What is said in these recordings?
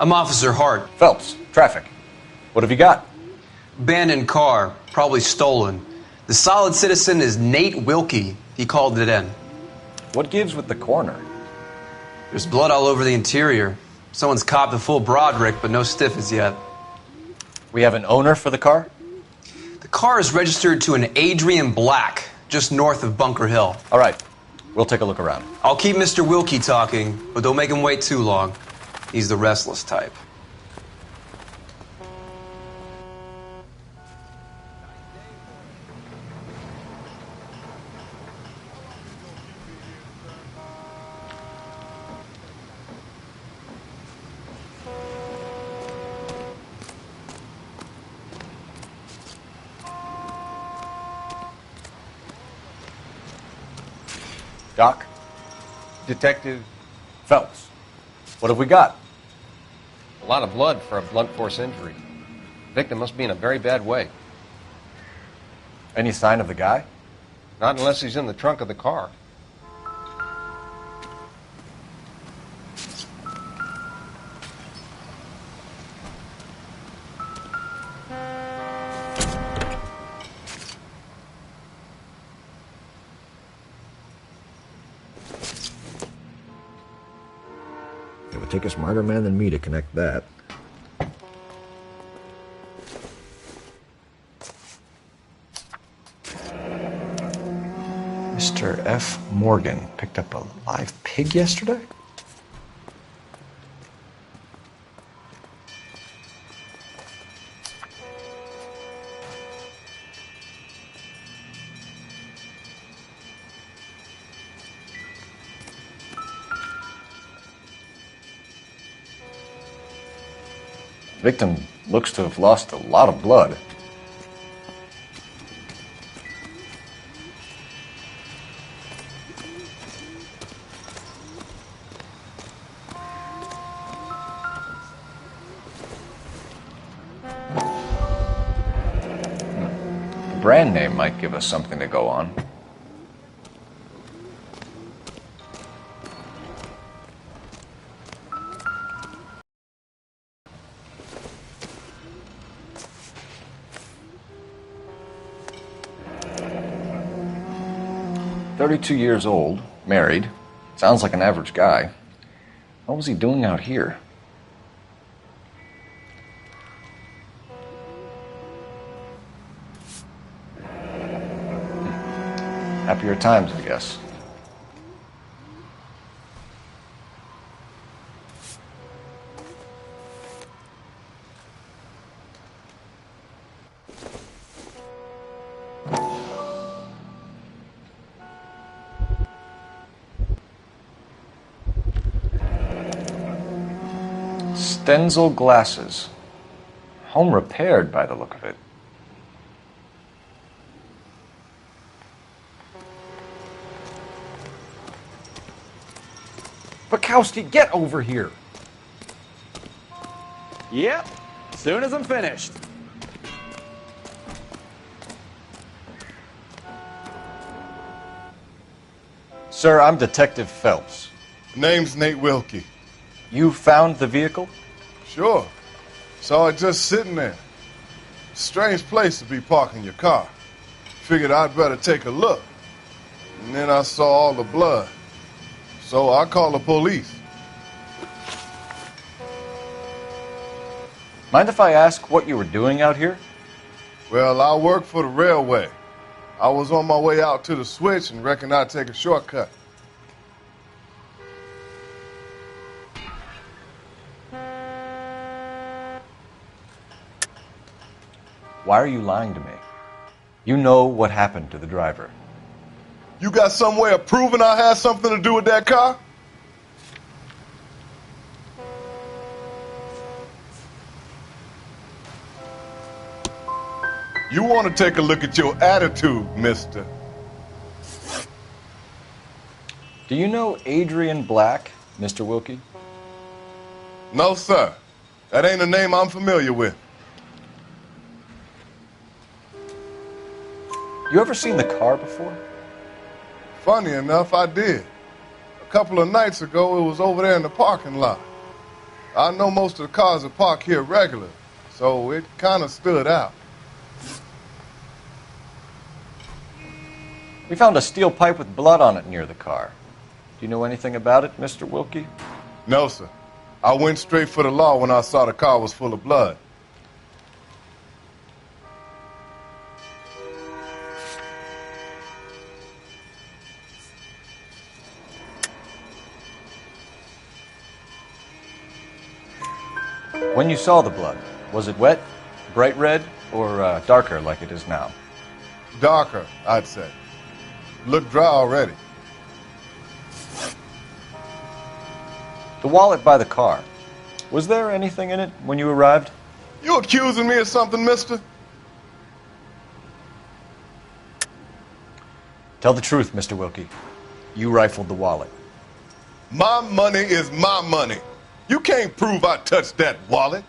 I'm Officer Hart. Phelps, traffic. What have you got? Abandoned car, probably stolen. The solid citizen is Nate Wilkie. He called it in. What gives with the coroner? There's blood all over the interior. Someone's copped a full Broderick, but no stiff as yet. We have an owner for the car? The car is registered to an Adrian Black, just north of Bunker Hill. All right, we'll take a look around. I'll keep Mr. Wilkie talking, but don't make him wait too long. He's the restless type. Doc? Detective, Phelps. What have we got? a lot of blood for a blunt force injury. The victim must be in a very bad way. Any sign of the guy? Not unless he's in the trunk of the car. It would take a smarter man than me to connect that. Mr. F. Morgan picked up a live pig yesterday? Victim looks to have lost a lot of blood. The brand name might give us something to go on. "32 years old, married. Sounds like an average guy. What was he doing out here?" Happier times, I guess. Stenzel glasses. Home repaired by the look of it. Bukowski, get over here! Yep, soon as I'm finished. Sir, I'm Detective Phelps. Name's Nate Wilkie. You found the vehicle? Sure. Saw it just sitting there. Strange place to be parking your car. Figured I'd better take a look. And then I saw all the blood. So I called the police. Mind if I ask what you were doing out here? Well, I work for the railway. I was on my way out to the switch and reckoned I'd take a shortcut. Why are you lying to me? You know what happened to the driver. You got some way of proving I had something to do with that car? You want to take a look at your attitude, mister. Do you know Adrian Black, Mr. Wilkie? No, sir. That ain't a name I'm familiar with. You ever seen the car before? Funny enough, I did. A couple of nights ago, it was over there in the parking lot. I know most of the cars are parked here regular, so it kind of stood out. We found a steel pipe with blood on it near the car. Do you know anything about it, Mr. Wilkie? No, sir. I went straight for the law when I saw the car was full of blood. When you saw the blood, was it wet, bright red, or darker like it is now? Darker, I'd say. Looked dry already. The wallet by the car. Was there anything in it when you arrived? You accusing me of something, mister? Tell the truth, Mr. Wilkie. You rifled the wallet. My money is my money. You can't prove I touched that wallet.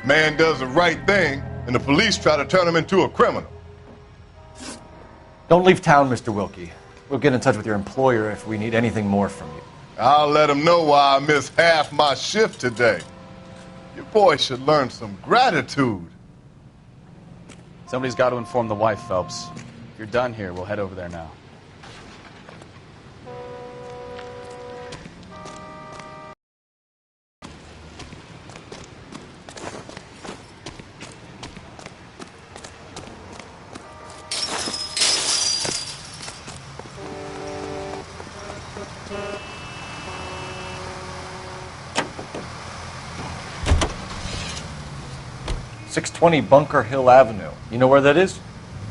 Man does the right thing, and the police try to turn him into a criminal. Don't leave town, Mr. Wilkie. We'll get in touch with your employer if we need anything more from you. I'll let him know why I missed half my shift today. Your boy should learn some gratitude. Somebody's got to inform the wife, Phelps. If you're done here, we'll head over there now. .620 Bunker Hill Avenue. You know where that is?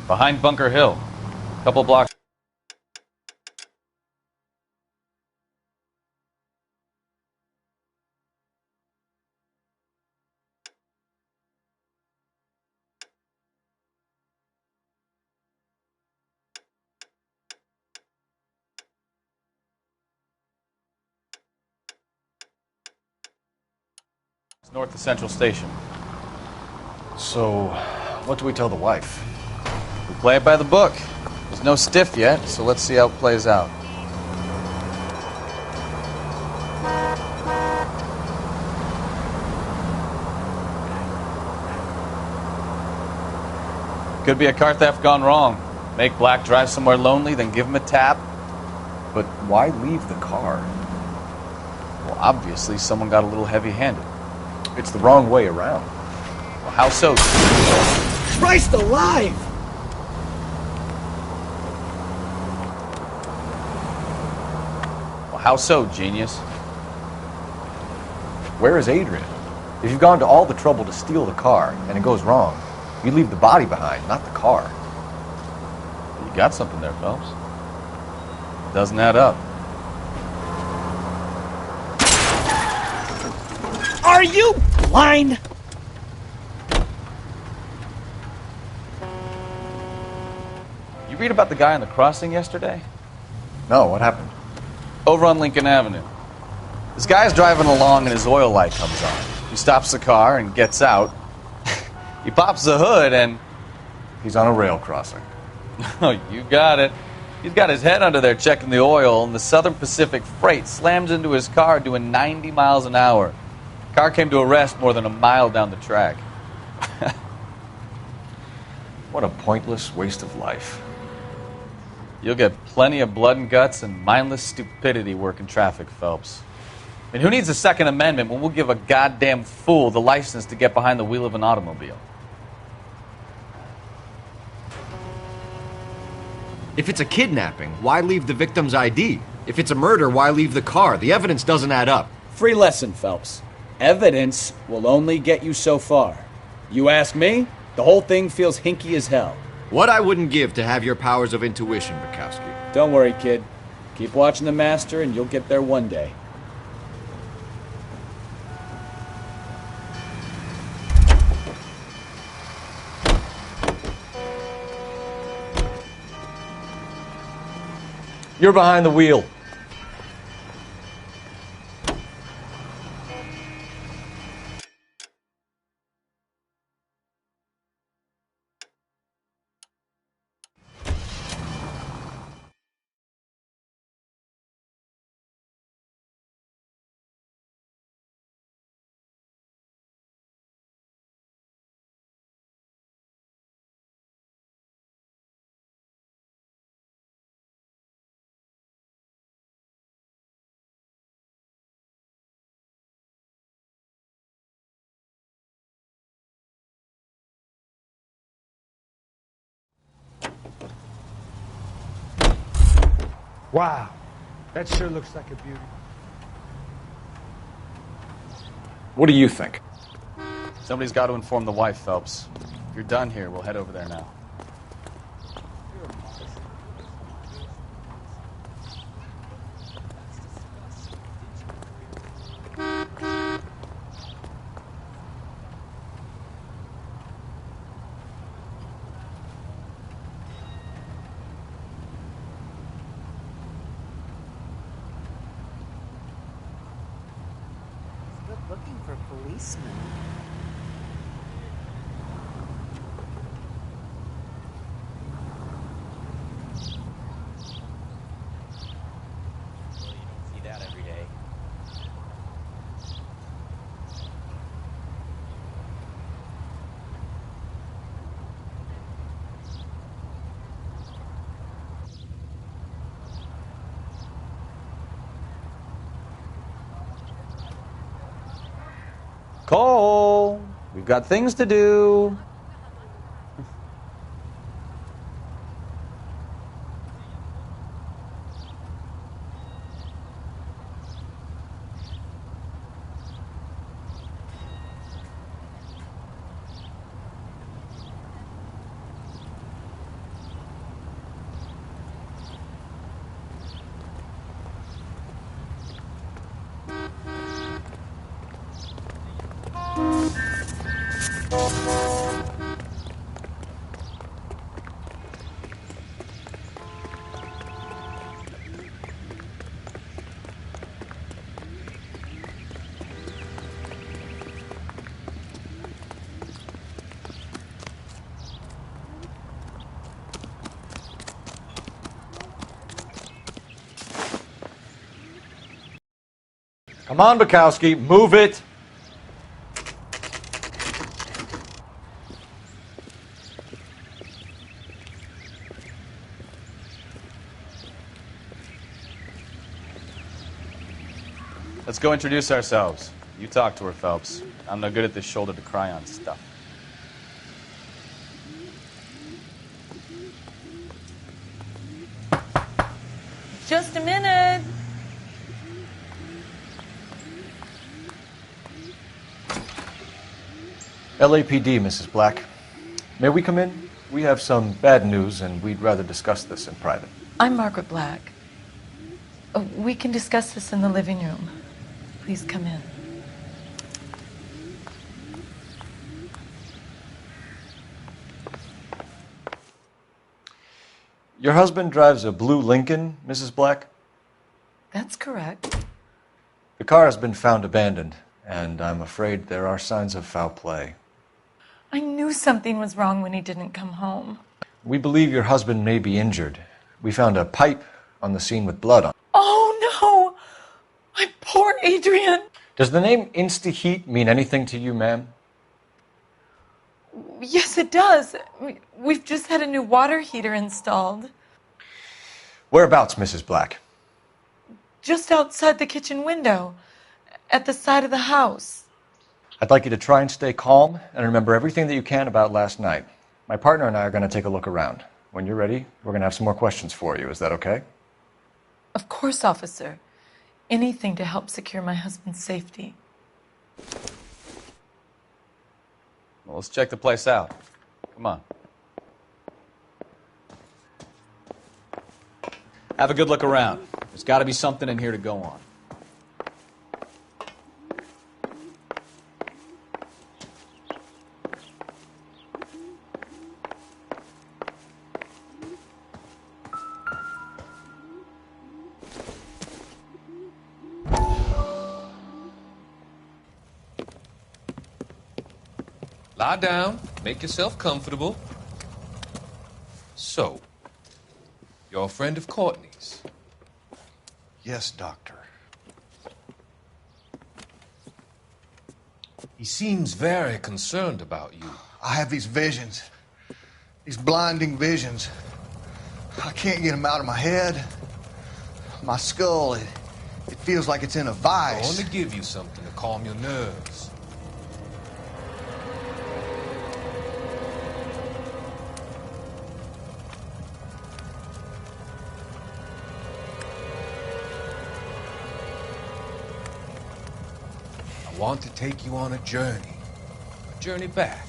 Behind Bunker Hill. A couple blocks. It's north of Central Station. So, what do we tell the wife? We play it by the book. There's no stiff yet, so let's see how it plays out. Could be a car theft gone wrong. Make Black drive somewhere lonely, then give him a tap. But why leave the car? Well, obviously, someone got a little heavy-handed. It's the wrong way around. Well, how so? Christ alive! Well, how so, genius? Where is Adrian? If you've gone to all the trouble to steal the car and it goes wrong, you leave the body behind, not the car. You got something there, Phelps. Doesn't add up. Are you blind? You read about the guy on the crossing yesterday? No, what happened? Over on Lincoln Avenue. This guy's driving along and his oil light comes on. He stops the car and gets out. He pops the hood and... He's on a rail crossing. Oh, you got it. He's got his head under there checking the oil, and the Southern Pacific Freight slams into his car doing 90 miles an hour. The car came to a rest more than a mile down the track. What a pointless waste of life. You'll get plenty of blood and guts and mindless stupidity working traffic, Phelps. I mean, who needs a Second Amendment when we'll give a goddamn fool the license to get behind the wheel of an automobile? If it's a kidnapping, why leave the victim's ID? If it's a murder, why leave the car? The evidence doesn't add up. Free lesson, Phelps. Evidence will only get you so far. You ask me, the whole thing feels hinky as hell. What I wouldn't give to have your powers of intuition, Bukowski. Don't worry, kid. Keep watching the master and you'll get there one day. You're behind the wheel. Wow, that sure looks like a beauty. What do you think? Somebody's got to inform the wife, Phelps. If you're done here, we'll head over there now. Looking for policemen. Well, you don't see that every day. Cole, we've got things to do. Come on, Bukowski, move it. Let's go introduce ourselves. You talk to her, Phelps. I'm no good at this shoulder to cry on stuff. Just a minute. LAPD, Mrs. Black. May we come in? We have some bad news, and we'd rather discuss this in private. I'm Margaret Black. We can discuss this in the living room. Please come in. Your husband drives a blue Lincoln, Mrs. Black? That's correct. The car has been found abandoned, and I'm afraid there are signs of foul play. I knew something was wrong when he didn't come home. We believe your husband may be injured. We found a pipe on the scene with blood on it. Oh, no! My poor Adrian! Does the name Insta-Heat mean anything to you, ma'am? Yes, it does. We've just had a new water heater installed. Whereabouts, Mrs. Black? Just outside the kitchen window, at the side of the house. I'd like you to try and stay calm and remember everything that you can about last night. My partner and I are going to take a look around. When you're ready, we're going to have some more questions for you. Is that okay? Of course, officer. Anything to help secure my husband's safety. Well, let's check the place out. Come on. Have a good look around. There's got to be something in here to go on. Lie down, make yourself comfortable. So, you're a friend of Courtney's? Yes, Doctor. He seems very concerned about you. I have these visions. These blinding visions. I can't get them out of my head. My skull, it feels like it's in a vice. I want to give you something to calm your nerves. I want to take you on a journey back.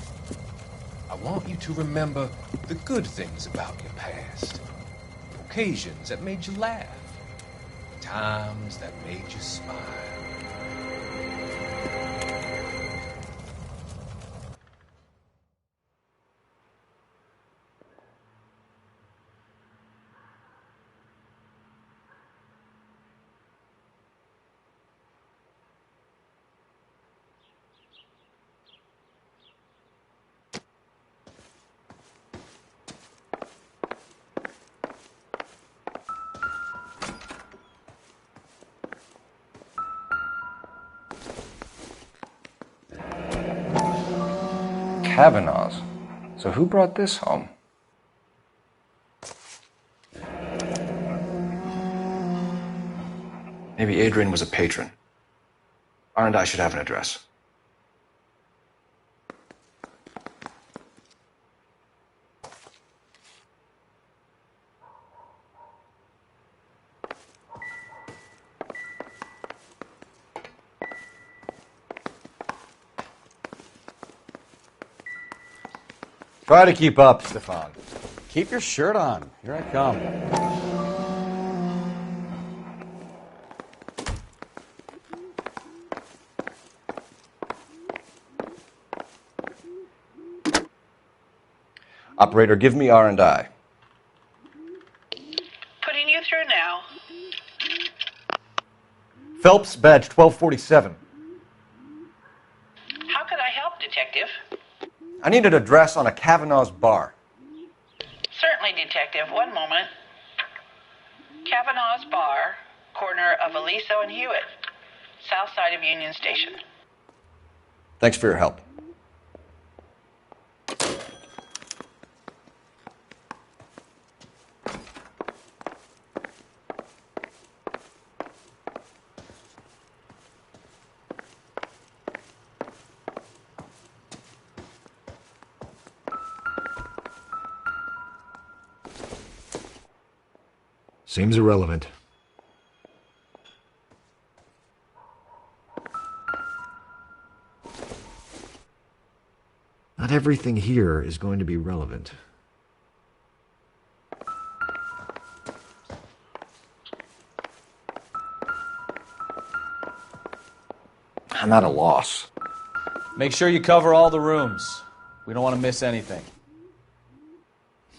I want you to remember the good things about your past, occasions that made you laugh, times that made you smile. Kavanaugh's. So who brought this home? Maybe Adrian was a patron. R&I should have an address. Try to keep up, Stefan. Keep your shirt on. Here I come. Operator, give me R&I. Putting you through now. Phelps, badge 1247. How could I help, Detective? I need an address on a Kavanaugh's bar. Certainly, Detective. One moment. Kavanaugh's Bar, corner of Aliso and Hewitt, south side of Union Station. Thanks for your help. Seems irrelevant. Not everything here is going to be relevant. I'm at a loss. Make sure you cover all the rooms. We don't want to miss anything.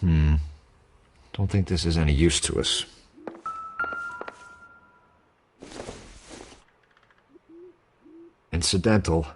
Don't think this is any use to us. Incidental.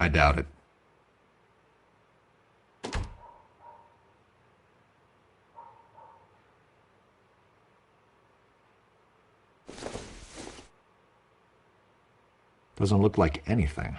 I doubt it. Doesn't look like anything.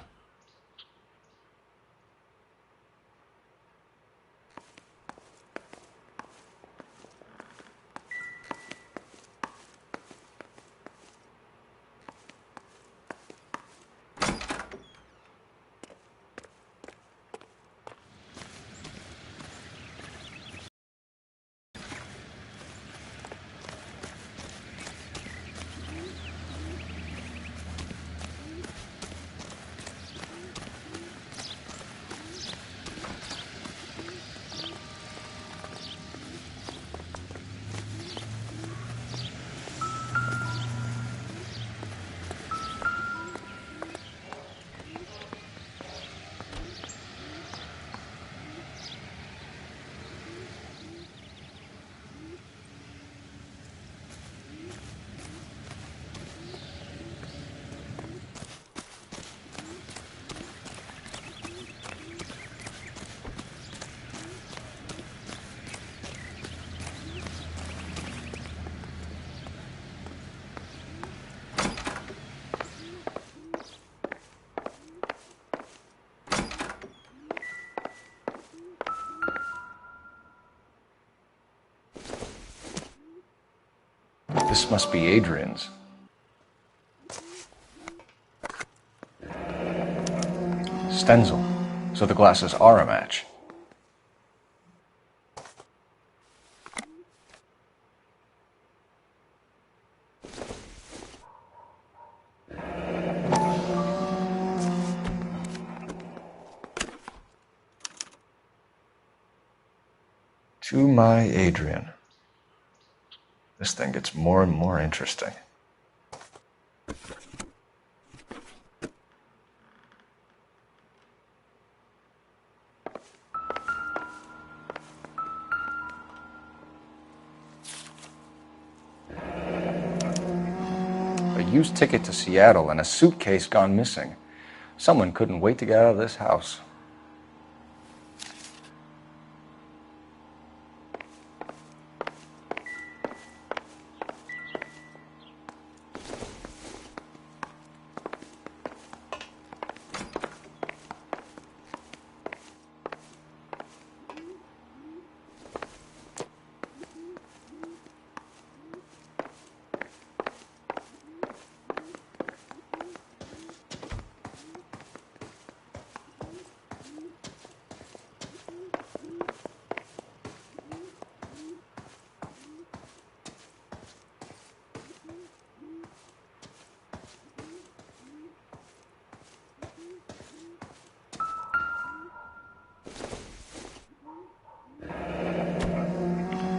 This must be Adrian's. Stenzel. So the glasses are a match. To my Adrian. This thing gets more and more interesting. A used ticket to Seattle and a suitcase gone missing. Someone couldn't wait to get out of this house.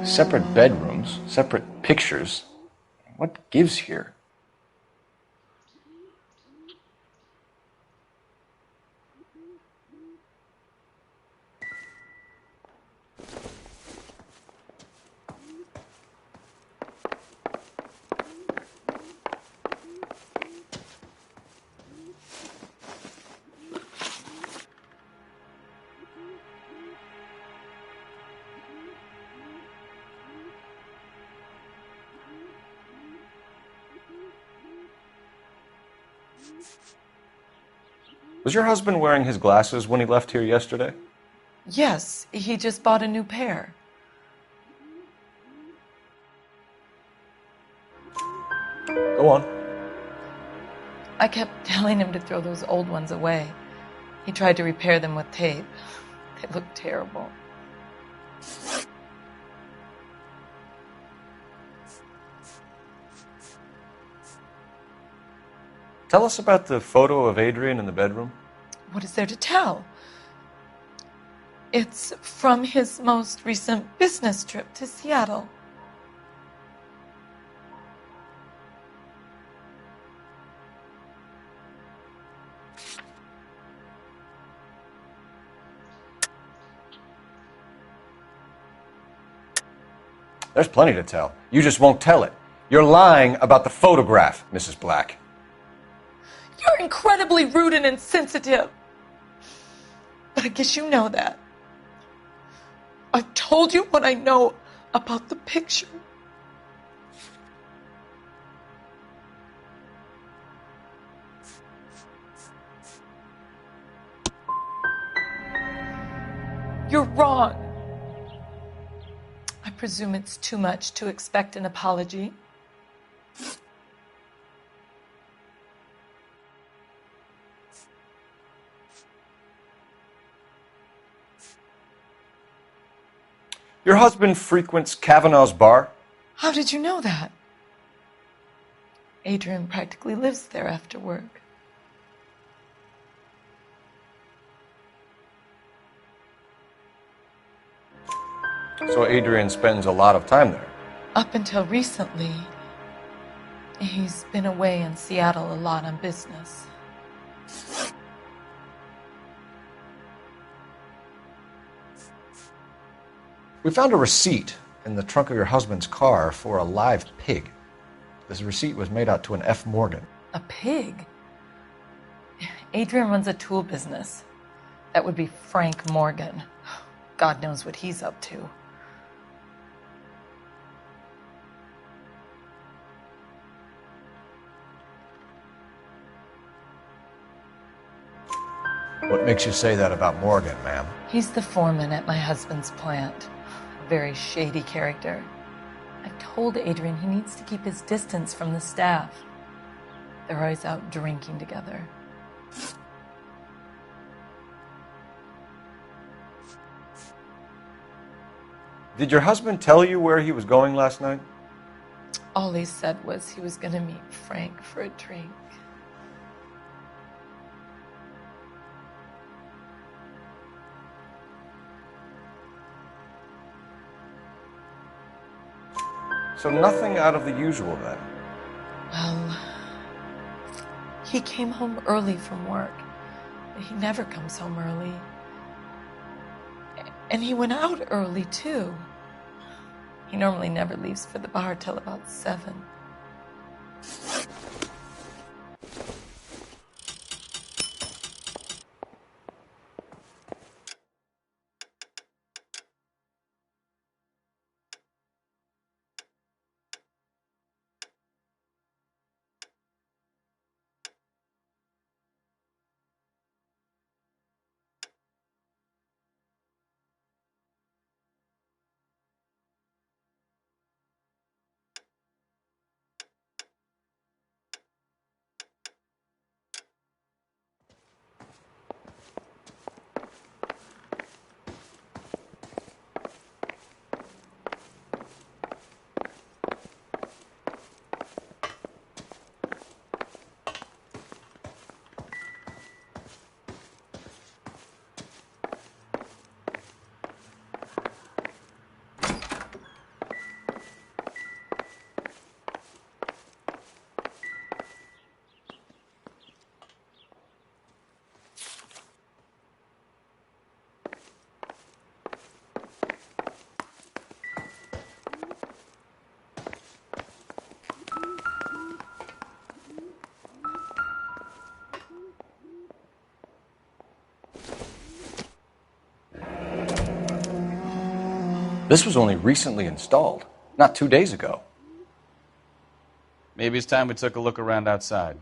Separate bedrooms, separate pictures. What gives here? Was your husband wearing his glasses when he left here yesterday? Yes, he just bought a new pair. Go on. I kept telling him to throw those old ones away. He tried to repair them with tape. They looked terrible. Tell us about the photo of Adrian in the bedroom. What is there to tell? It's from his most recent business trip to Seattle. There's plenty to tell. You just won't tell it. You're lying about the photograph, Mrs. Black. You're incredibly rude and insensitive. But I guess you know that. I've told you what I know about the picture. You're wrong. I presume it's too much to expect an apology. Your husband frequents Kavanaugh's bar? How did you know that? Adrian practically lives there after work. So Adrian spends a lot of time there? Up until recently, he's been away in Seattle a lot on business. We found a receipt in the trunk of your husband's car for a live pig. This receipt was made out to an F. Morgan. A pig? Adrian runs a tool business. That would be Frank Morgan. God knows what he's up to. What makes you say that about Morgan, ma'am? He's the foreman at my husband's plant. A very shady character. I told Adrian he needs to keep his distance from the staff. They're always out drinking together. Did your husband tell you where he was going last night? All he said was he was going to meet Frank for a drink. So nothing out of the usual then? Well, he came home early from work. He never comes home early. And he went out early, too. He normally never leaves for the bar till about 7. This was only recently installed, not 2 days ago. Maybe it's time we took a look around outside.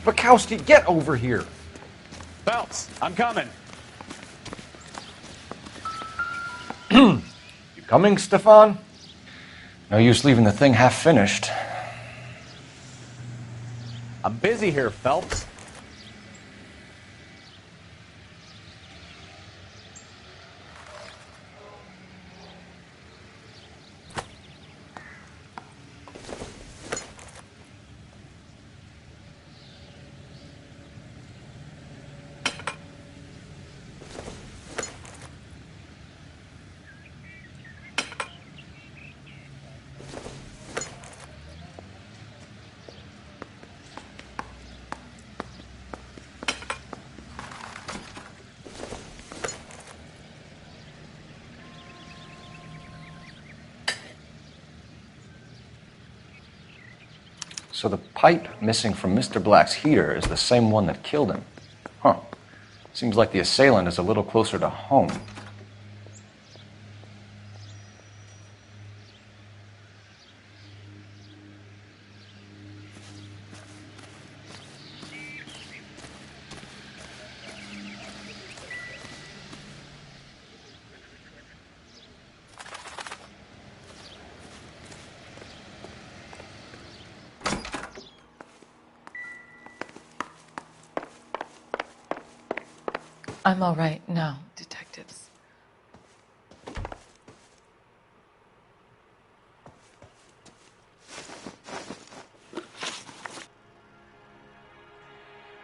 Bukowski, get over here. Phelps, I'm coming. You coming, Stefan? No use leaving the thing half finished. I'm busy here, Phelps. So the pipe missing from Mr. Black's heater is the same one that killed him. Huh. Seems like the assailant is a little closer to home. I'm all right now, detectives.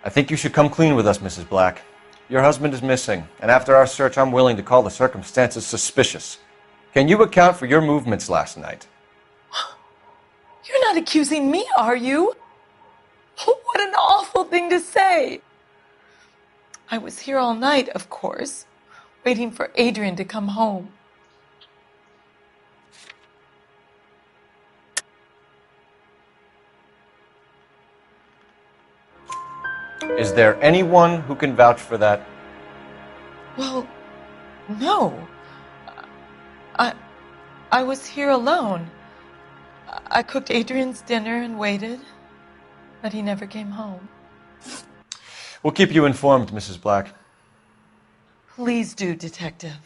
I think you should come clean with us, Mrs. Black. Your husband is missing, and after our search, I'm willing to call the circumstances suspicious. Can you account for your movements last night? You're not accusing me, are you? What an awful thing to say. I was here all night, of course, waiting for Adrian to come home. Is there anyone who can vouch for that? Well, no. I was here alone. I cooked Adrian's dinner and waited, but he never came home. We'll keep you informed, Mrs. Black. Please do, Detective.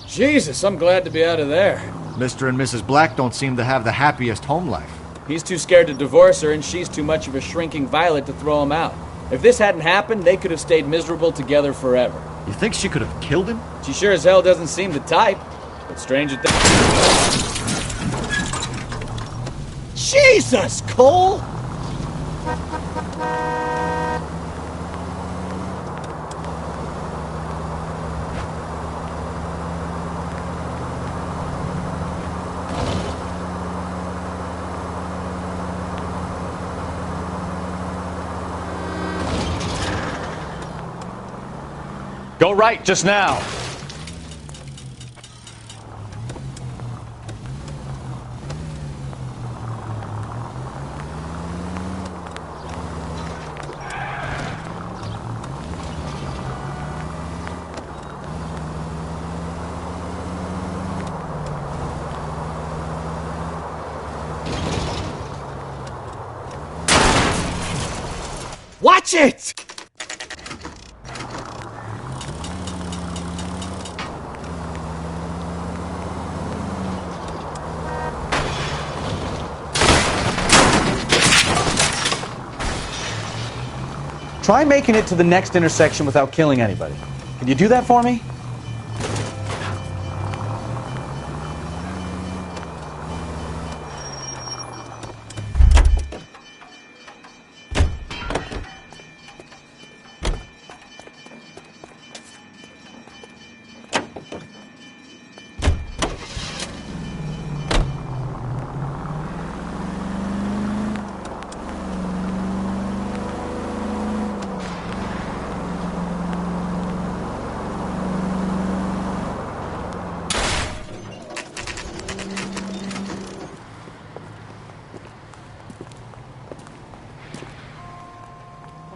Jesus, I'm glad to be out of there. Mr. and Mrs. Black don't seem to have the happiest home life. He's too scared to divorce her, and she's too much of a shrinking violet to throw him out. If this hadn't happened, they could have stayed miserable together forever. You think she could have killed him? She sure as hell doesn't seem the type. But stranger things... Jesus, Cole! Go right just now. Watch it! Try making it to the next intersection without killing anybody. Can you do that for me?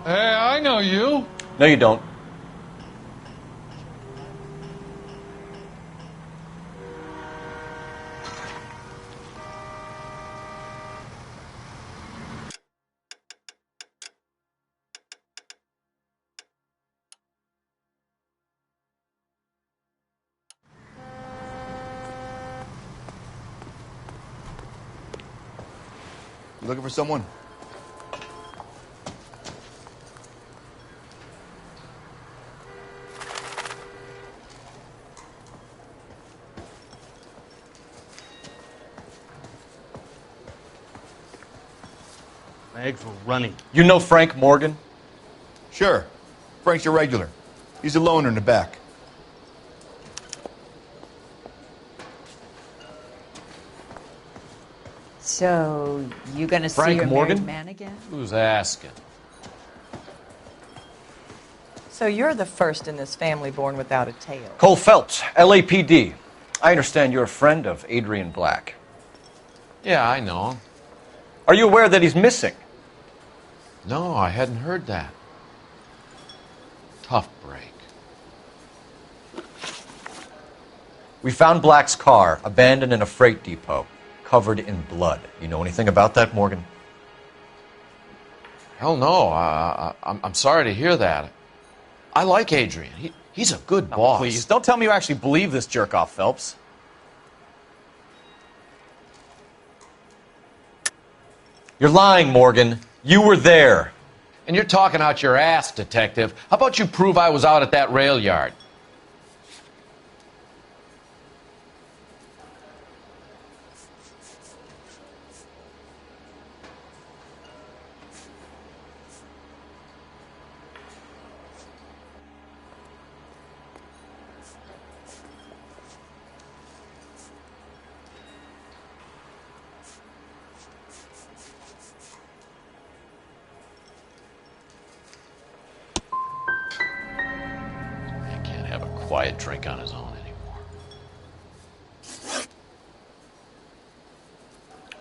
Hey, I know you. No, you don't. You looking for someone? My eggs were running. You know Frank Morgan? Sure. Frank's your regular. He's a loner in the back. So, you gonna see Frank your Morgan? married man again? Who's asking? So you're the first in this family born without a tail. Cole Phelps, LAPD. I understand you're a friend of Adrian Black. Yeah, I know him. Are you aware that he's missing? No, I hadn't heard that. Tough break. We found Black's car, abandoned in a freight depot, covered in blood. You know anything about that, Morgan? Hell no. I'm sorry to hear that. I like Adrian. He's a good boss. Please, don't tell me you actually believe this jerk-off, Phelps. You're lying, Morgan. You were there. And you're talking out your ass, detective. How about you prove I was out at that rail yard? Quiet drink on his own anymore.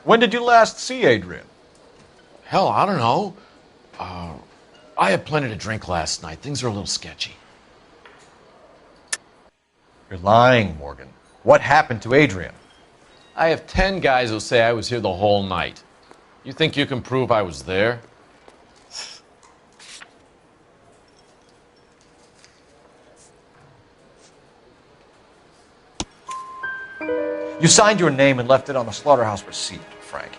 When did you last see Adrian? Hell, I don't know. I had plenty to drink last night. Things are a little sketchy. You're lying, Morgan. What happened to Adrian? I have 10 guys who say I was here the whole night. You think you can prove I was there? You signed your name and left it on the slaughterhouse receipt, Frank.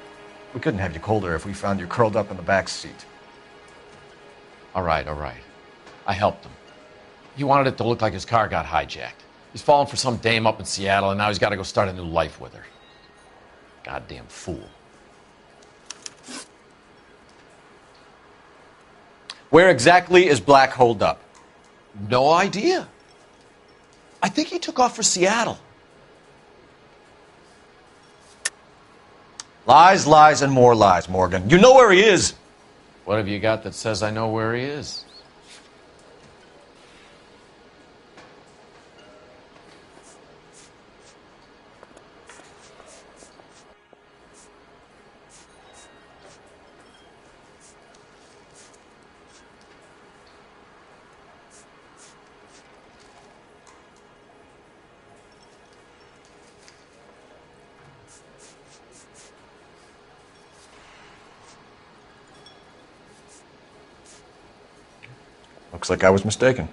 We couldn't have you colder if we found you curled up in the back seat. All right. I helped him. He wanted it to look like his car got hijacked. He's fallen for some dame up in Seattle, and now he's got to go start a new life with her. Goddamn fool. Where exactly is Black holed up? No idea. I think he took off for Seattle. Lies, lies, and more lies, Morgan. You know where he is. What have you got that says I know where he is? Looks like I was mistaken.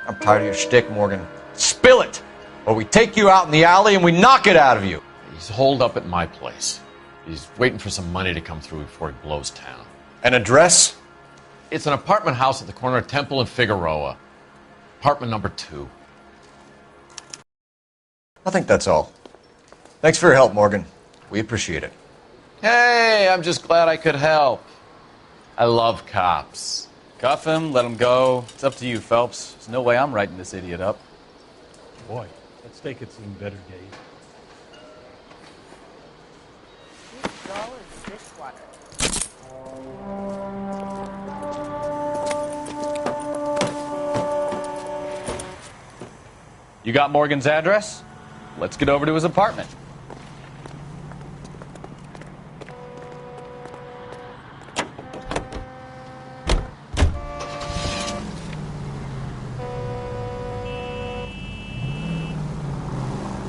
I'm tired of your shtick, Morgan. Spill it! Or we take you out in the alley and we knock it out of you. He's holed up at my place. He's waiting for some money to come through before he blows town. An address? It's an apartment house at the corner of Temple and Figueroa. Apartment number 2. I think that's all. Thanks for your help, Morgan. We appreciate it. Hey, I'm just glad I could help. I love cops. Cuff him, let him go. It's up to you, Phelps. There's no way I'm writing this idiot up. Boy, that steak had seen better days. You got Morgan's address? Let's get over to his apartment.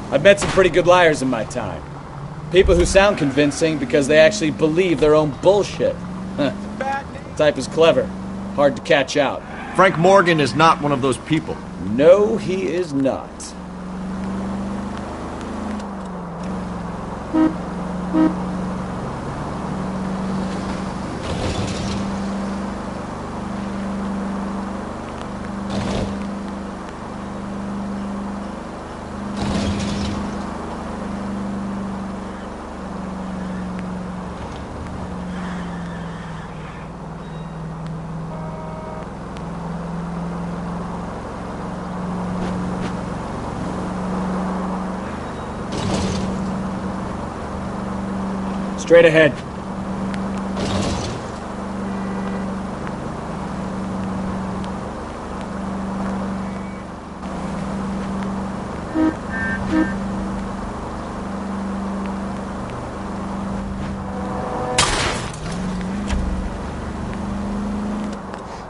I've met some pretty good liars in my time. People who sound convincing because they actually believe their own bullshit. Huh. Type is clever. Hard to catch out. Frank Morgan is not one of those people. No, he is not. Straight ahead.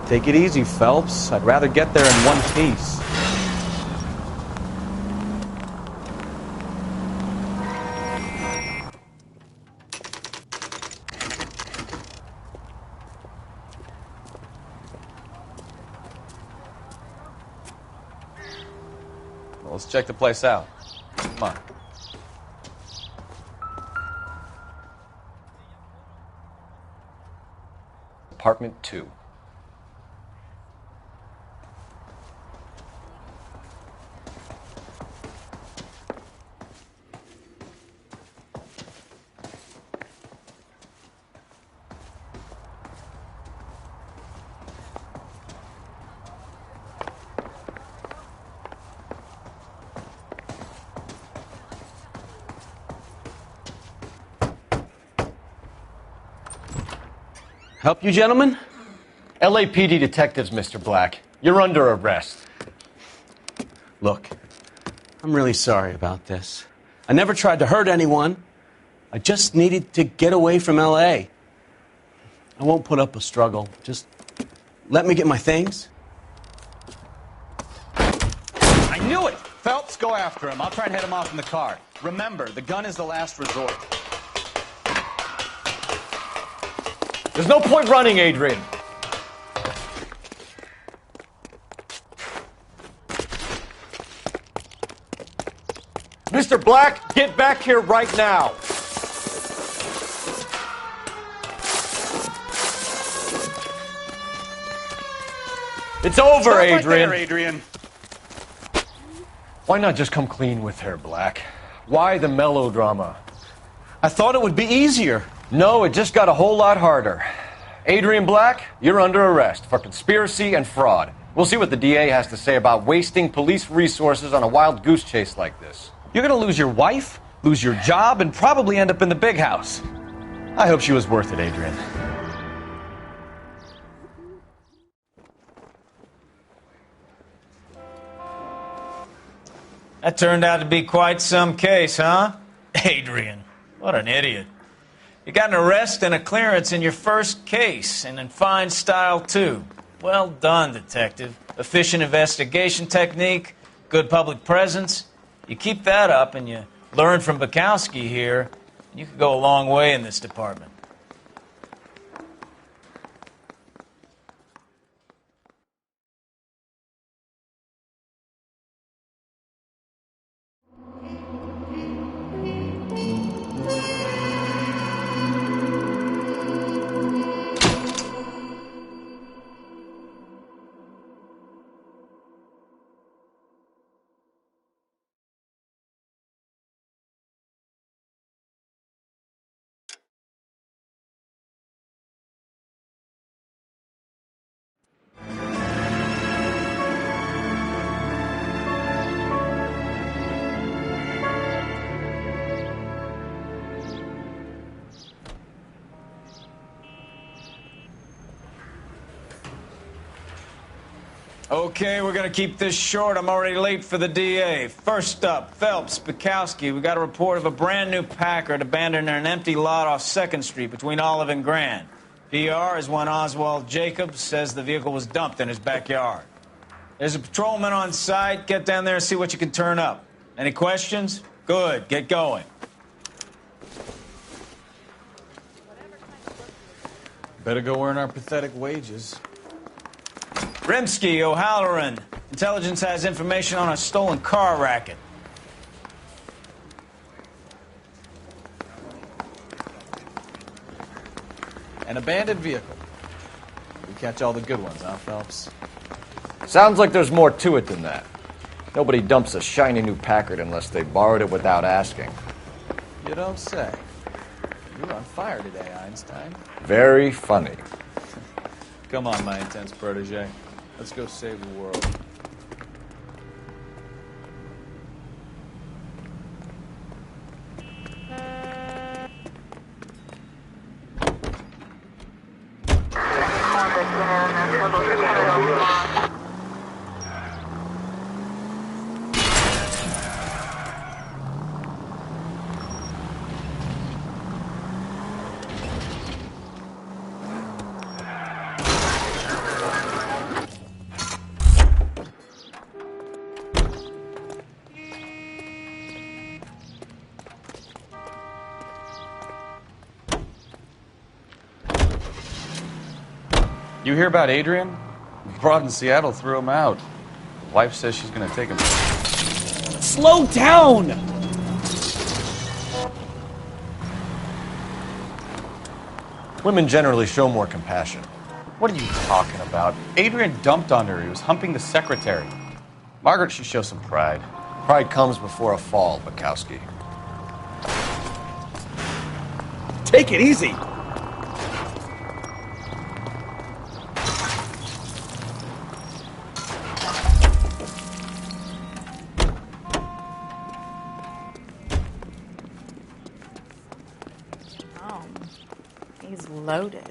Take it easy, Phelps. I'd rather get there in one piece. Well, let's check the place out. Come on. Apartment 2. Help you, gentlemen? LAPD detectives, Mr. Black. You're under arrest. Look, I'm really sorry about this. I never tried to hurt anyone. I just needed to get away from L.A. I won't put up a struggle. Just let me get my things. I knew it! Phelps, go after him. I'll try and head him off in the car. Remember, the gun is the last resort. There's no point running, Adrian. Mr. Black, get back here right now. It's over, Stop right Adrian. there, Adrian. Why not just come clean with her, Black? Why the melodrama? I thought it would be easier. No, it just got a whole lot harder. Adrian Black, you're under arrest for conspiracy and fraud. We'll see what the DA has to say about wasting police resources on a wild goose chase like this. You're going to lose your wife, lose your job, and probably end up in the big house. I hope she was worth it, Adrian. That turned out to be quite some case, huh? Adrian, what an idiot. You got an arrest and a clearance in your first case, and in fine style, too. Well done, detective. Efficient investigation technique, good public presence. You keep that up and you learn from Bukowski here, you could go a long way in this department. Okay, we're going to keep this short. I'm already late for the DA. First up, Phelps, Bukowski. We got a report of a brand new Packard abandoned in an empty lot off 2nd Street between Olive and Gran. PR is one Oswald Jacobs says the vehicle was dumped in his backyard. There's a patrolman on site. Get down there and see what you can turn up. Any questions? Good. Get going. Better go earn our pathetic wages. Rimsky, O'Halloran. Intelligence has information on a stolen car racket. An abandoned vehicle. We catch all the good ones, huh, Phelps? Sounds like there's more to it than that. Nobody dumps a shiny new Packard unless they borrowed it without asking. You don't say. You're on fire today, Einstein. Very funny. Come on, my intense protege. Let's go save the world. You hear about Adrian? The broad in Seattle threw him out. The wife says she's going to take him. Slow down! Women generally show more compassion. What are you talking about? Adrian dumped on her. He was humping the secretary. Margaret should show some pride. Pride comes before a fall, Bukowski. Take it easy! Oh, he's loaded.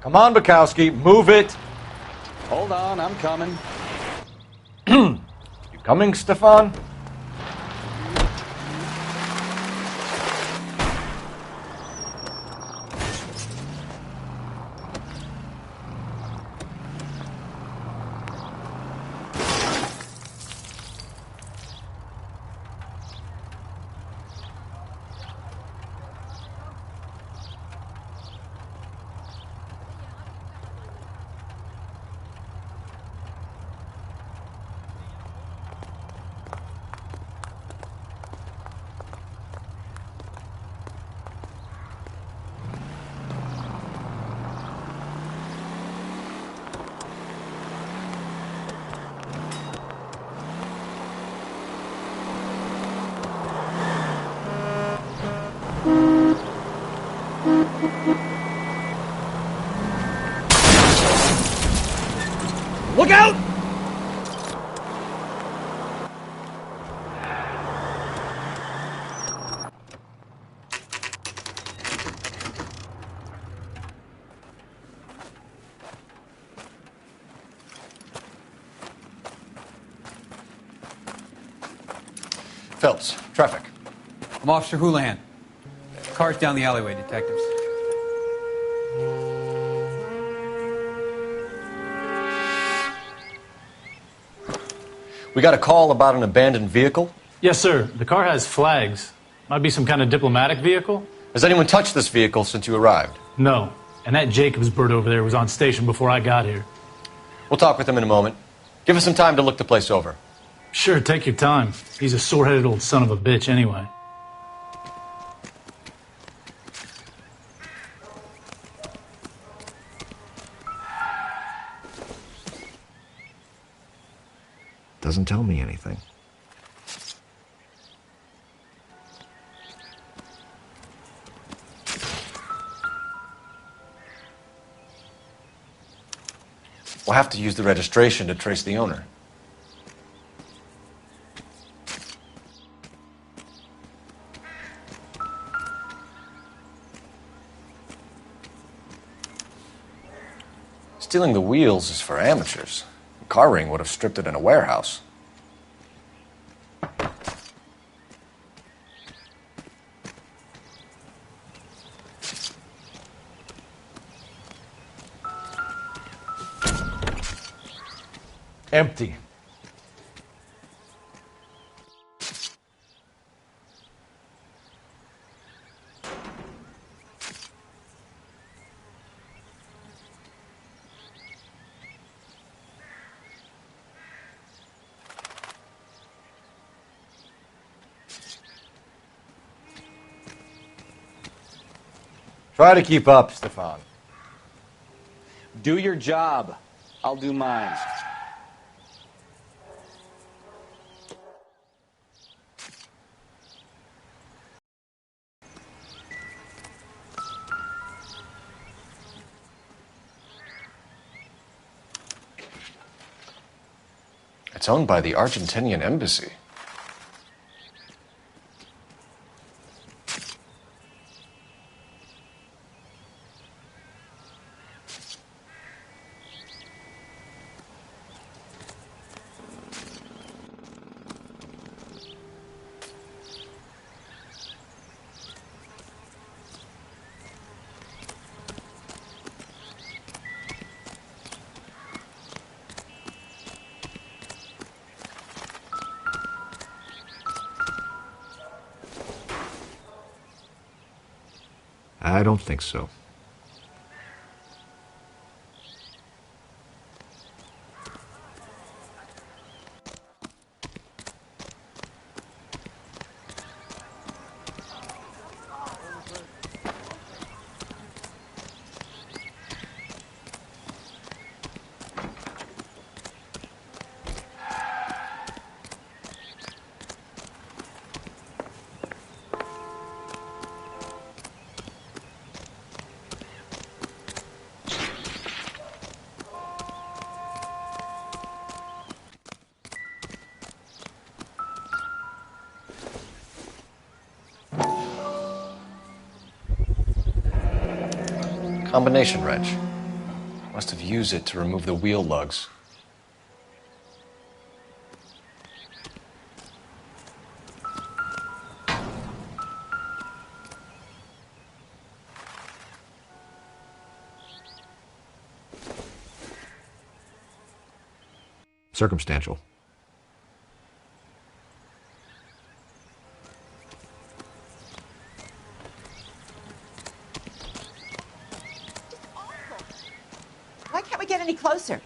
Come on, Bukowski, move it! Hold on, I'm coming. You coming, Stefan? Look out! Phelps, traffic. I'm Officer Houlihan. Car's down the alleyway, detectives. We got a call about an abandoned vehicle. Yes, sir. The car has flags. Might be some kind of diplomatic vehicle. Has anyone touched this vehicle since you arrived? No. And that Jacobs bird over there was on station before I got here. We'll talk with him in a moment. Give us some time to look the place over. Sure, take your time. He's a sore-headed old son of a bitch anyway. Doesn't tell me anything. We'll have to use the registration to trace the owner. Stealing the wheels is for amateurs. The car ring would have stripped it in a warehouse. Empty. Try to keep up, Stefan. Do your job. I'll do mine. It's owned by the Argentinian embassy. I don't think so. Combination wrench. Must have used it to remove the wheel lugs. Circumstantial. Why can't we get any closer?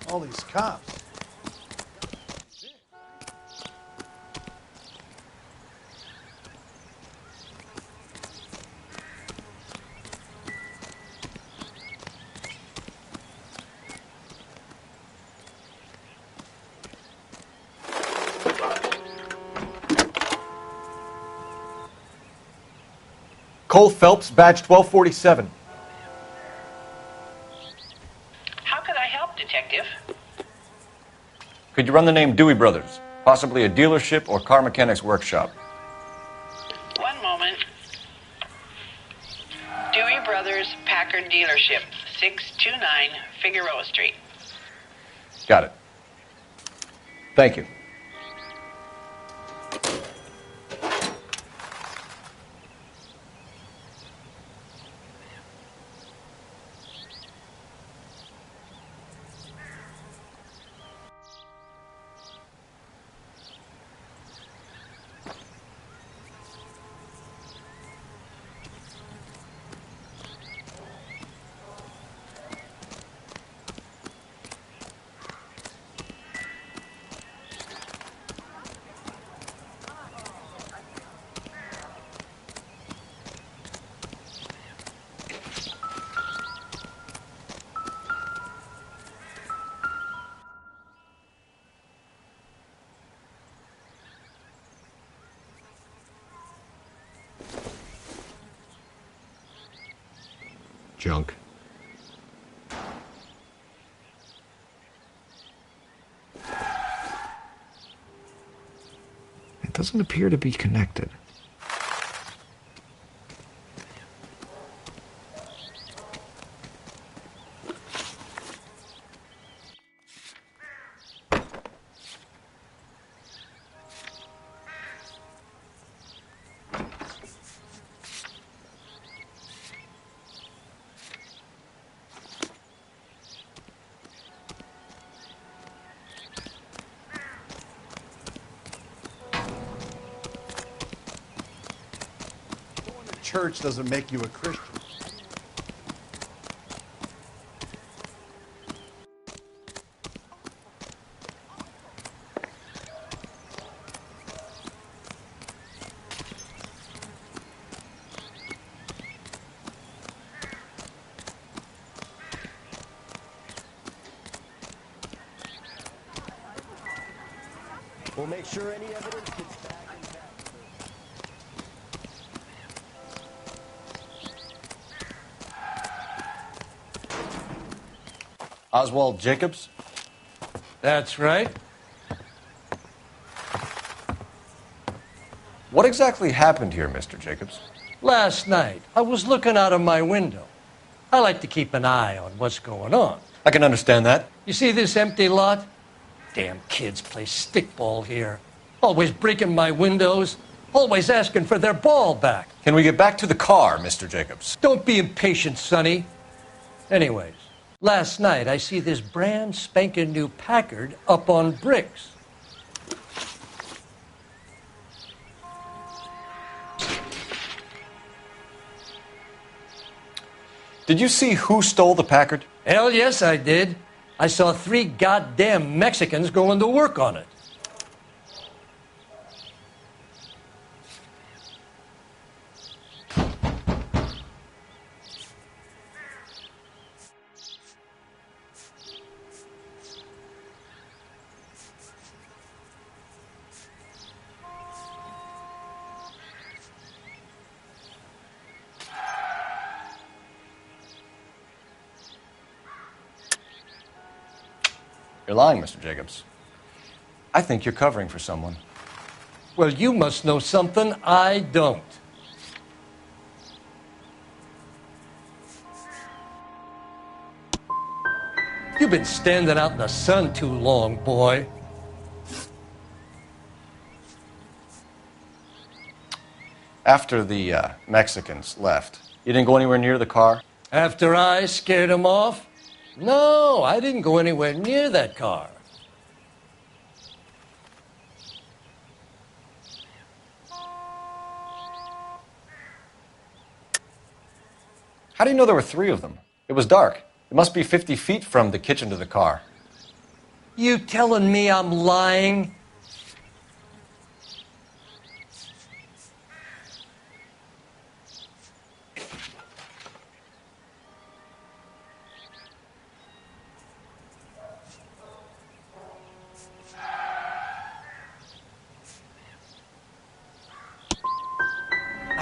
All these cops. Cole Phelps, badge 1247. How could I help, Detective? Could you run the name Dewey Brothers? Possibly a dealership or car mechanics workshop. One moment. Dewey Brothers Packard Dealership, 629 Figueroa Street. Got it. Thank you. Junk. It doesn't appear to be connected. Church doesn't make you a Christian. We'll make sure any evidence gets back intact. Oswald Jacobs? That's right. What exactly happened here, Mr. Jacobs? Last night, I was looking out of my window. I like to keep an eye on what's going on. I can understand that. You see this empty lot? Damn kids play stickball here. Always breaking my windows. Always asking for their ball back. Can we get back to the car, Mr. Jacobs? Don't be impatient, Sonny. Anyways, last night I see this brand spanking new Packard up on bricks. Did you see who stole the Packard? Hell yes, I did. I saw 3 goddamn Mexicans going to work on it. You're lying, Mr. Jacobs. I think you're covering for someone. Well, you must know something I don't. You've been standing out in the sun too long, boy. After the Mexicans left, you didn't go anywhere near the car? After I scared them off? No, I didn't go anywhere near that car. How do you know there were 3 of them? It was dark. It must be 50 feet from the kitchen to the car. You telling me I'm lying?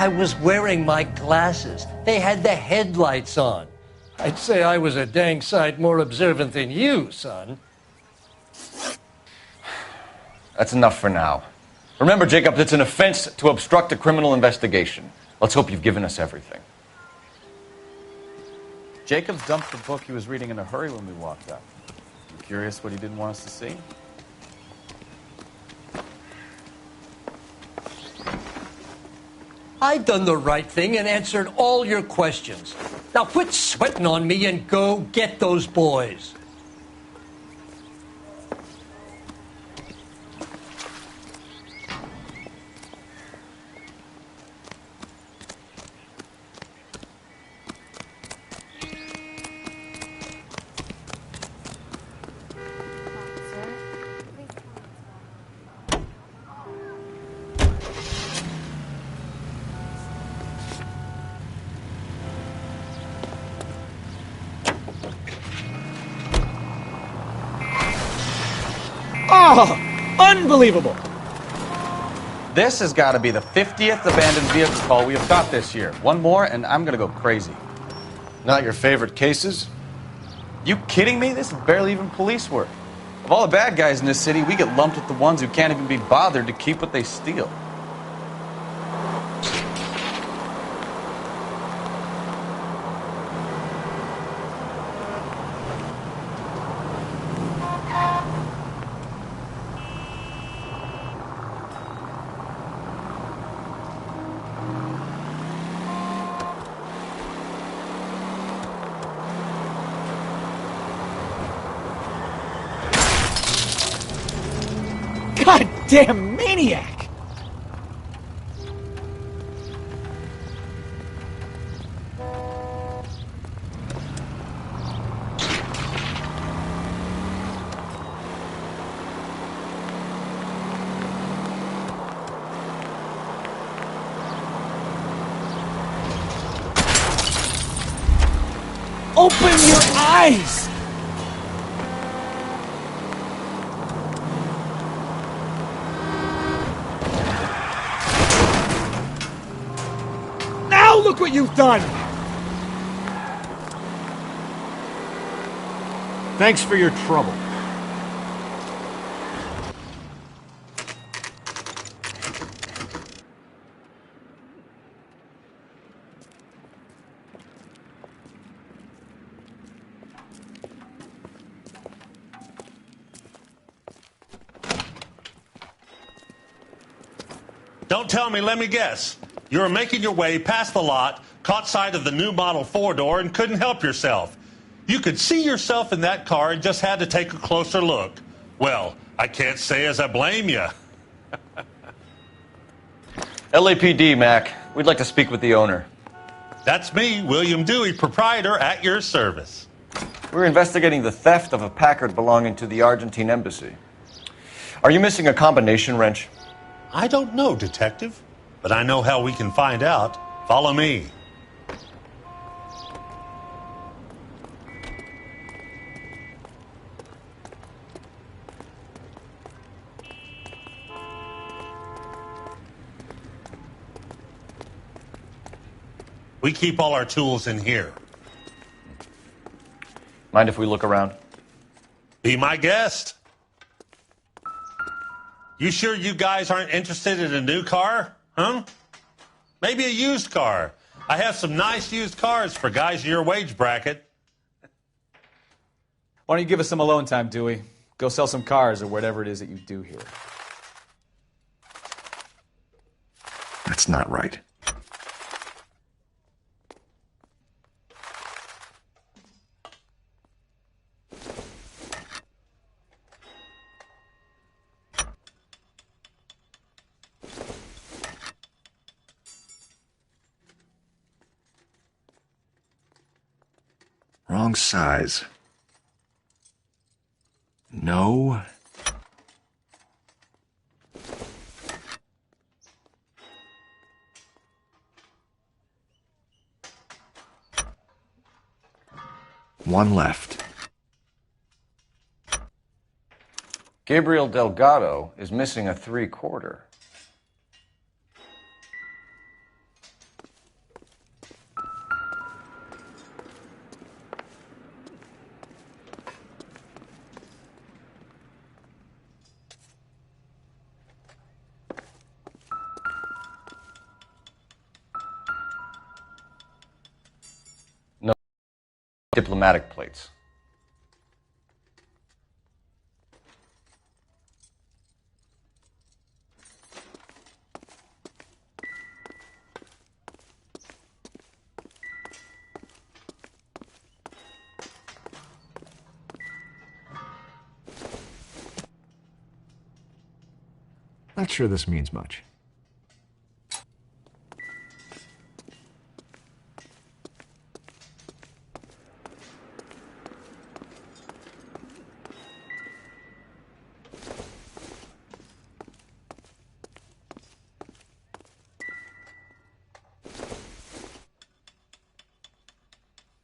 I was wearing my glasses. They had the headlights on. I'd say I was a dang sight more observant than you, son. That's enough for now. Remember, Jacob, it's an offense to obstruct a criminal investigation. Let's hope you've given us everything. Jacobs dumped the book he was reading in a hurry when we walked up. You curious what he didn't want us to see? I done the right thing and answered all your questions. Now quit sweating on me and go get those boys. Oh, unbelievable. This has got to be the 50th abandoned vehicle call we have got this year. One more, and I'm going to go crazy. Not your favorite cases? You kidding me? This is barely even police work. Of all the bad guys in this city, we get lumped with the ones who can't even be bothered to keep what they steal. Goddamn maniac! Open your eyes! Now look what you've done! Thanks for your trouble. Don't tell me, let me guess. You were making your way past the lot, caught sight of the new model 4-door, and couldn't help yourself. You could see yourself in that car and just had to take a closer look. Well, I can't say as I blame you. LAPD, Mac. We'd like to speak with the owner. That's me, William Dewey, proprietor, at your service. We're investigating the theft of a Packard belonging to the Argentine embassy. Are you missing a combination wrench? I don't know, Detective, but I know how we can find out. Follow me. We keep all our tools in here. Mind if we look around? Be my guest. You sure you guys aren't interested in a new car? Huh? Maybe a used car. I have some nice used cars for guys in your wage bracket. Why don't you give us some alone time, Dewey? Go sell some cars or whatever it is that you do here. That's not right. Wrong size. No. One left. Gabriel Delgado is missing a 3/4. No diplomatic plates. Not sure this means much.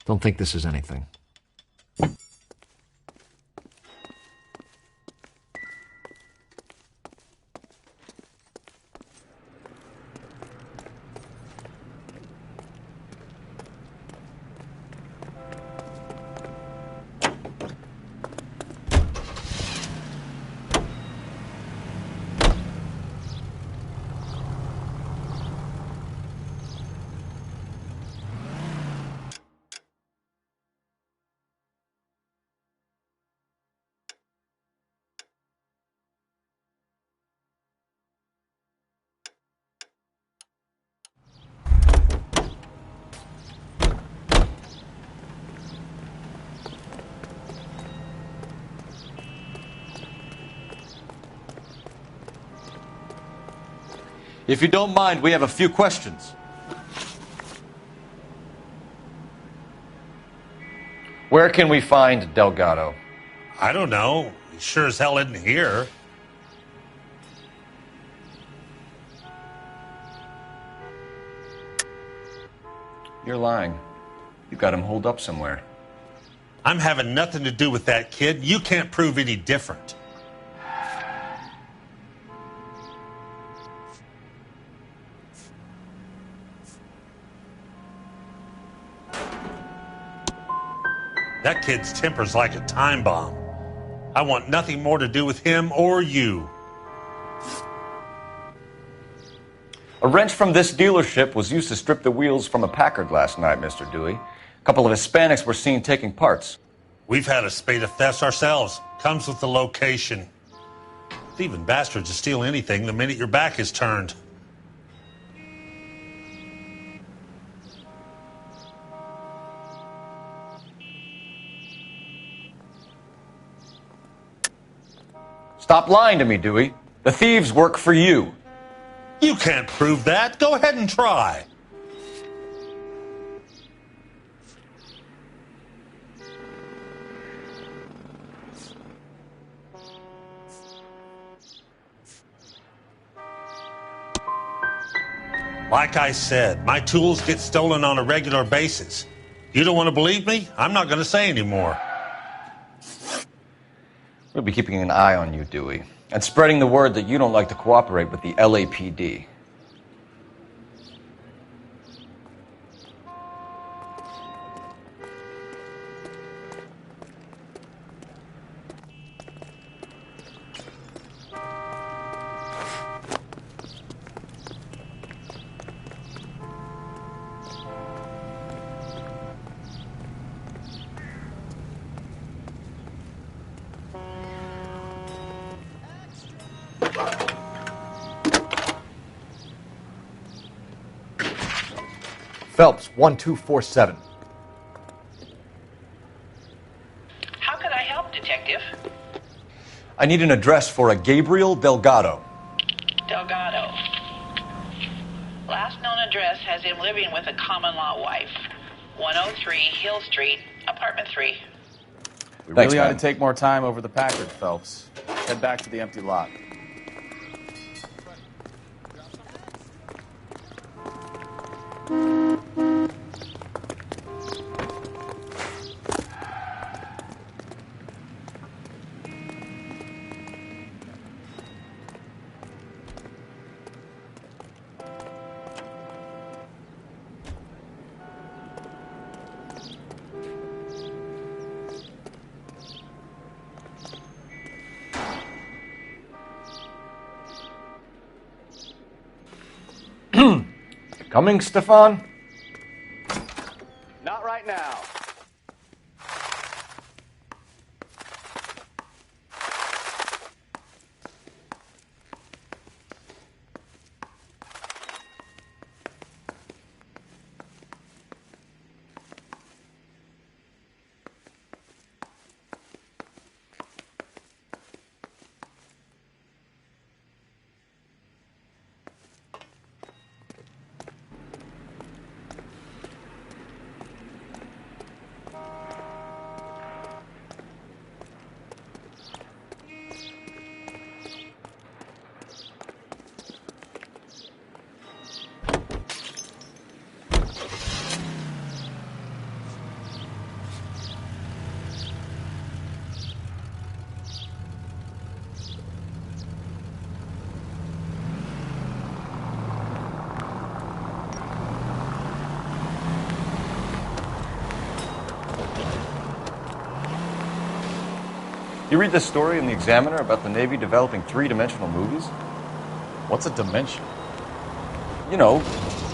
Don't think this is anything. If you don't mind, we have a few questions. Where can we find Delgado? I don't know. He sure as hell isn't here. You're lying. You've got him holed up somewhere. I'm having nothing to do with that kid. You can't prove any different. That kid's temper's like a time bomb. I want nothing more to do with him or you. A wrench from this dealership was used to strip the wheels from a Packard last night, Mr. Dewey. A couple of Hispanics were seen taking parts. We've had a spate of thefts ourselves. Comes with the location. Thieving bastards will steal anything the minute your back is turned. Stop lying to me, Dewey. The thieves work for you. You can't prove that. Go ahead and try. Like I said, my tools get stolen on a regular basis. You don't want to believe me? I'm not going to say anymore. We'll be keeping an eye on you, Dewey, and spreading the word that you don't like to cooperate with the LAPD. Phelps, 1247. How can I help, Detective? I need an address for a Gabriel Delgado. Delgado. Last known address has him living with a common-law wife. 103 Hill Street, apartment 3. We Thanks, really ought man. to take more time over the Packard, Phelps. Head back to the empty lot. Coming, Stefan? Not right now. You read this story in the Examiner about the Navy developing three-dimensional movies? What's a dimension? You know,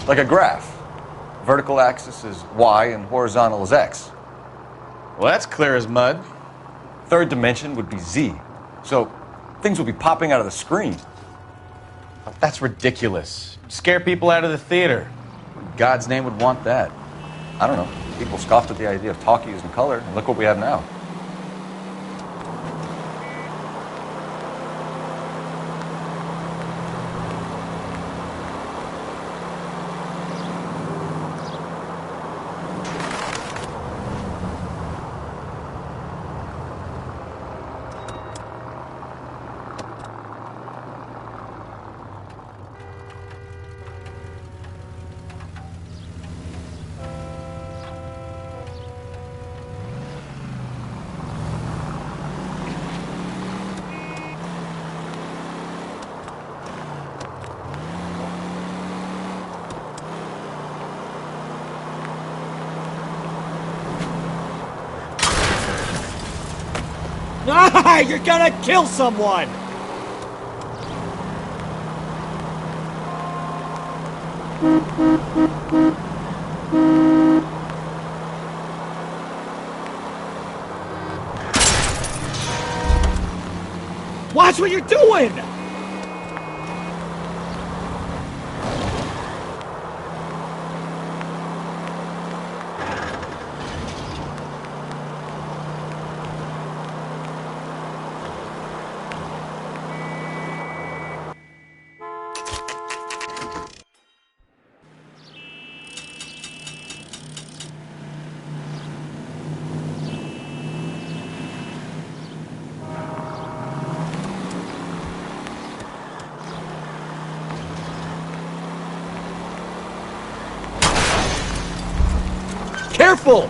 like a graph. Vertical axis is Y and horizontal is X. Well, that's clear as mud. Third dimension would be Z. So things would be popping out of the screen. That's ridiculous. Scare people out of the theater. Who in God's name would want that? I don't know. People scoffed at the idea of talkies in color, and look what we have now. Ah, you're gonna kill someone! Watch what you're doing! Careful!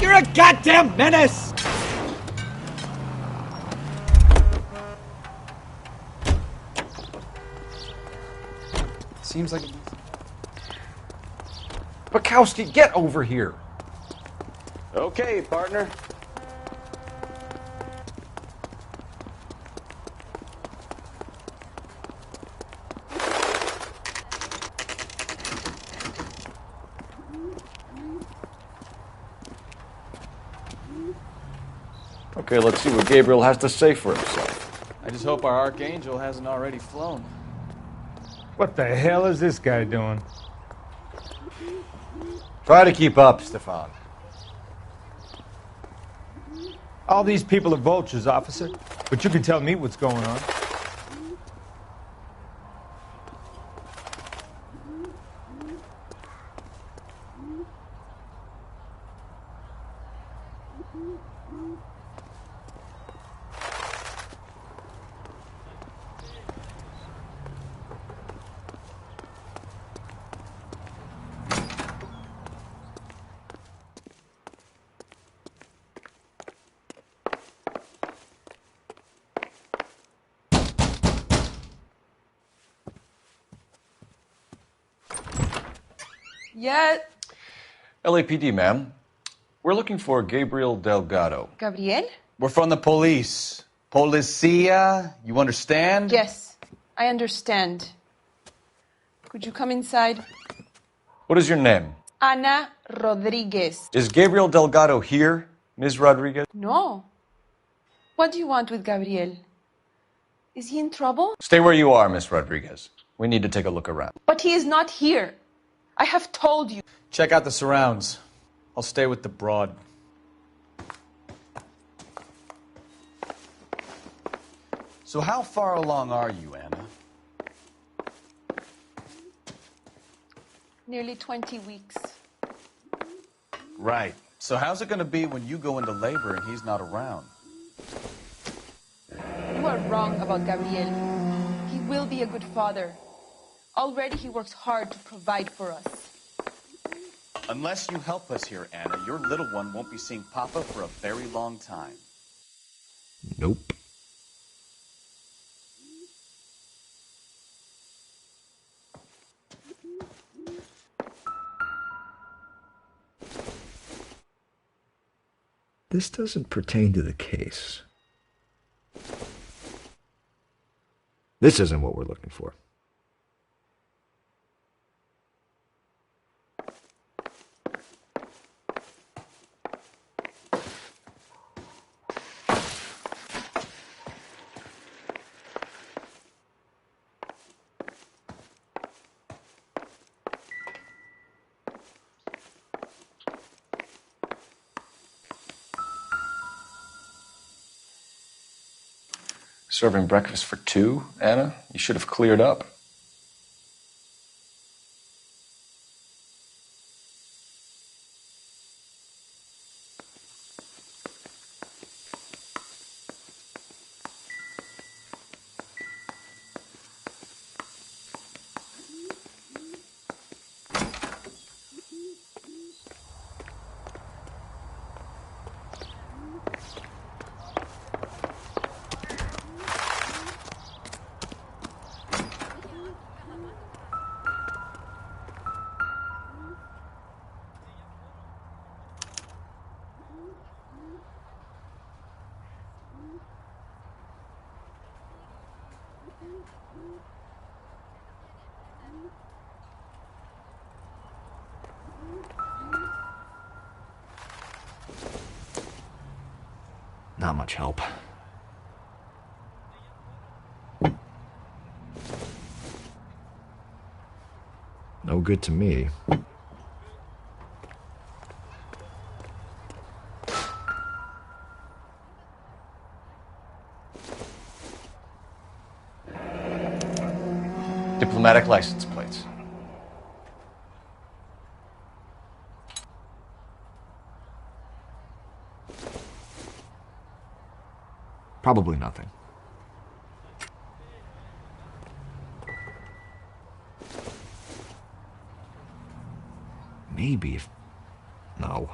You're a goddamn menace! Seems like... Bukowski, get over here! Okay, partner. Okay, let's see what Gabriel has to say for himself. I just hope our Archangel hasn't already flown. What the hell is this guy doing? Try to keep up, Stefan. All these people are vultures, officer. But you can tell me what's going on. Yeah. LAPD, ma'am. We're looking for Gabriel Delgado. Gabriel? We're from the police. Policia, you understand? Yes, I understand. Could you come inside? What is your name? Ana Rodriguez. Is Gabriel Delgado here, Ms. Rodriguez? No. What do you want with Gabriel? Is he in trouble? Stay where you are, Ms. Rodriguez. We need to take a look around. But he is not here. I have told you. Check out the surrounds. I'll stay with the broad. So how far along are you, Anna? Nearly 20 weeks. Right. So how's it going to be when you go into labor and he's not around? You are wrong about Gabriel. He will be a good father. Already he works hard to provide for us. Unless you help us here, Anna, your little one won't be seeing Papa for a very long time. Nope. This doesn't pertain to the case. This isn't what we're looking for. Serving breakfast for two, Anna? You should have cleared up. Not much help. No good to me. Diplomatic license plates. Probably nothing. Maybe if... No.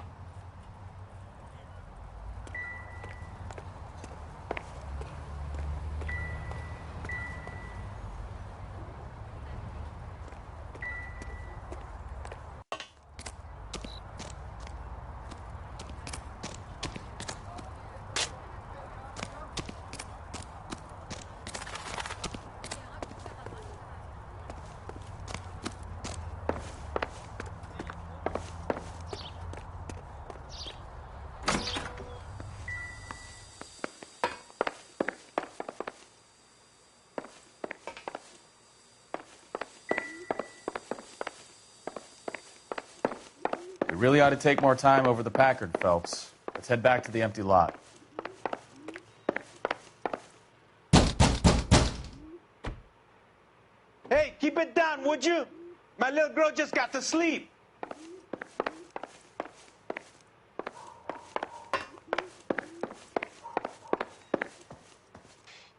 We really ought to take more time over the Packard, Phelps. Let's head back to the empty lot. Hey, keep it down, would you? My little girl just got to sleep.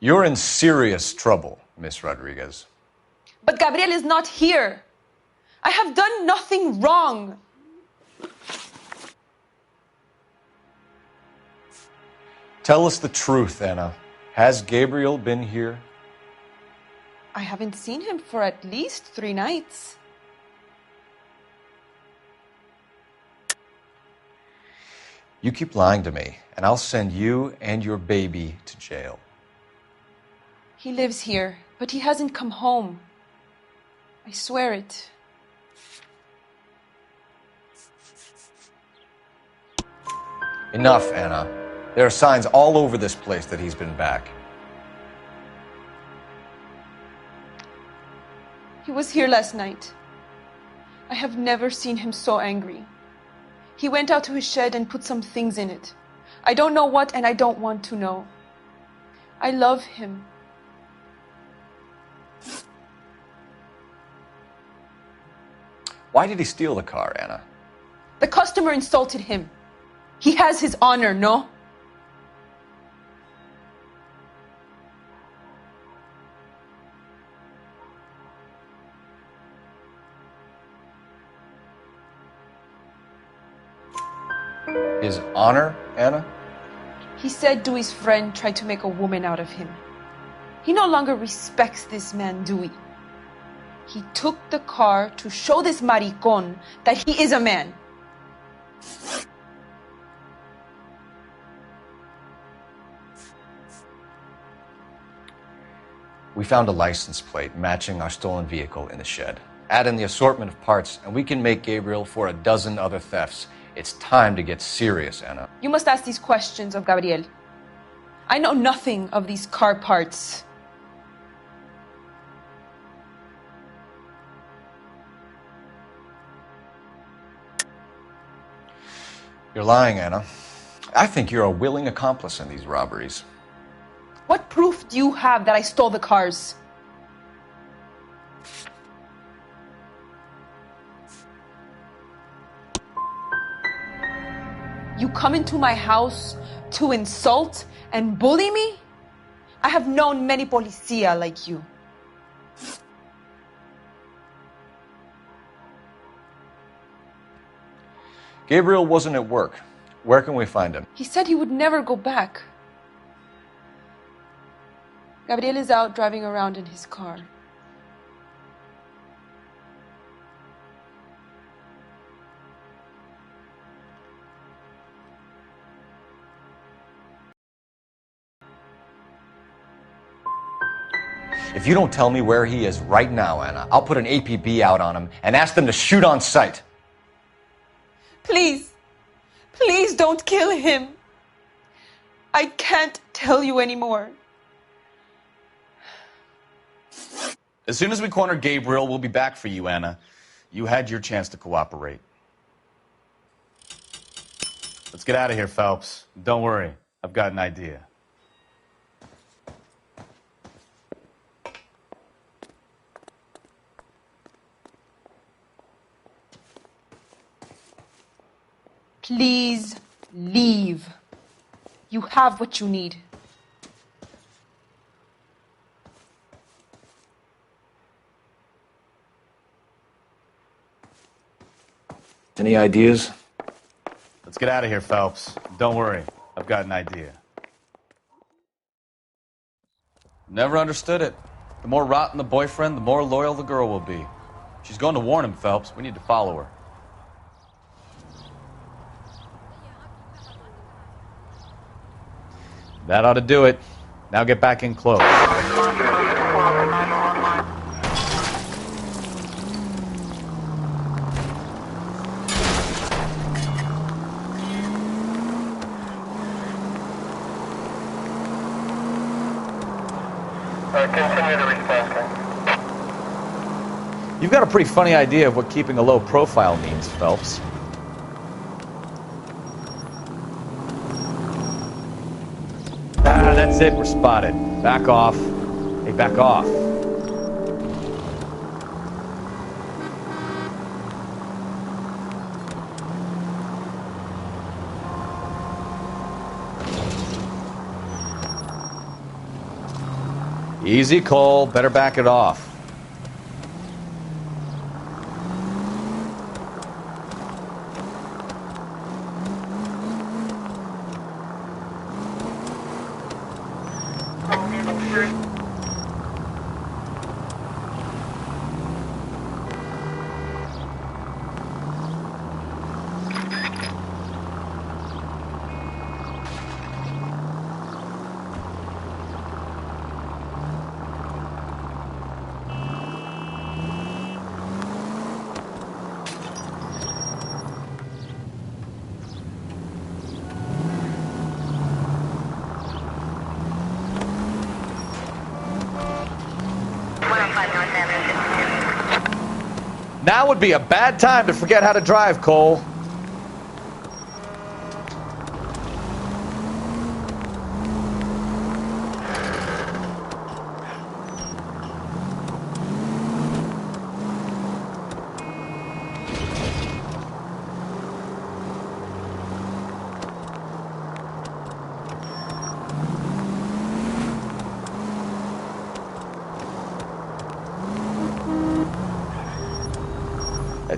You're in serious trouble, Miss Rodriguez. But Gabriel is not here. I have done nothing wrong. Tell us the truth, Anna. Has Gabriel been here? I haven't seen him for at least 3 nights. You keep lying to me, and I'll send you and your baby to jail. He lives here, but he hasn't come home. I swear it. Enough, Anna. There are signs all over this place that he's been back. He was here last night. I have never seen him so angry. He went out to his shed and put some things in it. I don't know what, and I don't want to know. I love him. Why did he steal the car, Anna? The customer insulted him. He has his honor, no? His honor, Anna? He said Dewey's friend tried to make a woman out of him. He no longer respects this man, Dewey. He took the car to show this maricón that he is a man. We found a license plate matching our stolen vehicle in the shed. Add in the assortment of parts, and we can make Gabriel for a dozen other thefts. It's time to get serious, Anna. You must ask these questions of Gabriel. I know nothing of these car parts. You're lying, Anna. I think you're a willing accomplice in these robberies. What proof do you have that I stole the cars? You come into my house to insult and bully me? I have known many policia like you. Gabriel wasn't at work. Where can we find him? He said he would never go back. Gabriel is out driving around in his car. If you don't tell me where he is right now, Anna, I'll put an APB out on him and ask them to shoot on sight. Please, please don't kill him. I can't tell you anymore. As soon as we corner Gabriel, we'll be back for you, Anna. You had your chance to cooperate. Let's get out of here, Phelps. Don't worry, I've got an idea. Please leave. You have what you need. Any ideas? Let's get out of here, Phelps. Don't worry, I've got an idea. Never understood it. The more rotten the boyfriend, the more loyal the girl will be. She's going to warn him, Phelps. We need to follow her. That ought to do it. Now get back in close. Continue to response. You've got a pretty funny idea of what keeping a low profile means, Phelps. Ah, that's it. We're spotted. Back off. Hey, back off. Easy, Cole. Better back it off. Now would be a bad time to forget how to drive, Cole.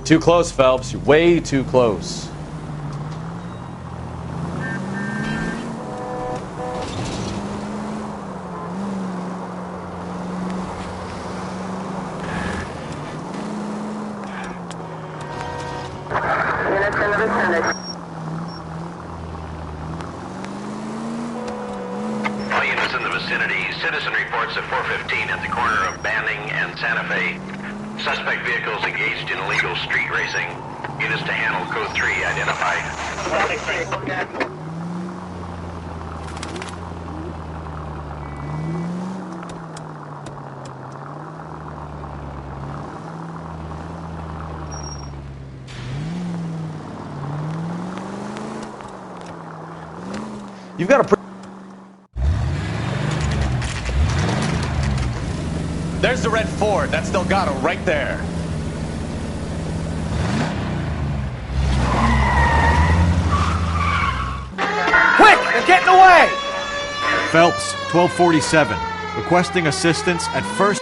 Too close, Phelps. You're way too close. All units in the vicinity. Citizen reports at 415 at the corner of Banning and Santa Fe. Suspect vehicles engaged in illegal street racing. Units to handle code 3 identified. You've got a... There's the red Ford. That's Delgado right there. Quick! They're getting away! Phelps, 1247. Requesting assistance at first.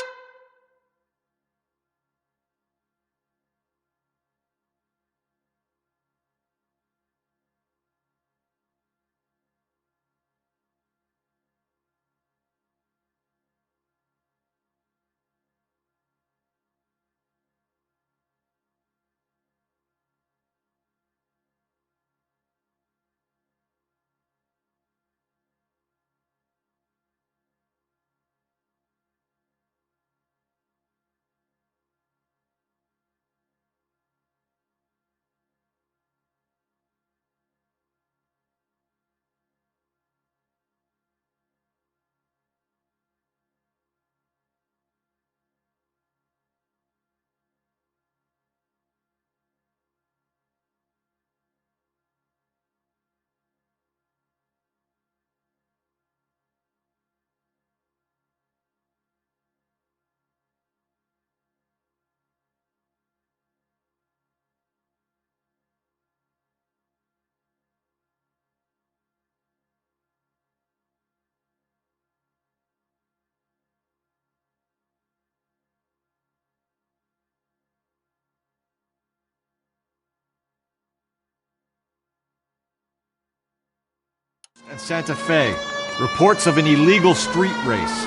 And Santa Fe. Reports of an illegal street race.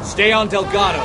Stay on Delgado.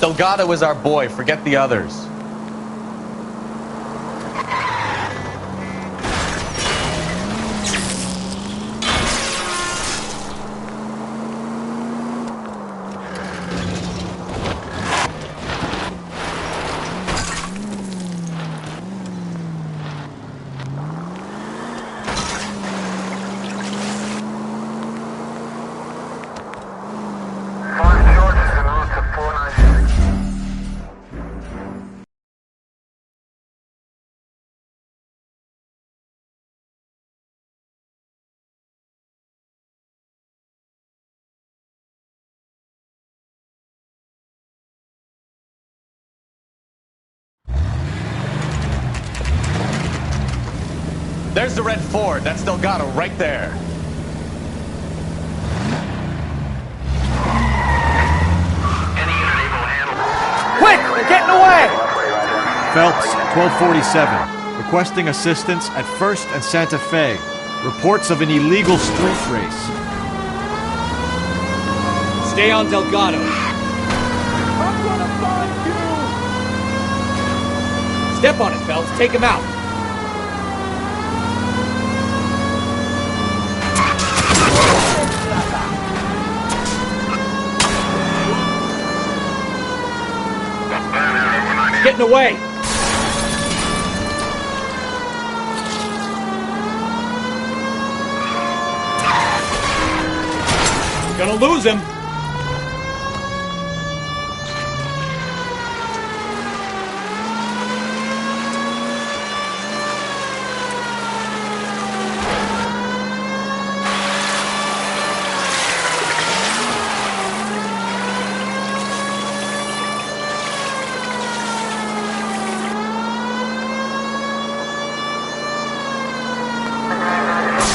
Delgado is our boy. Forget the others. There's the red Ford. That's Delgado right there. Quick! They're getting away! Phelps, 1247. Requesting assistance at 1st and Santa Fe. Reports of an illegal street race. Stay on Delgado. I'm gonna find you! Step on it, Phelps. Take him out. Getting away! Gonna lose him!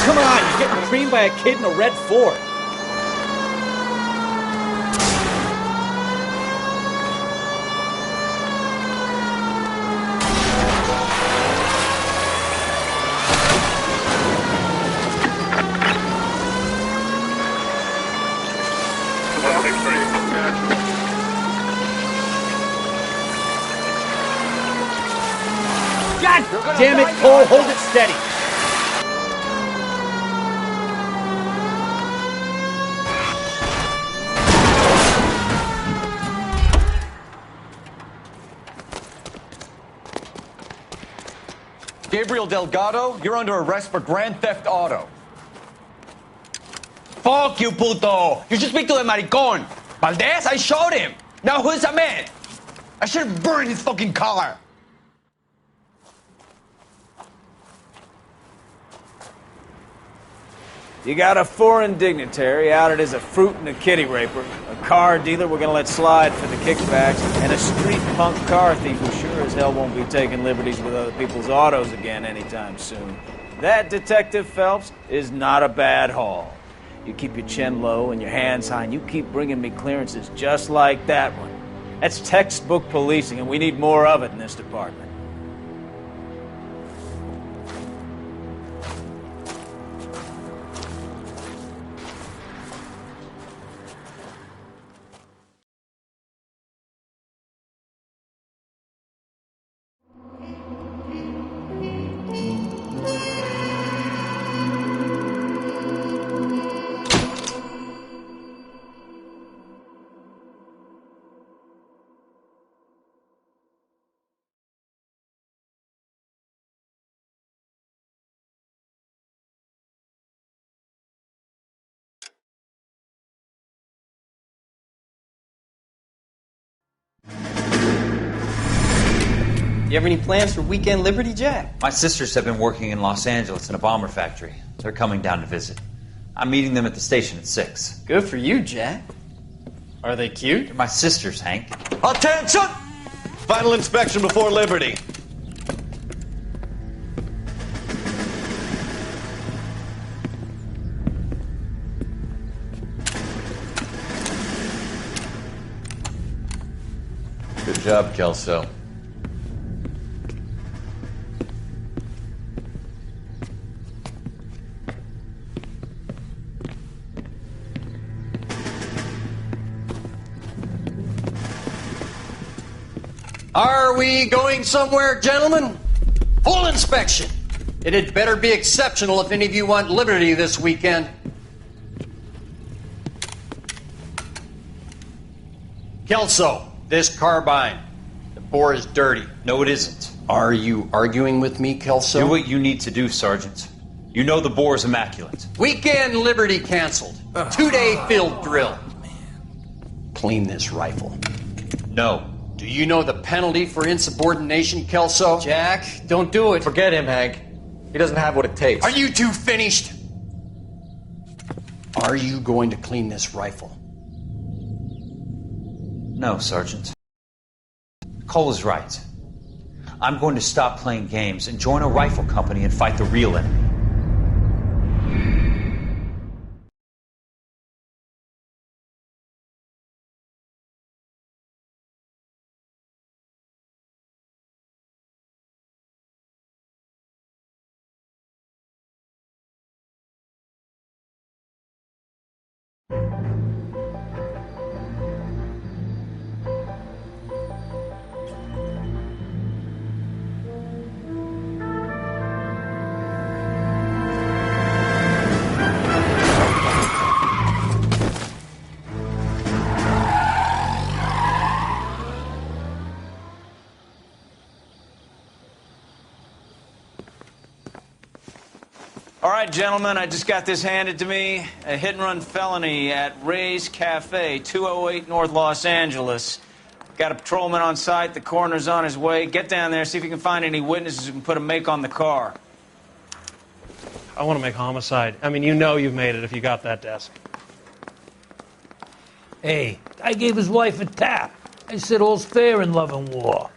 Come on, you're getting creamed by a kid in a red Ford. God damn it, Cole, hold it steady. Gabriel Delgado, you're under arrest for grand theft auto. Fuck you, puto! You should speak to the maricón. Valdez, I showed him. Now who's the man? I should have burned his fucking car. You got a foreign dignitary outed as a fruit and a kitty raper, a car dealer we're gonna let slide for the kickbacks, and a street punk car thief who sure as hell won't be taking liberties with other people's autos again anytime soon. That, Detective Phelps, is not a bad haul. You keep your chin low and your hands high, and you keep bringing me clearances just like that one. That's textbook policing, and we need more of it in this department. You have any plans for Weekend Liberty, Jack? My sisters have been working in Los Angeles in a bomber factory. They're coming down to visit. I'm meeting them at the station at 6. Good for you, Jack. Are they cute? They're my sisters, Hank. Attention! Final inspection before Liberty. Good job, Kelso. Are we going somewhere, gentlemen? Full inspection. It had better be exceptional if any of you want liberty this weekend. Kelso, this carbine. The bore is dirty. No, it isn't. Are you arguing with me, Kelso? Do what you need to do, Sergeant. You know the bore is immaculate. Weekend liberty canceled. 2-day field drill. Clean this rifle. No. Do you know the penalty for insubordination, Kelso? Jack, don't do it. Forget him, Hank. He doesn't have what it takes. Are you two finished? Are you going to clean this rifle? No, Sergeant. Cole is right. I'm going to stop playing games and join a rifle company and fight the real enemy. All right, gentlemen, I just got this handed to me. A hit-and-run felony at Ray's Cafe, 208 North Los Angeles. Got a patrolman on site. The coroner's on his way. Get down there, see if you can find any witnesses who can put a make on the car. I want to make homicide. I mean, you know you've made it if you got that desk. Hey, I gave his wife a tap. I said all's fair in love and war.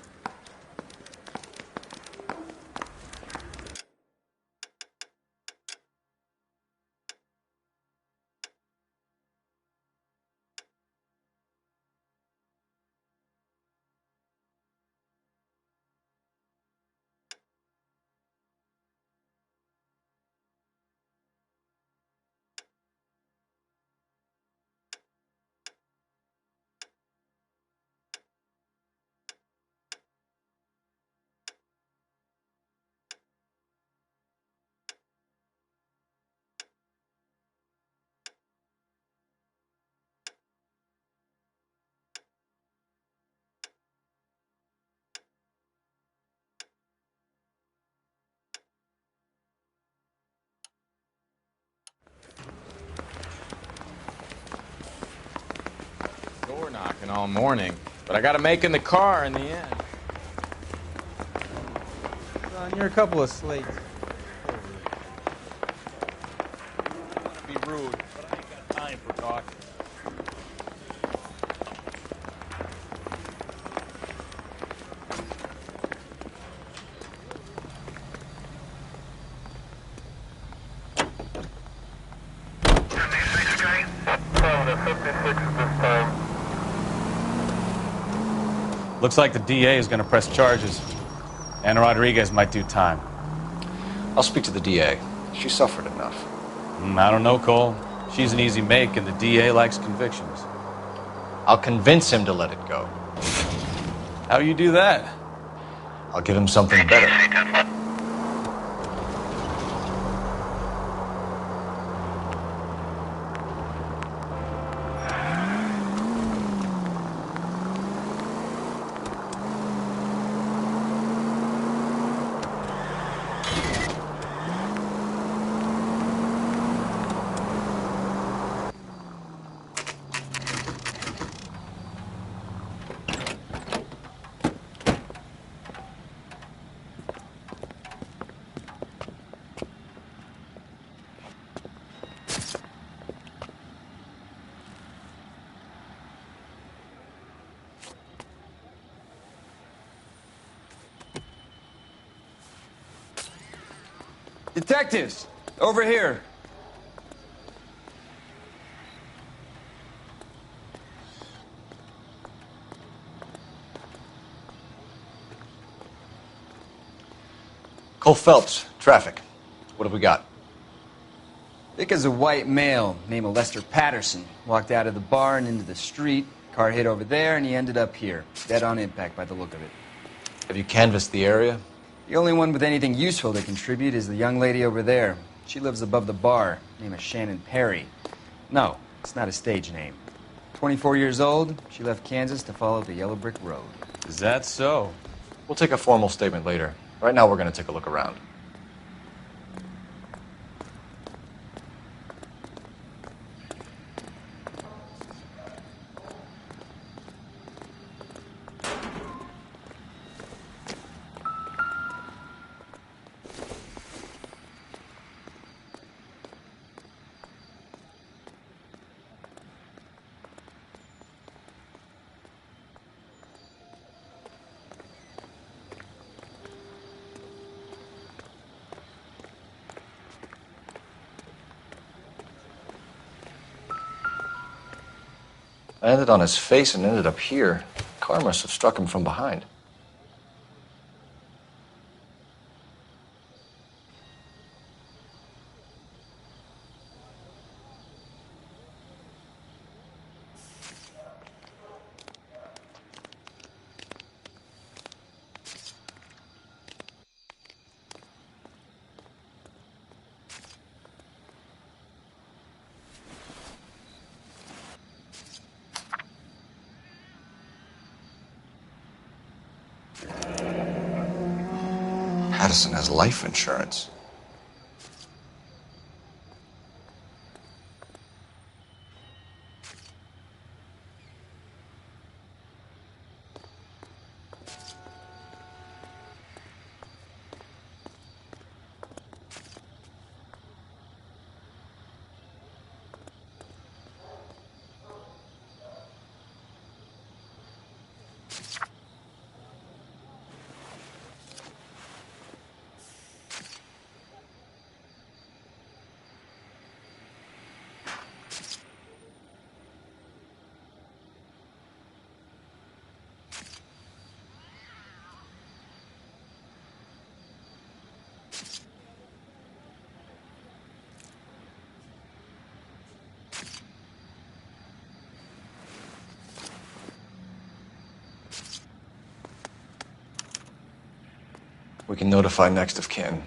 Door knocking all morning, but I got to make in the car in the end. Son, you're a couple of slates. Be rude, but I ain't got time for talking. Looks like the DA is going to press charges. Anna Rodriguez might do time. I'll speak to the DA. She suffered enough. I don't know, Cole. She's an easy make, and the DA likes convictions. I'll convince him to let it go. How do you do that? I'll give him something better. Detectives, over here. Cole Phelps, traffic. What have we got? Vic is a white male named Lester Patterson. Walked out of the bar and into the street. Car hit over there, and he ended up here. Dead on impact by the look of it. Have you canvassed the area? The only one with anything useful to contribute is the young lady over there. She lives above the bar. Name is Shannon Perry. No, it's not a stage name. 24 years old, she left Kansas to follow the yellow brick road. Is that so? We'll take a formal statement later. Right now, we're going to take a look around. I landed on his face and ended up here. The car must have struck him from behind. Patterson has life insurance. We can notify next of kin.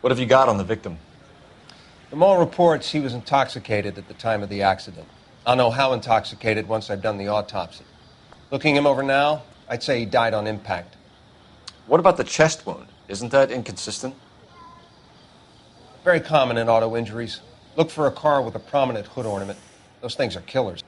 What have you got on the victim? From all reports, he was intoxicated at the time of the accident. I'll know how intoxicated once I've done the autopsy. Looking him over now, I'd say he died on impact. What about the chest wound? Isn't that inconsistent? Very common in auto injuries. Look for a car with a prominent hood ornament. Those things are killers.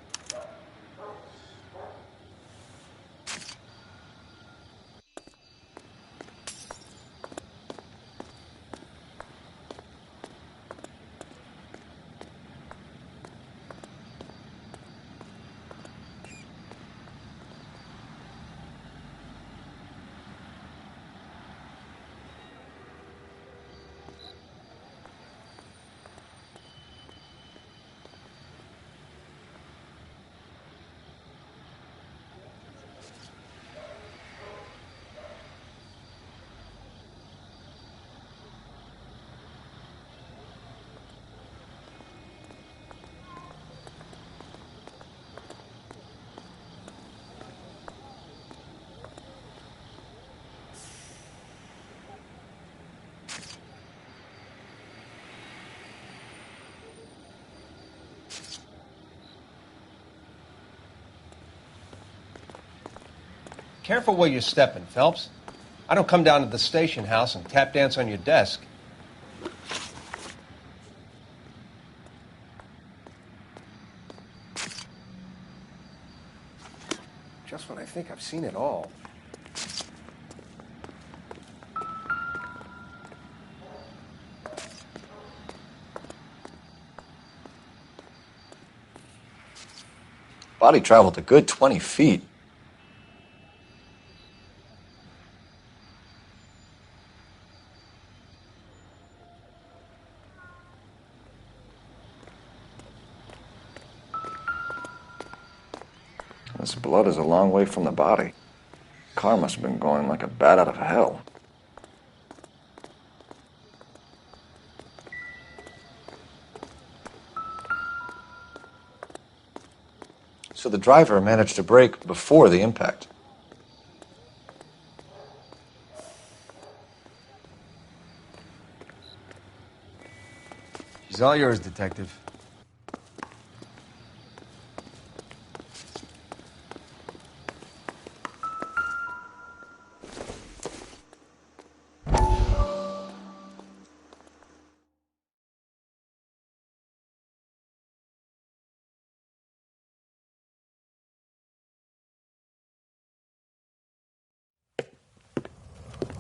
Careful where you're stepping, Phelps. I don't come down to the station house and tap dance on your desk. Just when I think I've seen it all. Body traveled a good 20 feet. This blood is a long way from the body. Car must have been going like a bat out of hell. So the driver managed to brake before the impact. She's all yours, Detective.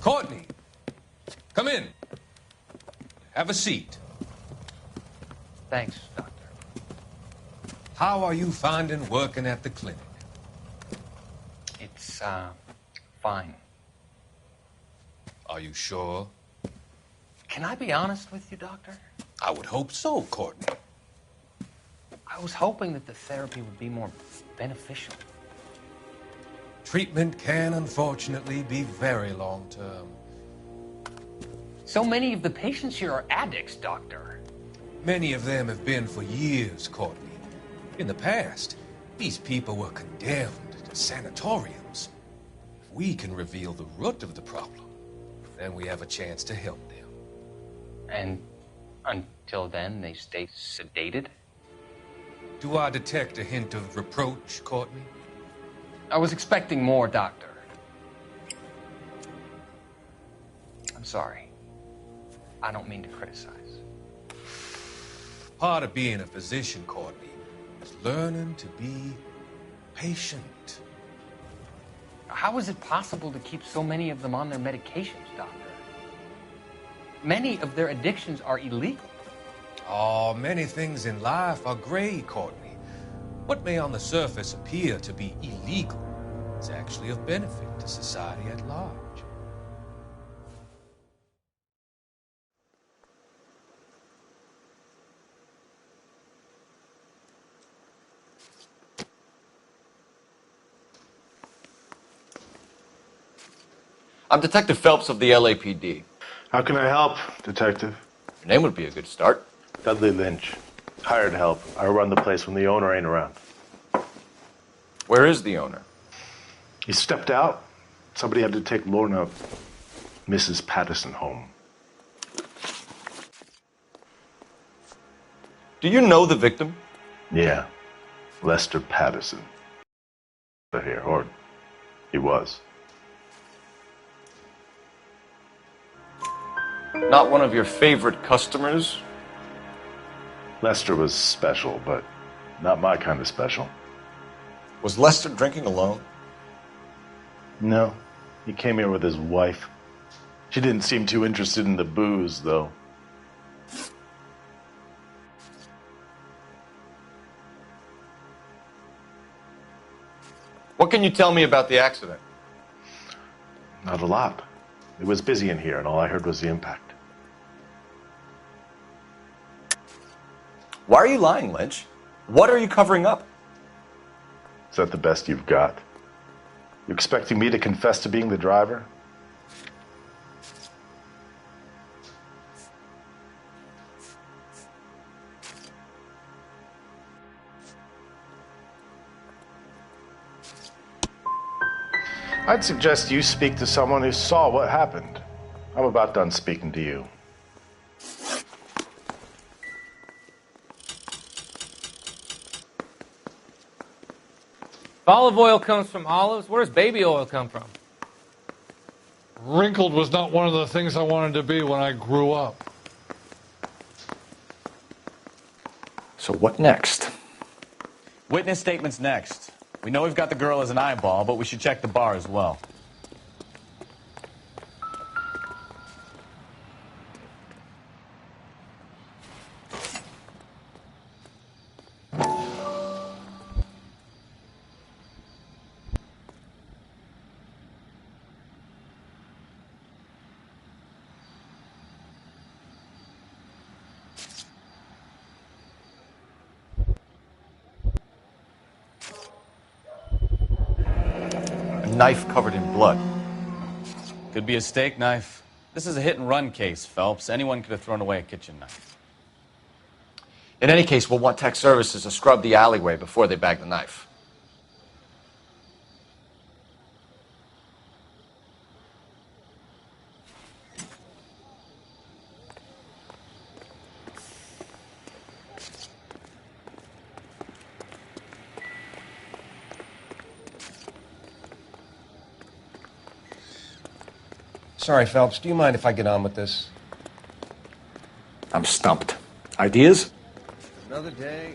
Courtney, come in. Have a seat. Thanks, Doctor. How are you finding working at the clinic? It's, fine. Are you sure? Can I be honest with you, Doctor? I would hope so, Courtney. I was hoping that the therapy would be more beneficial. Treatment can, unfortunately, be very long-term. So many of the patients here are addicts, Doctor. Many of them have been for years, Courtney. In the past, these people were condemned to sanatoriums. If we can reveal the root of the problem, then we have a chance to help them. And until then, they stay sedated? Do I detect a hint of reproach, Courtney? I was expecting more, Doctor. I'm sorry. I don't mean to criticize. Part of being a physician, Courtney, is learning to be patient. How is it possible to keep so many of them on their medications, Doctor? Many of their addictions are illegal. Oh, many things in life are gray, Courtney. What may on the surface appear to be illegal is actually of benefit to society at large. I'm Detective Phelps of the LAPD. How can I help, Detective? Your name would be a good start. Dudley Lynch. Hired help. I run the place when the owner ain't around. Where is the owner? He stepped out. Somebody had to take Lorna, Mrs. Patterson, home. Do you know the victim? Yeah. Lester Patterson. Here, or he was. Not one of your favorite customers? Lester was special, but not my kind of special. Was Lester drinking alone? No. He came here with his wife. She didn't seem too interested in the booze, though. What can you tell me about the accident? Not a lot. It was busy in here, and all I heard was the impact. Why are you lying, Lynch? What are you covering up? Is that the best you've got? You expecting me to confess to being the driver? I'd suggest you speak to someone who saw what happened. I'm about done speaking to you. If olive oil comes from olives, where does baby oil come from? Wrinkled was not one of the things I wanted to be when I grew up. So what next? Witness statements next. We know we've got the girl as an eyeball, but we should check the bar as well. Knife covered in blood. Could be a steak knife. This is a hit-and-run case, Phelps. Anyone could have thrown away a kitchen knife. In any case, we'll want tech services to scrub the alleyway before they bag the knife. Sorry, Phelps. Do you mind if I get on with this? I'm stumped. Ideas? Another day.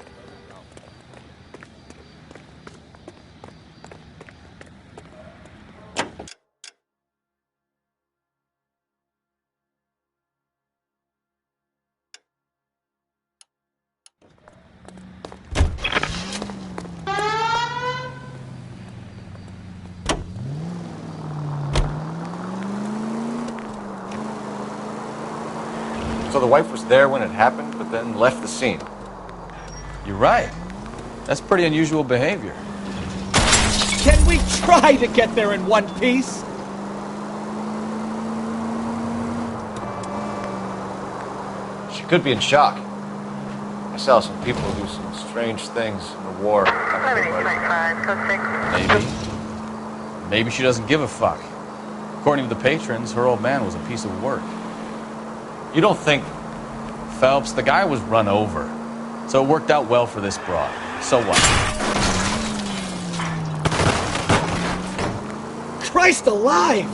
So the wife was there when it happened, but then left the scene. You're right. That's pretty unusual behavior. Can we try to get there in one piece? She could be in shock. I saw some people do some strange things in the war. Maybe. Maybe she doesn't give a fuck. According to the patrons, her old man was a piece of work. You don't think... Phelps, the guy was run over. So it worked out well for this broad. So what? Christ alive!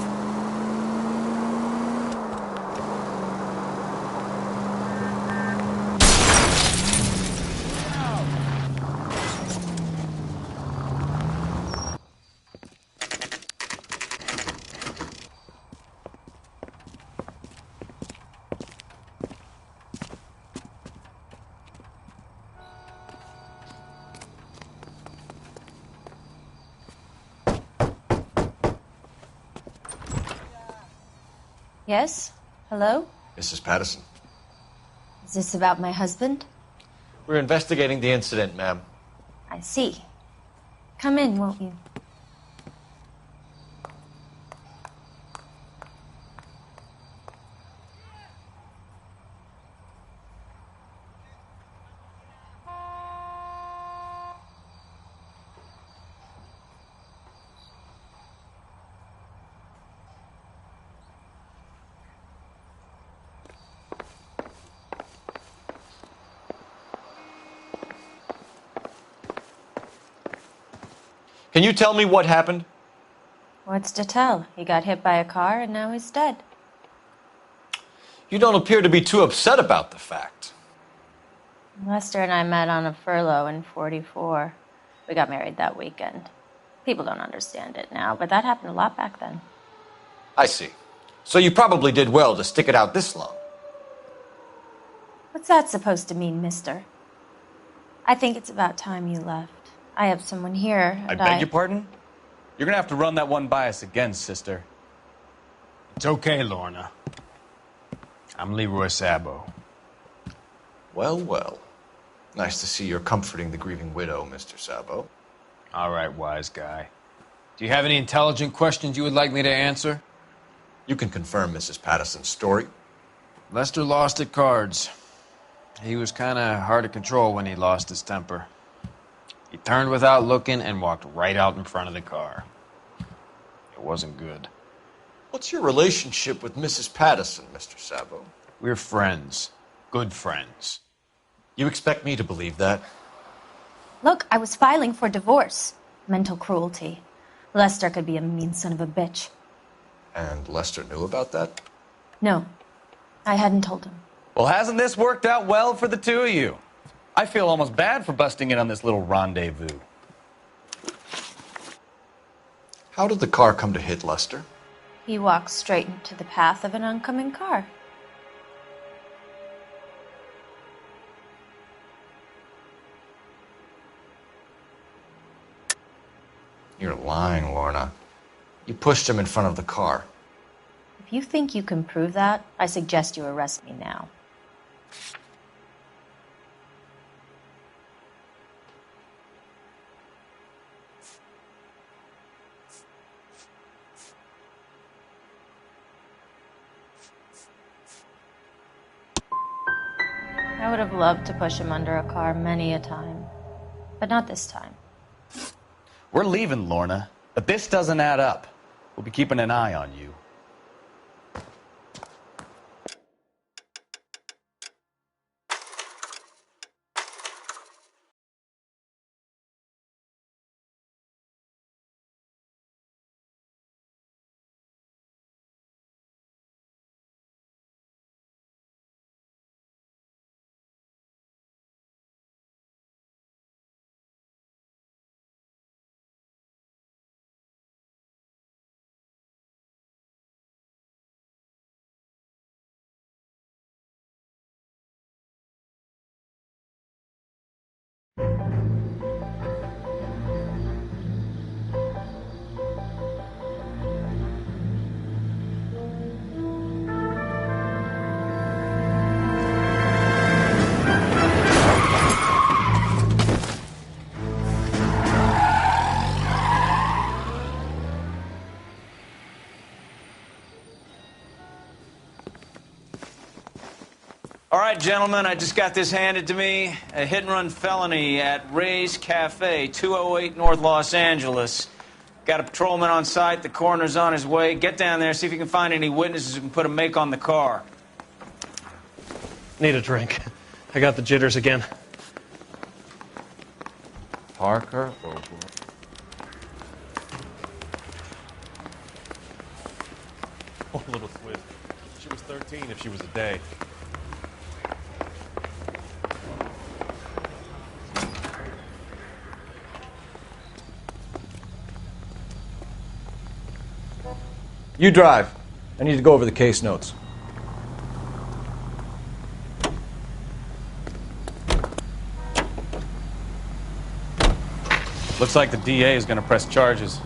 Yes? Hello? Mrs. Patterson. Is this about my husband? We're investigating the incident, ma'am. I see. Come in, won't you? Can you tell me what happened? What's to tell? He got hit by a car and now he's dead. You don't appear to be too upset about the fact. Lester and I met on a furlough in '44. We got married that weekend. People don't understand it now, but that happened a lot back then. I see. So you probably did well to stick it out this long. What's that supposed to mean, mister? I think it's about time you left. I have someone here, I and beg your pardon? You're gonna have to run that one by us again, sister. It's okay, Lorna. I'm Leroy Sabo. Well, well. Nice to see you're comforting the grieving widow, Mr. Sabo. All right, wise guy. Do you have any intelligent questions you would like me to answer? You can confirm Mrs. Patterson's story. Lester lost at cards. He was kind of hard to control when he lost his temper. He turned without looking and walked right out in front of the car. It wasn't good. What's your relationship with Mrs. Patterson, Mr. Sabo? We're friends. Good friends. You expect me to believe that? Look, I was filing for divorce. Mental cruelty. Lester could be a mean son of a bitch. And Lester knew about that? No, I hadn't told him. Well, hasn't this worked out well for the two of you? I feel almost bad for busting in on this little rendezvous. How did the car come to hit Lester? He walks straight into the path of an oncoming car. You're lying, Lorna. You pushed him in front of the car. If you think you can prove that, I suggest you arrest me now. I would have loved to push him under a car many a time, but not this time. We're leaving, Lorna, but this doesn't add up. We'll be keeping an eye on you. All right, gentlemen, I just got this handed to me. A hit-and-run felony at Ray's Cafe, 208 North Los Angeles. Got a patrolman on site. The coroner's on his way. Get down there, see if you can find any witnesses who can put a make on the car. Need a drink. I got the jitters again. Parker over. Poor little twist. She was 13 if she was a day. You drive. I need to go over the case notes. Looks like the DA is going to press charges.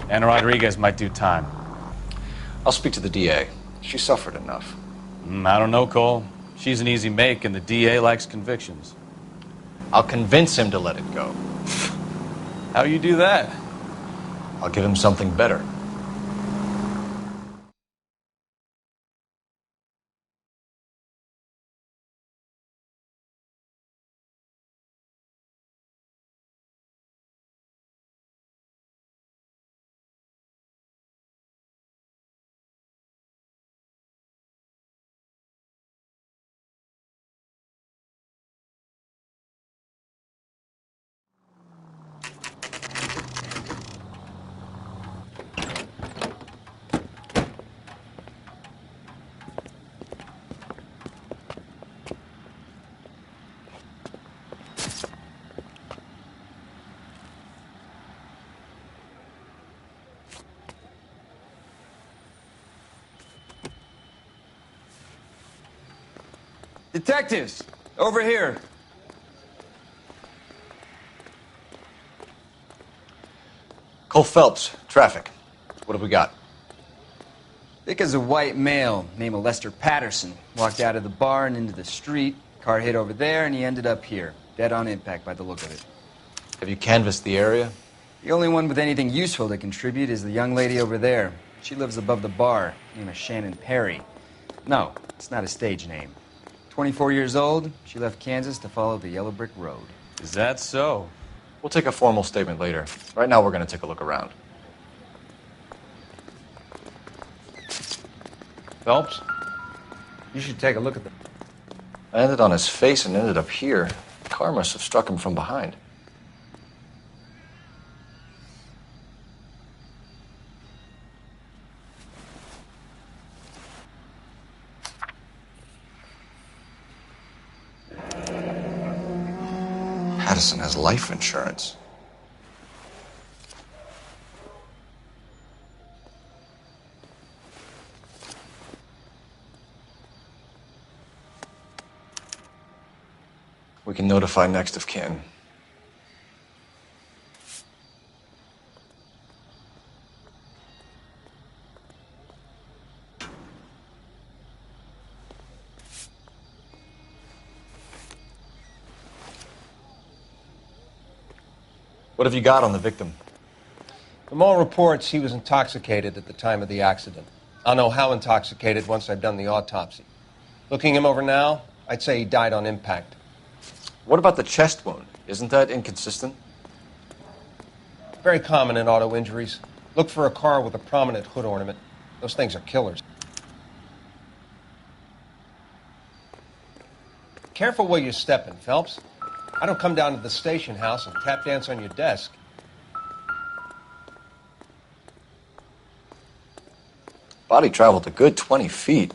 Anna Rodriguez might do time. I'll speak to the DA. She suffered enough. I don't know, Cole. She's an easy make, and the DA likes convictions. I'll convince him to let it go. How you do that? I'll give him something better. Detectives, over here. Cole Phelps, traffic. What have we got? Thick as a white male named Lester Patterson. Walked out of the bar and into the street. Car hit over there, and he ended up here. Dead on impact by the look of it. Have you canvassed the area? The only one with anything useful to contribute is the young lady over there. She lives above the bar. Name is Shannon Perry. No, it's not a stage name. 24 years old, she left Kansas to follow the Yellow Brick Road. Is that so? We'll take a formal statement later. Right now, we're going to take a look around. Phelps, you should take a look at the... I landed on his face and ended up here. The car must have struck him from behind. Patterson has life insurance. We can notify next of kin. What have you got on the victim? From all reports, he was intoxicated at the time of the accident. I'll know how intoxicated once I've done the autopsy. Looking him over now, I'd say he died on impact. What about the chest wound? Isn't that inconsistent? Very common in auto injuries. Look for a car with a prominent hood ornament. Those things are killers. Careful where you're stepping, Phelps. I don't come down to the station house and tap dance on your desk. Body traveled a good 20 feet.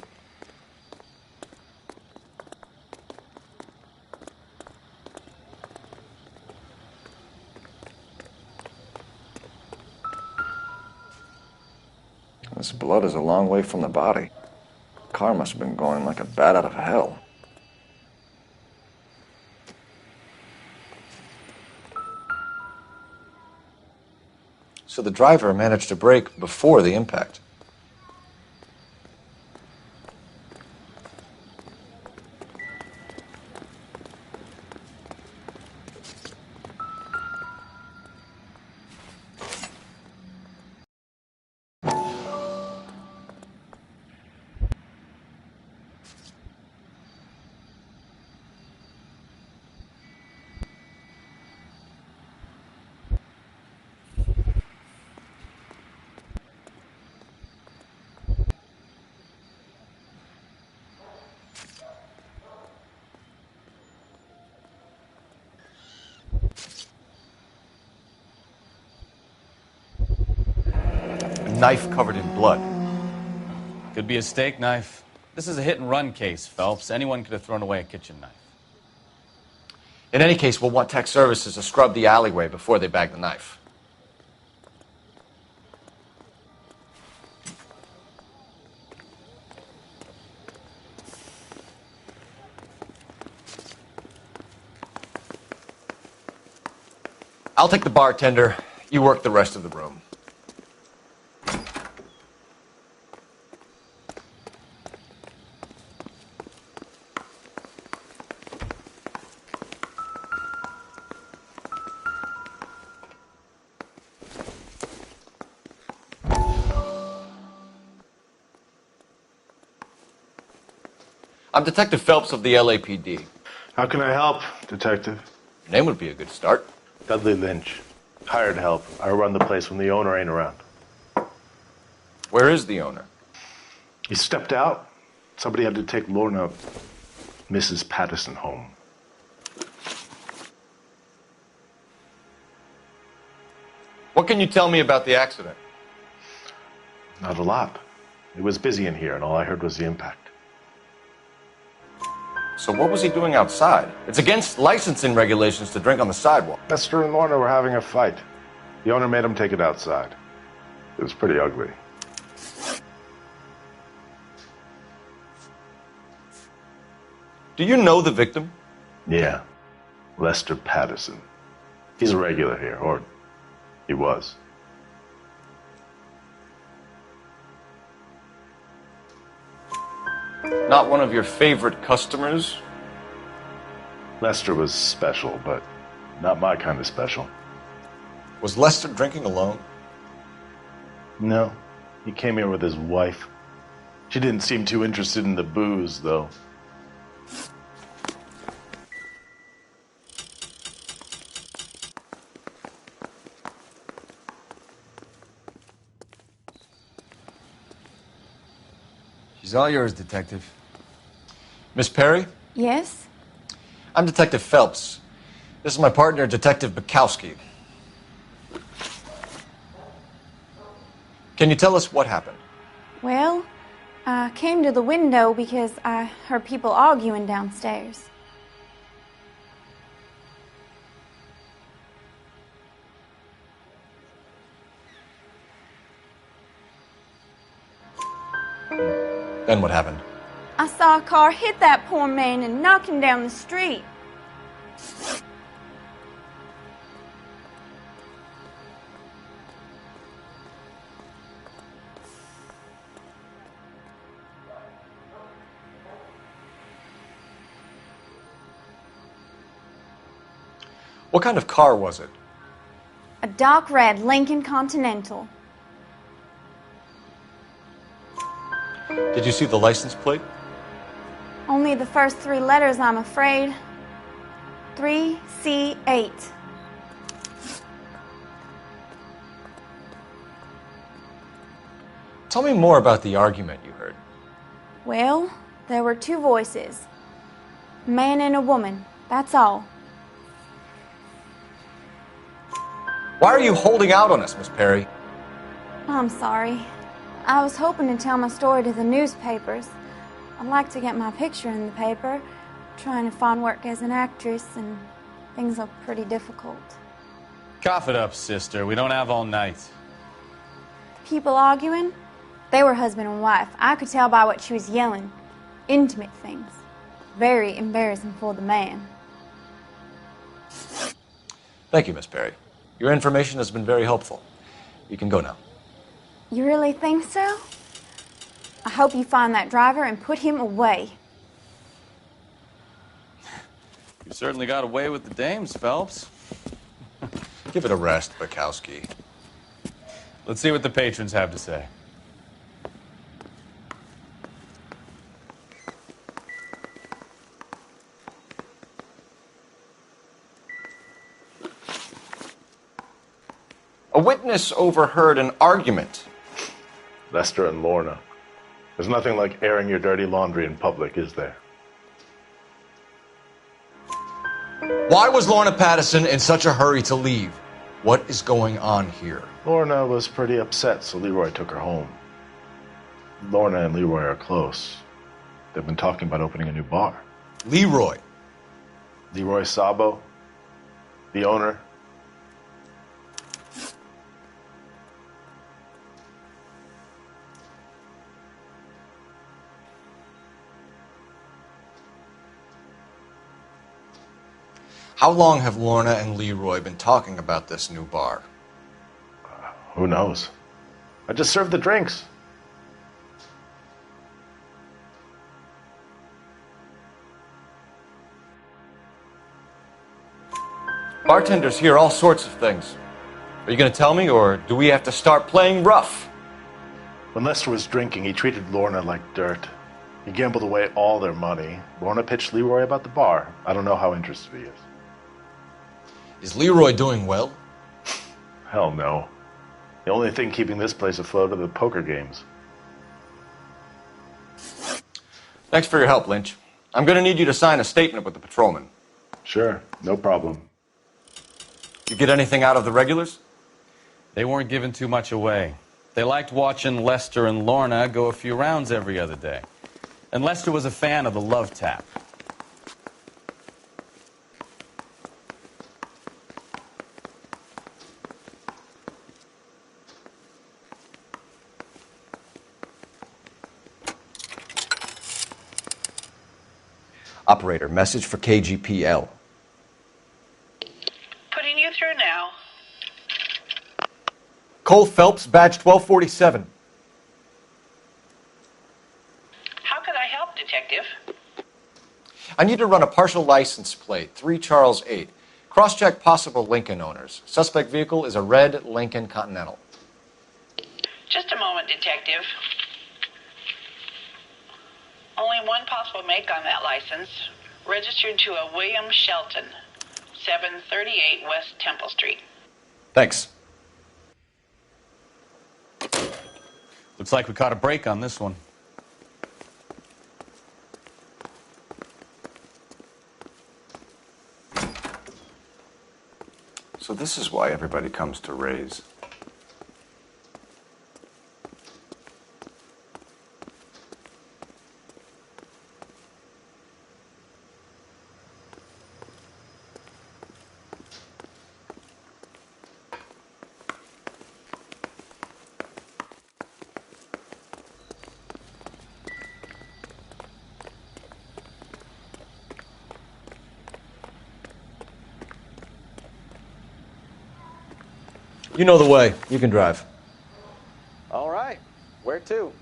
This blood is a long way from the body. The car must have been going like a bat out of hell. So the driver managed to brake before the impact. Knife covered in blood. Could be a steak knife. This is a hit-and-run case, Phelps. Anyone could have thrown away a kitchen knife. In any case, we'll want tech services to scrub the alleyway before they bag the knife. I'll take the bartender. You work the rest of the room. I'm Detective Phelps of the LAPD. How can I help, Detective? Your name would be a good start. Dudley Lynch. Hired help. I run the place when the owner ain't around. Where is the owner? He stepped out. Somebody had to take Lorna, Mrs. Patterson, home. What can you tell me about the accident? Not a lot. It was busy in here, and all I heard was the impact. So what was he doing outside? It's against licensing regulations to drink on the sidewalk. Lester and Lorna were having a fight. The owner made him take it outside. It was pretty ugly. Do you know the victim? Yeah. Lester Patterson. He's a regular here, or he was. Not one of your favorite customers? Lester was special, but not my kind of special. Was Lester drinking alone? No. He came here with his wife. She didn't seem too interested in the booze, though. She's all yours, Detective. Miss Perry? Yes? I'm Detective Phelps. This is my partner, Detective Bukowski. Can you tell us what happened? Well, I came to the window because I heard people arguing downstairs. Then what happened? I saw a car hit that poor man and knock him down the street. What kind of car was it? A dark red Lincoln Continental. Did you see the license plate? Only the first 3 letters, I'm afraid. 3C8. Tell me more about the argument you heard. Well, there were 2 voices. A man and a woman, that's all. Why are you holding out on us, Miss Perry? I'm sorry. I was hoping to tell my story to the newspapers. I'd like to get my picture in the paper. Trying to find work as an actress, and things are pretty difficult. Cough it up, sister. We don't have all night. People arguing? They were husband and wife. I could tell by what she was yelling. Intimate things. Very embarrassing for the man. Thank you, Miss Perry. Your information has been very helpful. You can go now. You really think so? I hope you find that driver and put him away. You certainly got away with the dames, Phelps. Give it a rest, Bukowski. Let's see what the patrons have to say. A witness overheard an argument. Lester and Lorna. There's nothing like airing your dirty laundry in public, is there? Why was Lorna Pattison in such a hurry to leave? What is going on here? Lorna was pretty upset, so Leroy took her home. Lorna and Leroy are close. They've been talking about opening a new bar. Leroy? Leroy Sabo, the owner. How long have Lorna and Leroy been talking about this new bar? Who knows? I just served the drinks. Bartenders hear all sorts of things. Are you going to tell me, or do we have to start playing rough? When Lester was drinking, he treated Lorna like dirt. He gambled away all their money. Lorna pitched Leroy about the bar. I don't know how interested he is. Is Leroy doing well? Hell no. The only thing keeping this place afloat are the poker games. Thanks for your help, Lynch. I'm going to need you to sign a statement with the patrolman. Sure, no problem. You get anything out of the regulars? They weren't giving too much away. They liked watching Lester and Lorna go a few rounds every other day. And Lester was a fan of the love tap. Operator, message for KGPL. Putting you through now. Cole Phelps, badge 1247. How could I help, Detective? I need to run a partial license plate, 3 Charles 8. Cross-check possible Lincoln owners. Suspect vehicle is a red Lincoln Continental. Just a moment, Detective. Only one possible make on that license. Registered to a William Shelton, 738 West Temple Street. Thanks. Looks like we caught a break on this one. So this is why everybody comes to Ray's. You know the way. You can drive. All right. Where to?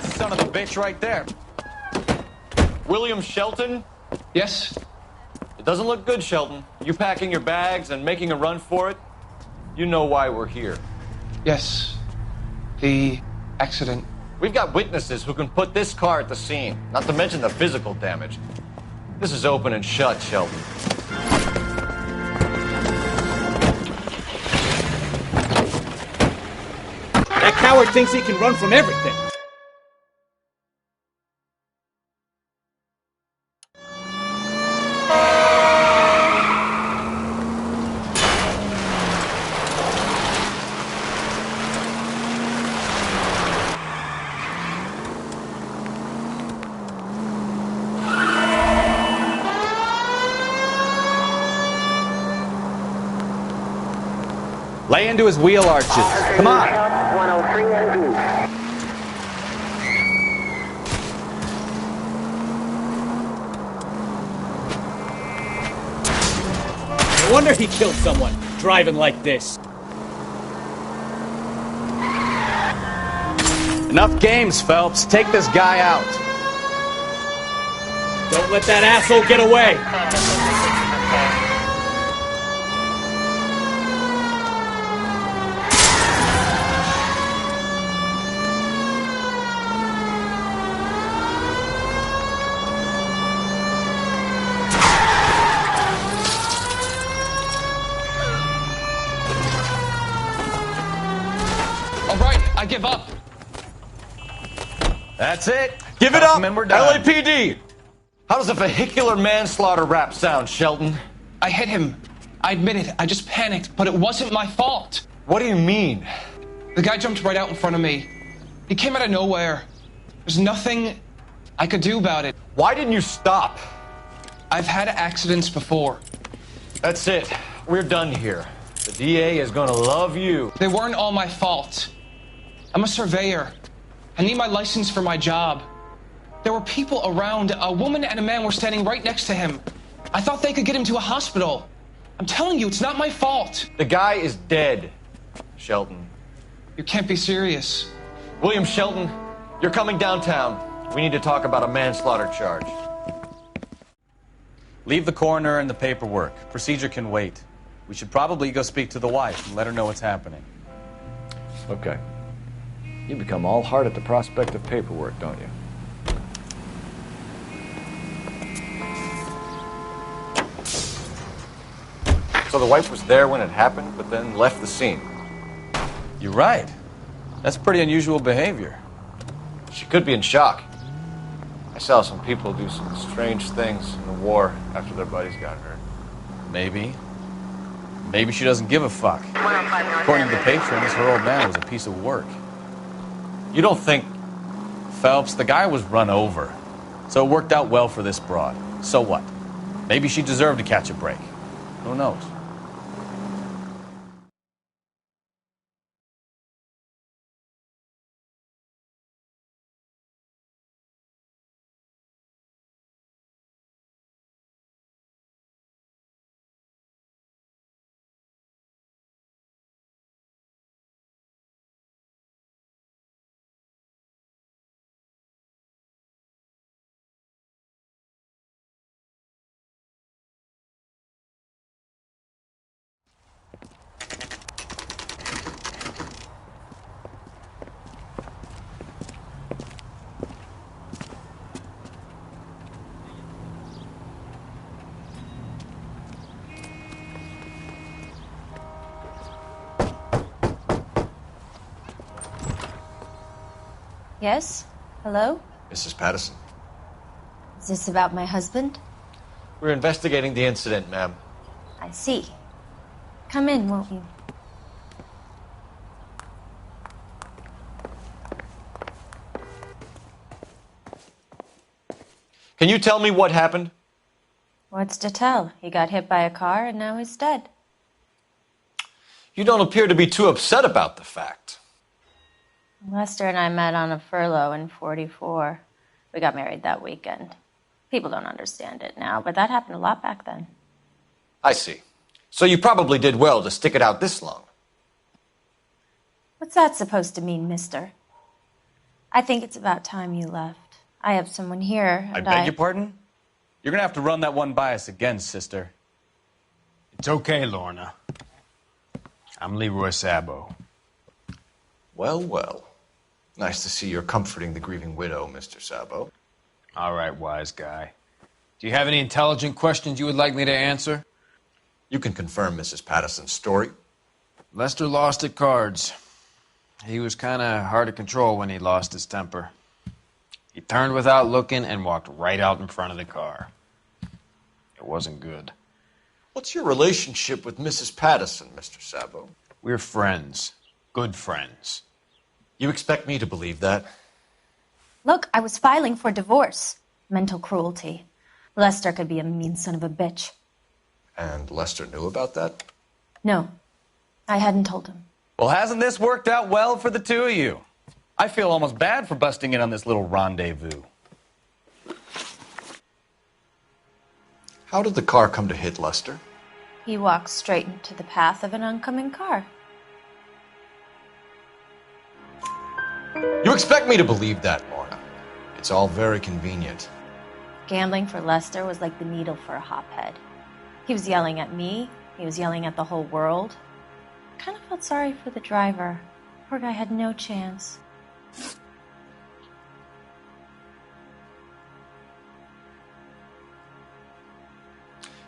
that son of a bitch right there. William Shelton? Yes? It doesn't look good, Shelton. You packing your bags and making a run for it? You know why we're here. Yes. The accident. We've got witnesses who can put this car at the scene, not to mention the physical damage. This is open and shut, Shelton. That coward thinks he can run from everything. Lay into his wheel arches. Come on. 103 NV. No wonder he killed someone, driving like this. Enough games, Phelps. Take this guy out. Don't let that asshole get away. I give up. That's it. Give it up. LAPD. How does a vehicular manslaughter rap sound, Shelton? I hit him. I admit it. I just panicked, but it wasn't my fault. What do you mean? The guy jumped right out in front of me. He came out of nowhere. There's nothing I could do about it. Why didn't you stop? I've had accidents before. That's it. We're done here. The DA is gonna love you. They weren't all my fault. I'm a surveyor. I need my license for my job. There were people around. A woman and a man were standing right next to him. I thought they could get him to a hospital. I'm telling you, it's not my fault. The guy is dead, Shelton. You can't be serious. William Shelton, you're coming downtown. We need to talk about a manslaughter charge. Leave the coroner and the paperwork. Procedure can wait. We should probably go speak to the wife and let her know what's happening. Okay. You become all heart at the prospect of paperwork, don't you? So the wife was there when it happened, but then left the scene. You're right. That's pretty unusual behavior. She could be in shock. I saw some people do some strange things in the war after their buddies got hurt. Maybe. Maybe she doesn't give a fuck. According to the patron, her old man was a piece of work. You don't think... Phelps, the guy was run over. So it worked out well for this broad. So what? Maybe she deserved to catch a break. Who knows? Yes? Hello? Mrs. Patterson. Is this about my husband? We're investigating the incident, ma'am. I see. Come in, won't you? Can you tell me what happened? What's to tell? He got hit by a car and now he's dead. You don't appear to be too upset about the fact. Lester and I met on a furlough in 44. We got married that weekend. People don't understand it now, but that happened a lot back then. I see. So you probably did well to stick it out this long. What's that supposed to mean, mister? I think it's about time you left. I have someone here, I and beg your pardon? You're gonna have to run that one by us again, sister. It's okay, Lorna. I'm Leroy Sabo. Well, well. Nice to see you're comforting the grieving widow, Mr. Sabo. All right, wise guy. Do you have any intelligent questions you would like me to answer? You can confirm Mrs. Patterson's story. Lester lost at cards. He was kind of hard to control when he lost his temper. He turned without looking and walked right out in front of the car. It wasn't good. What's your relationship with Mrs. Patterson, Mr. Sabo? We're friends. Good friends. You expect me to believe that? Look, I was filing for divorce. Mental cruelty. Lester could be a mean son of a bitch. And Lester knew about that? No, I hadn't told him. Well, hasn't this worked out well for the two of you? I feel almost bad for busting in on this little rendezvous. How did the car come to hit Lester? He walked straight into the path of an oncoming car. You expect me to believe that, Lorna. It's all very convenient. Gambling for Lester was like the needle for a hophead. He was yelling at me. He was yelling at the whole world. I kind of felt sorry for the driver. Poor guy had no chance.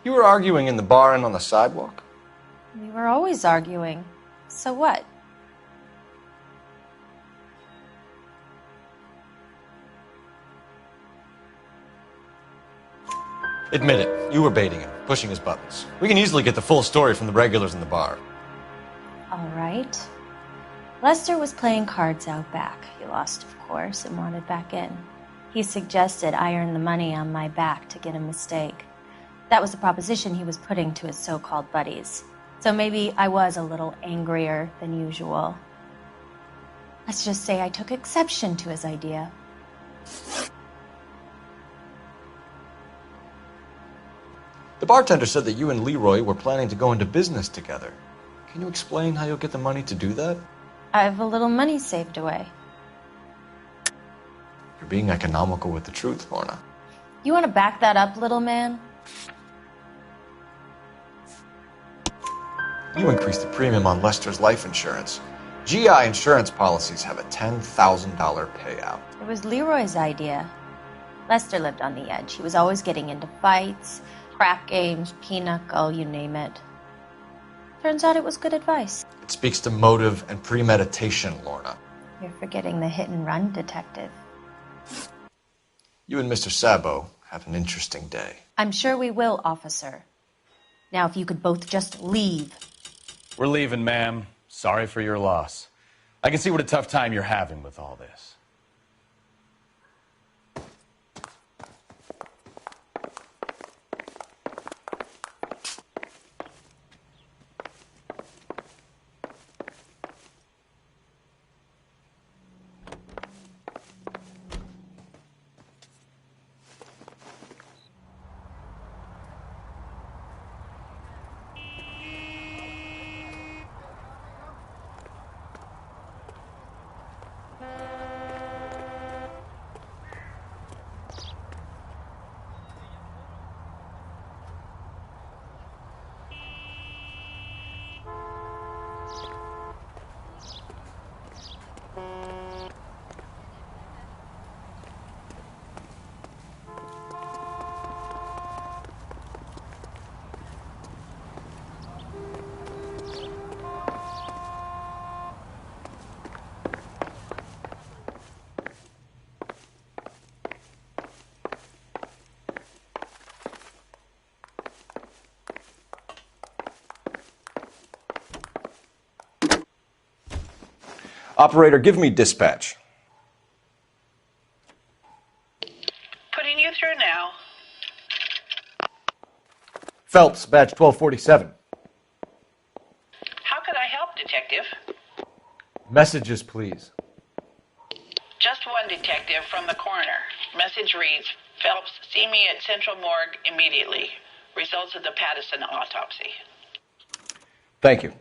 You were arguing in the bar and on the sidewalk? We were always arguing. So what? Admit it, you were baiting him, pushing his buttons. We can easily get the full story from the regulars in the bar. All right. Lester was playing cards out back. He lost, of course, and wanted back in. He suggested I earn the money on my back to get a mistake. That was the proposition he was putting to his so-called buddies. So maybe I was a little angrier than usual. Let's just say I took exception to his idea. The bartender said that you and Leroy were planning to go into business together. Can you explain how you'll get the money to do that? I have a little money saved away. You're being economical with the truth, Lorna. You want to back that up, little man? You increased the premium on Lester's life insurance. GI insurance policies have a $10,000 payout. It was Leroy's idea. Lester lived on the edge. He was always getting into fights, crack games, pinochle, you name it. Turns out it was good advice. It speaks to motive and premeditation, Lorna. You're forgetting the hit-and-run detective. You and Mr. Sabo have an interesting day. I'm sure we will, officer. Now, if you could both just leave. We're leaving, ma'am. Sorry for your loss. I can see what a tough time you're having with all this. Operator, give me dispatch. Putting you through now. Phelps, badge 1247. How could I help, Detective? Messages, please. Just one detective from the coroner. Message reads, Phelps, see me at Central Morgue immediately. Results of the Patterson autopsy. Thank you.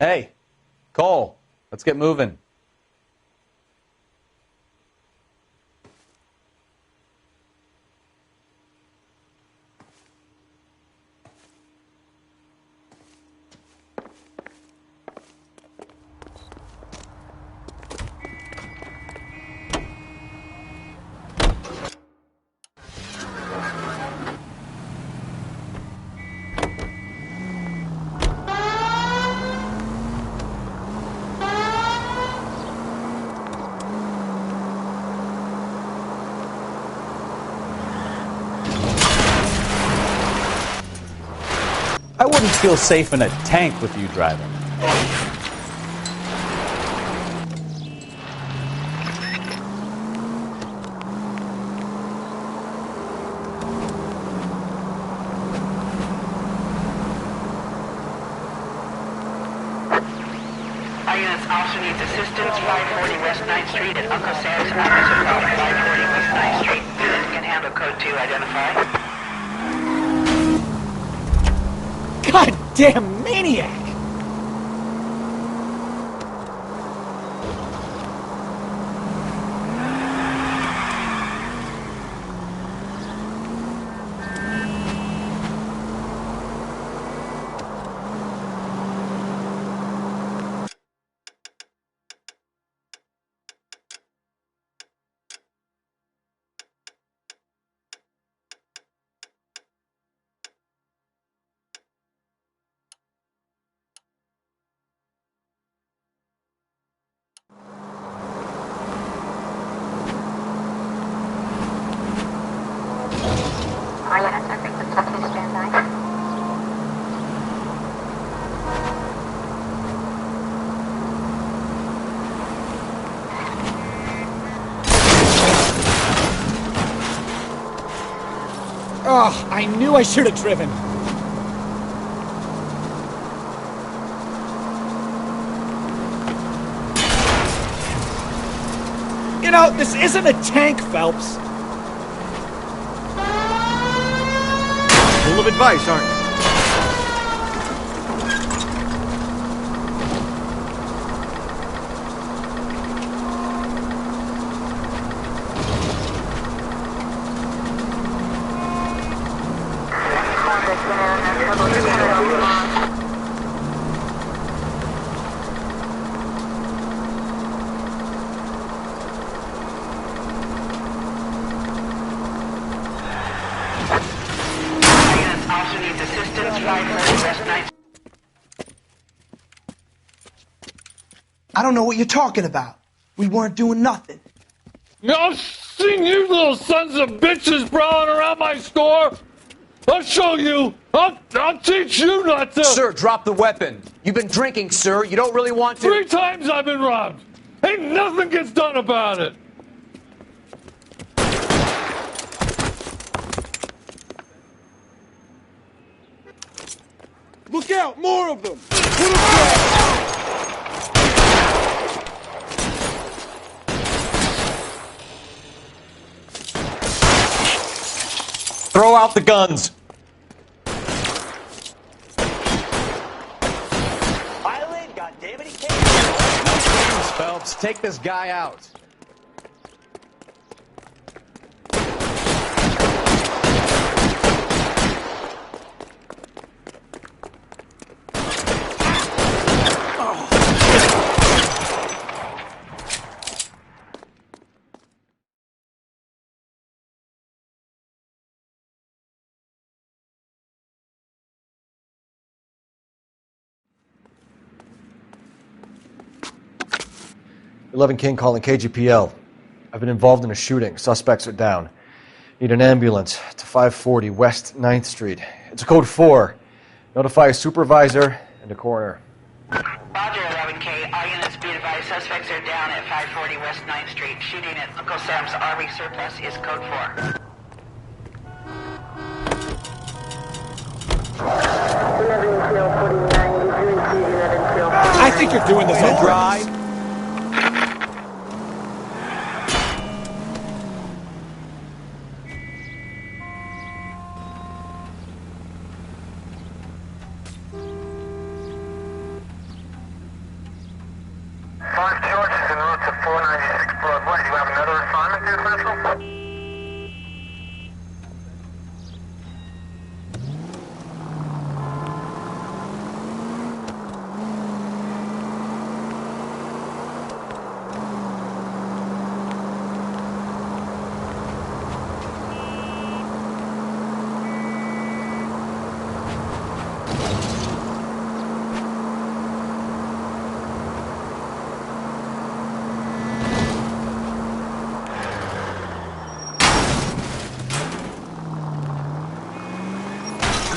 Hey, Cole, let's get moving. I wouldn't feel safe in a tank with you driving. Our units also needs assistance. 540 West 9th Street at Uncle Sam's opposite block. 540 West 9th Street. Unit can handle code 2. Identify. Goddamn maniac! Oh, I knew I should have driven. You know, this isn't a tank, Phelps. Full of advice, aren't you? I don't know what you're talking about. We weren't doing nothing. I've seen you little sons of bitches prowling around my store. I'll show you. I'll teach you not to. Sir, drop the weapon. You've been drinking, sir. You don't really want to. 3 times I've been robbed. Ain't nothing gets done about it. Look out, more of them! Throw out the guns. Island, goddammit, he can't. No games, Phelps. Take this guy out. "11 King calling KGPL. I've been involved in a shooting. Suspects are down. Need an ambulance to 540 West 9th Street. It's a code 4. Notify a supervisor and a coroner." Roger, 11K. All units be advised. Suspects are down at 540 West 9th Street. Shooting at Uncle Sam's RV surplus is code 4. I think you're doing this all right.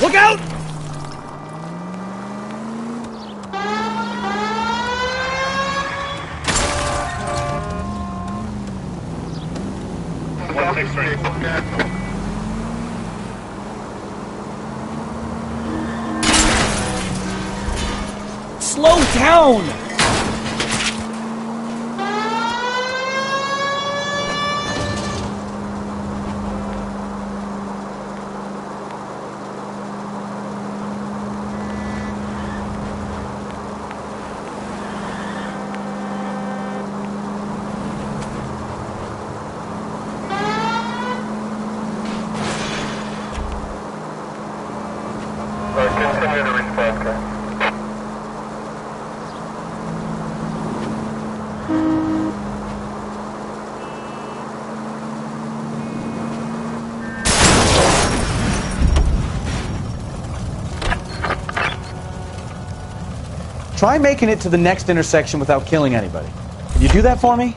Look out! Slow down! Try making it to the next intersection without killing anybody. Can you do that for me?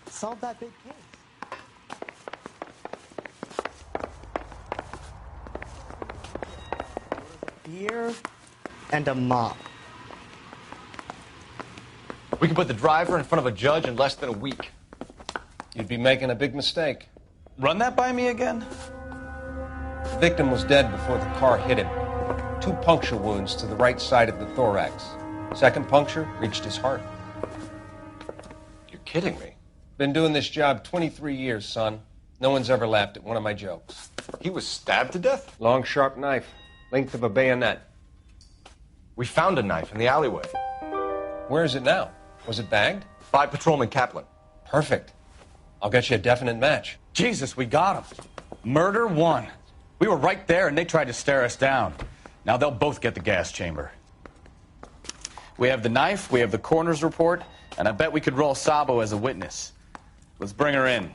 Solve that big case. Beer and a mop. We can put the driver in front of a judge in less than a week. You'd be making a big mistake. Run that by me again? The victim was dead before the car hit him. 2 puncture wounds to the right side of the thorax. Second puncture reached his heart. You're kidding me. Been doing this job 23 years, son. No one's ever laughed at one of my jokes. He was stabbed to death? Long, sharp knife. Length of a bayonet. We found a knife in the alleyway. Where is it now? Was it bagged? By Patrolman Kaplan. Perfect. I'll get you a definite match. Jesus, we got him. Murder 1. We were right there and they tried to stare us down. Now they'll both get the gas chamber. We have the knife, we have the coroner's report, and I bet we could roll Sabo as a witness. Let's bring her in.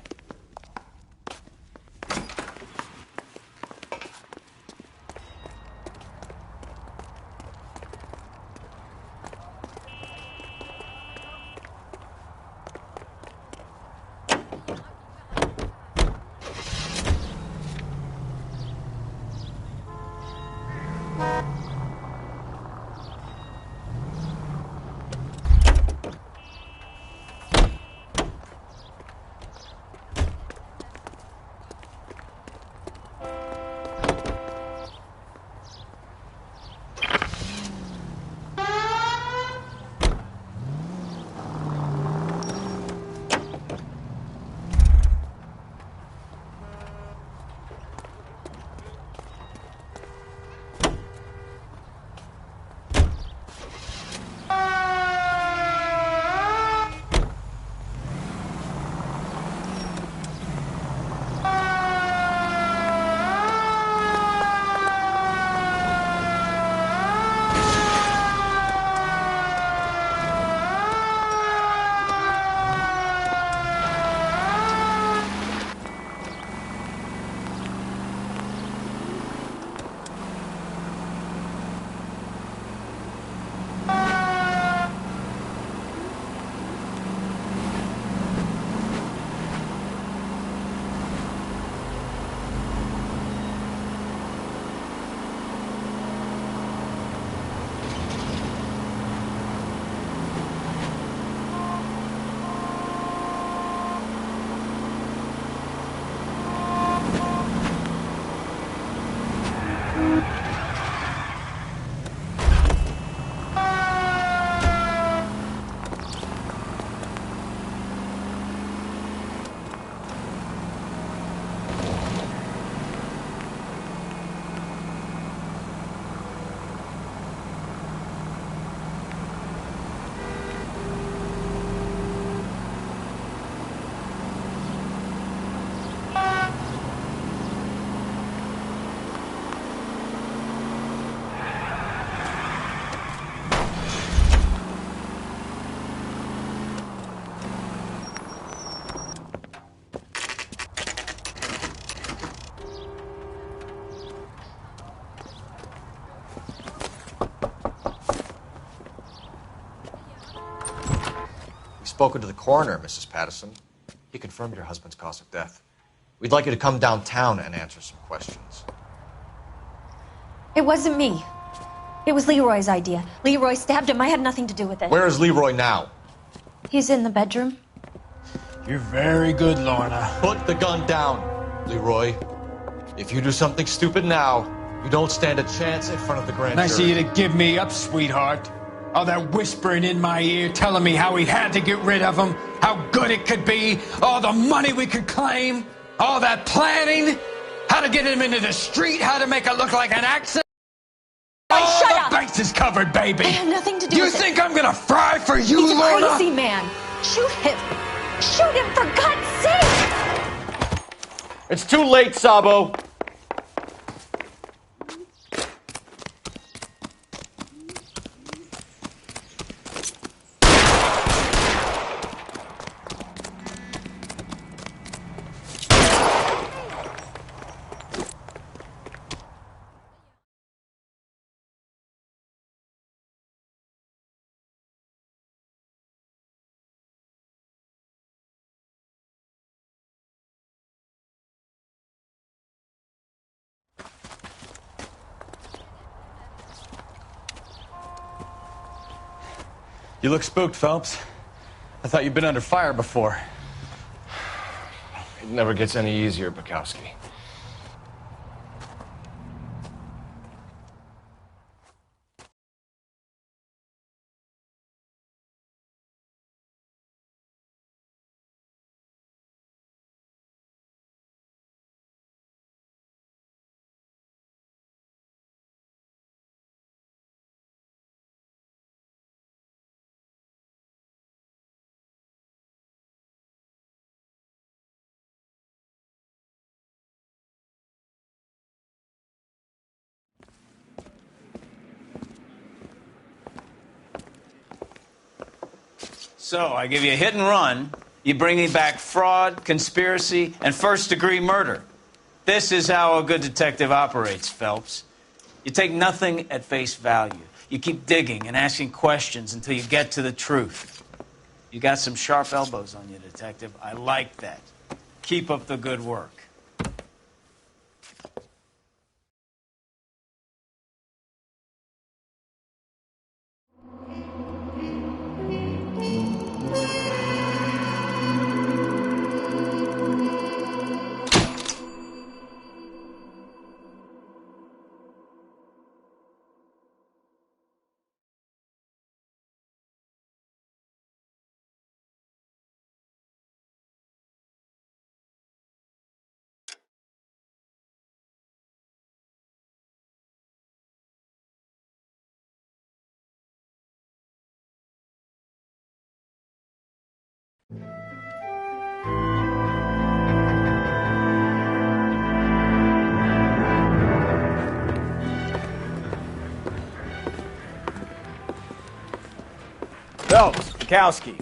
spoken to the coroner, Mrs. Patterson. He confirmed your husband's cause of death. We'd like you to come downtown and answer some questions. It wasn't me. It was Leroy's idea. Leroy stabbed him. I had nothing to do with it. Where is Leroy now? He's in the bedroom. You're very good, Lorna. Put the gun down, Leroy. If you do something stupid now, you don't stand a chance in front of the grand jury. Nice of you to give me up, sweetheart. All that whispering in my ear, telling me how we had to get rid of him, how good it could be, all the money we could claim, all that planning, how to get him into the street, how to make it look like an accident. Oh, shut up! The base is covered, baby. I had nothing to do You with it. think I'm gonna fry for you, He's a Lorna? crazy man. Shoot him. Shoot him, for God's sake! It's too late, Sabo. You look spooked, Phelps. I thought you'd been under fire before. It never gets any easier, Bukowski. So, I give you a hit and run. You bring me back fraud, conspiracy, and first-degree murder. This is how a good detective operates, Phelps. You take nothing at face value. You keep digging and asking questions until you get to the truth. You got some sharp elbows on you, detective. I like that. Keep up the good work. Phelps, Bukowski.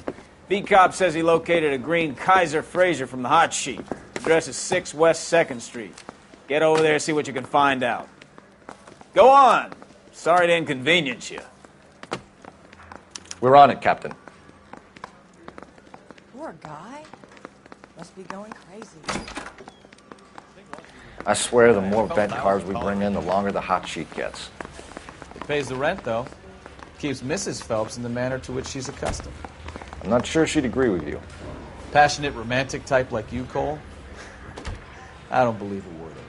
Beat cop says he located a green Kaiser Fraser from the hot sheet. Address is 6 West 2nd Street. Get over there, see what you can find out. Go on. Sorry to inconvenience you. We're on it, Captain. Poor guy. Must be going crazy. I swear the more bent cars we bring in, the longer the hot sheet gets. It pays the rent, though. Keeps Mrs. Phelps in the manner to which she's accustomed. I'm not sure she'd agree with you. Passionate, romantic type like you, Cole? I don't believe a word of it.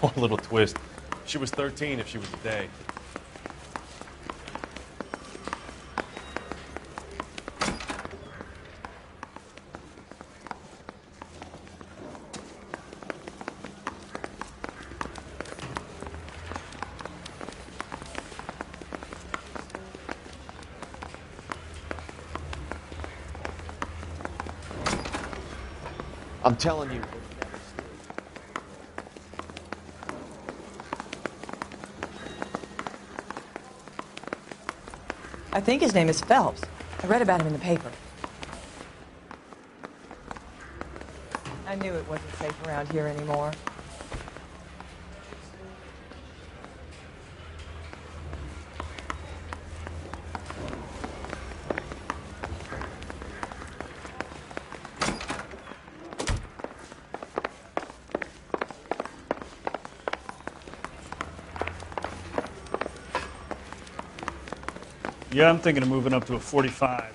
One little twist. She was 13 if she was a day. I'm telling you. I think his name is Phelps. I read about him in the paper. I knew it wasn't safe around here anymore. Yeah, I'm thinking of moving up to a 45.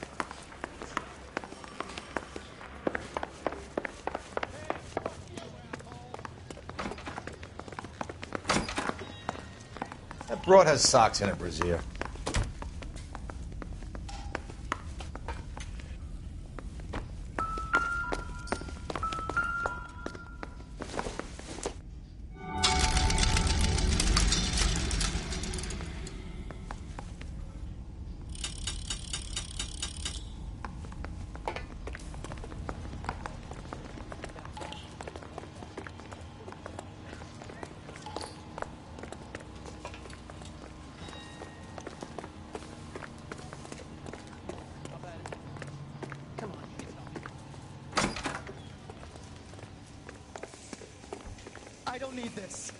That broad has socks in it, Brazier. I don't need this.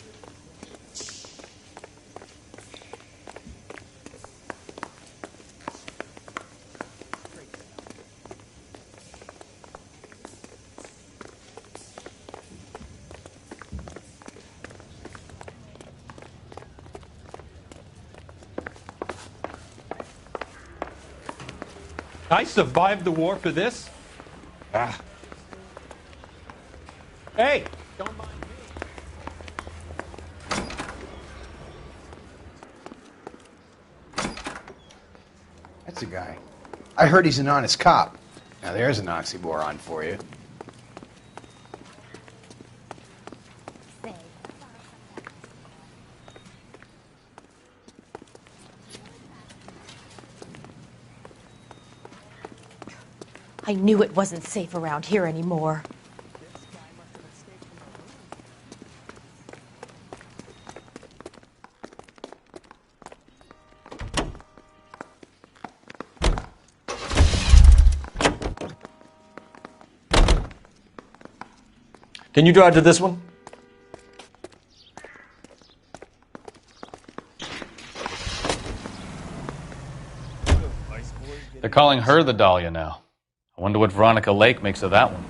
I survived the war for this? Ah. Hey! Don't mind That's a guy. I heard he's an honest cop. Now there's an oxymoron for you. I knew it wasn't safe around here anymore. Can you drive to this one? They're calling her the Dahlia now. I wonder what Veronica Lake makes of that one.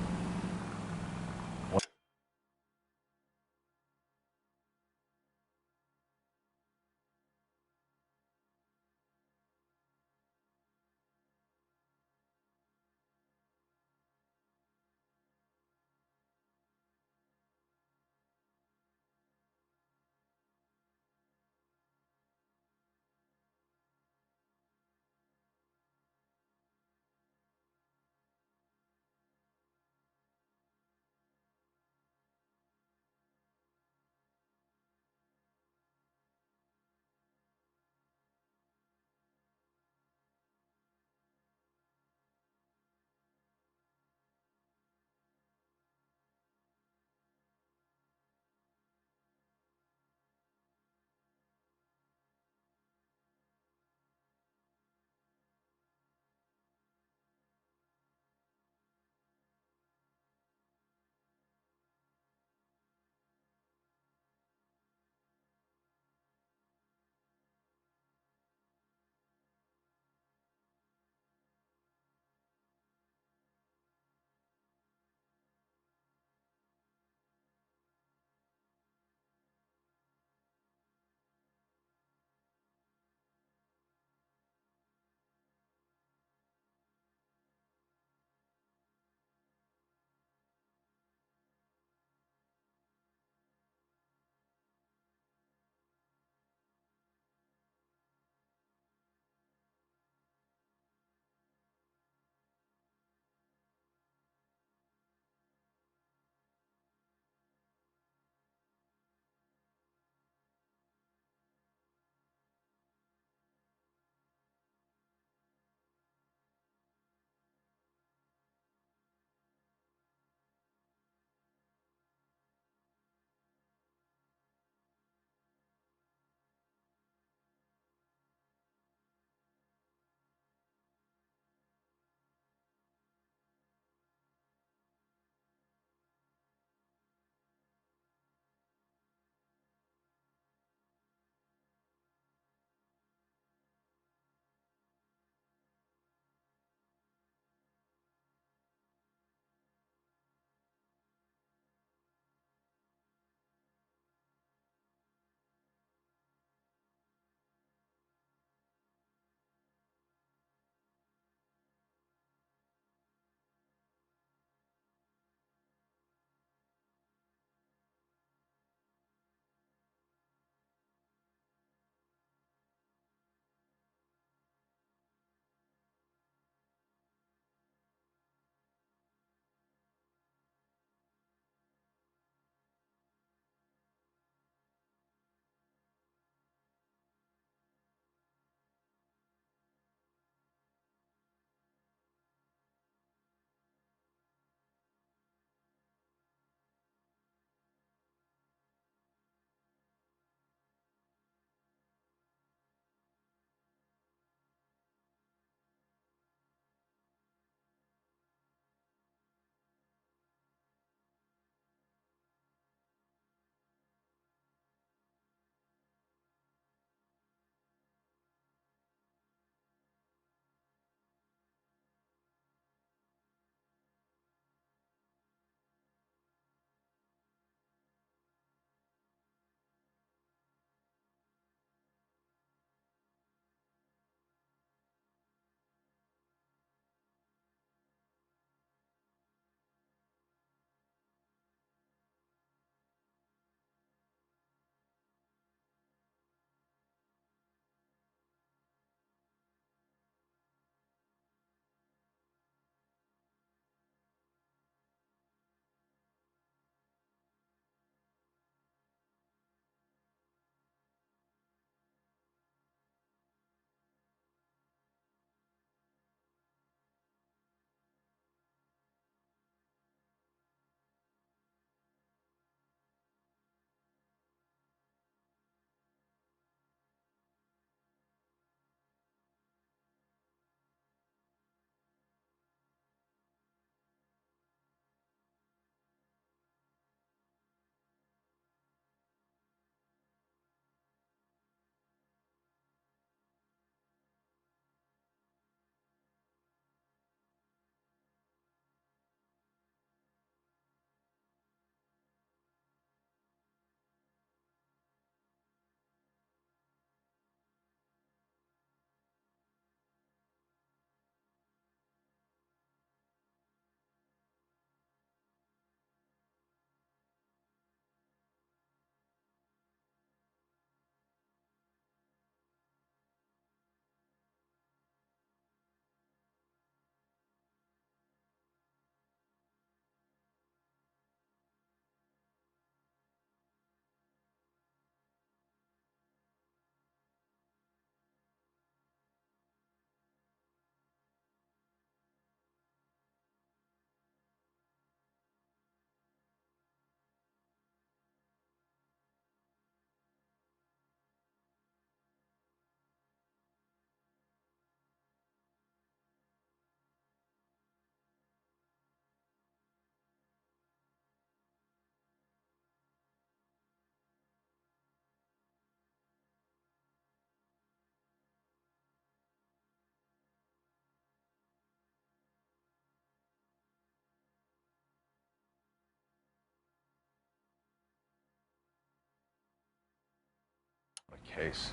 case.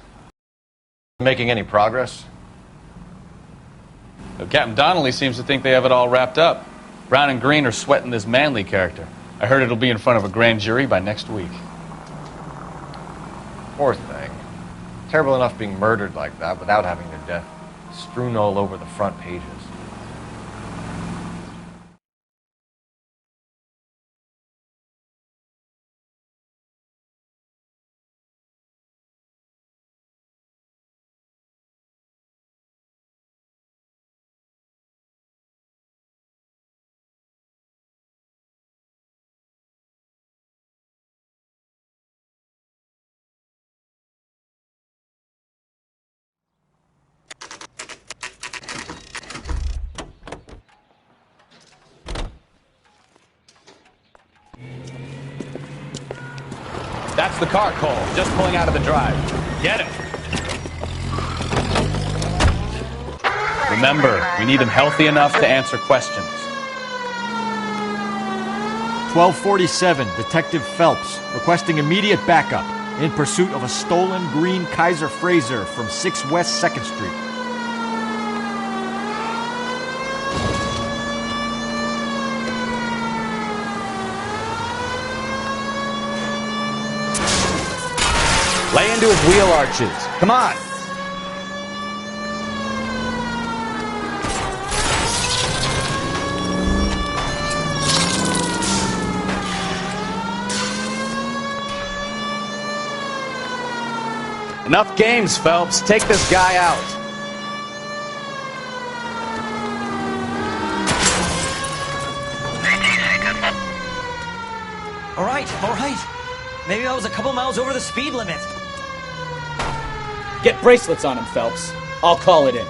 Making any progress? Captain Donnelly seems to think they have it all wrapped up. Brown and Green are sweating this Manley character. I heard it'll be in front of a grand jury by next week. Poor thing. Terrible enough being murdered like that without having their death strewn all over the front pages. That's the car, Cole. Just pulling out of the drive. Get him. Remember, we need him healthy enough to answer questions. 1247, Detective Phelps, requesting immediate backup in pursuit of a stolen green Kaiser Frazer from 6 West 2nd Street. Lay into his wheel arches. Come on. Enough games, Phelps. Take this guy out. All right. Maybe I was a couple miles over the speed limit. Get bracelets on him, Phelps. I'll call it in.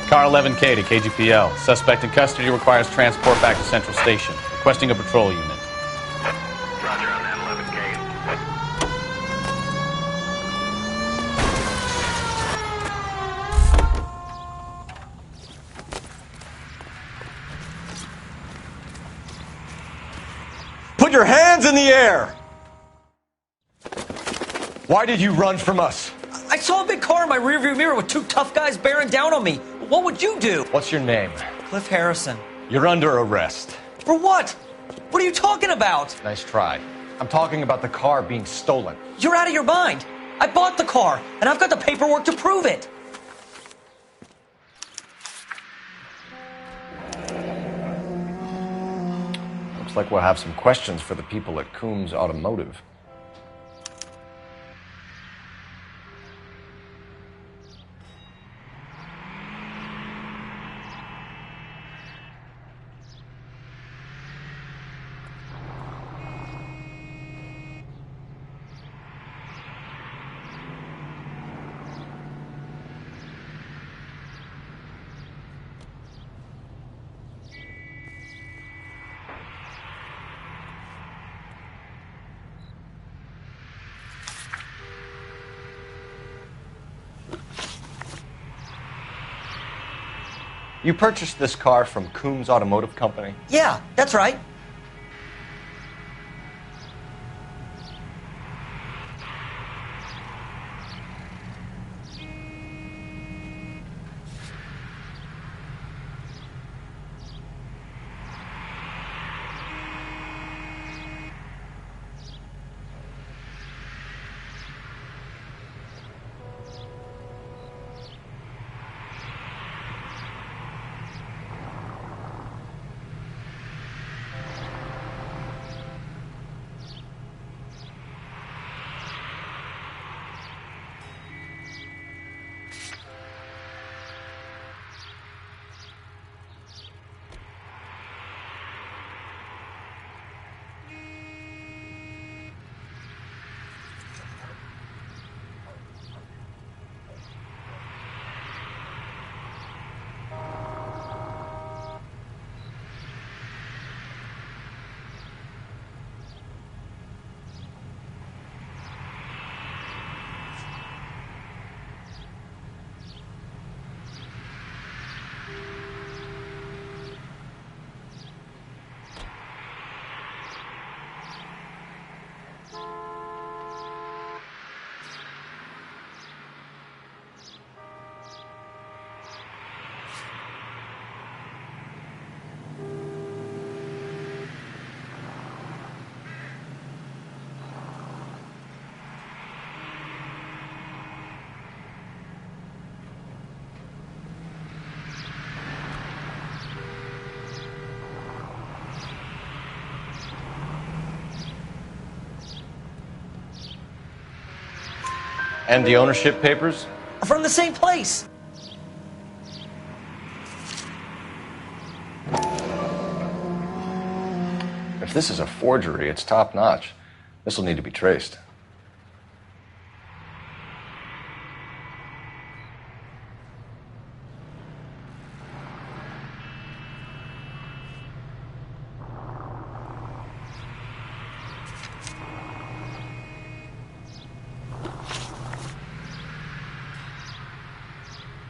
Car 11K to KGPL. Suspect in custody requires transport back to Central Station. Requesting a patrol unit. Roger on that 11K. Put your hands in the air! Why did you run from us? I saw a big car in my rearview mirror with 2 tough guys bearing down on me. What would you do? What's your name? Cliff Harrison. You're under arrest. For what? What are you talking about? Nice try. I'm talking about the car being stolen. You're out of your mind. I bought the car, and I've got the paperwork to prove it. Looks like we'll have some questions for the people at Coombs Automotive. You purchased this car from Coombs Automotive Company? Yeah, that's right. And the ownership papers? From the same place. If this is a forgery, it's top-notch. This will need to be traced.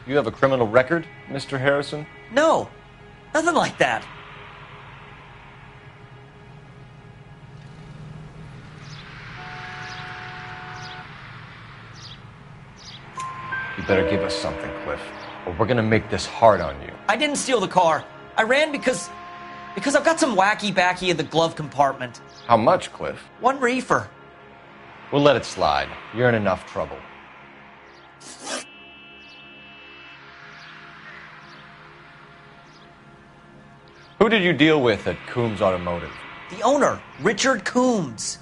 You have a criminal record, Mr. Harrison? No, nothing like that. You better give us something, Cliff, or we're gonna make this hard on you. I didn't steal the car. I ran because I've got some wacky backy in the glove compartment. How much, Cliff? 1 reefer. We'll let it slide. You're in enough trouble. Who did you deal with at Coombs Automotive? The owner, Richard Coombs.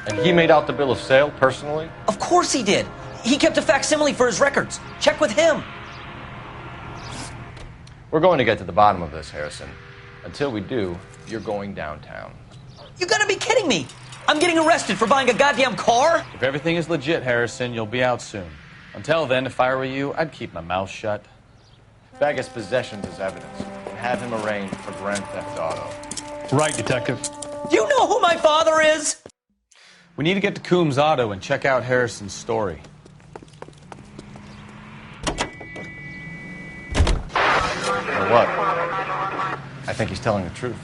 And he made out the bill of sale personally? Of course he did. He kept a facsimile for his records. Check with him. We're going to get to the bottom of this, Harrison. Until we do, you're going downtown. You gotta be kidding me. I'm getting arrested for buying a goddamn car? If everything is legit, Harrison, you'll be out soon. Until then, if I were you, I'd keep my mouth shut. Bag his possessions as evidence and have him arraigned for Grand Theft Auto. Right, Detective. Do you know who my father is? We need to get to Coombs Auto and check out Harrison's story. Or what? I think he's telling the truth.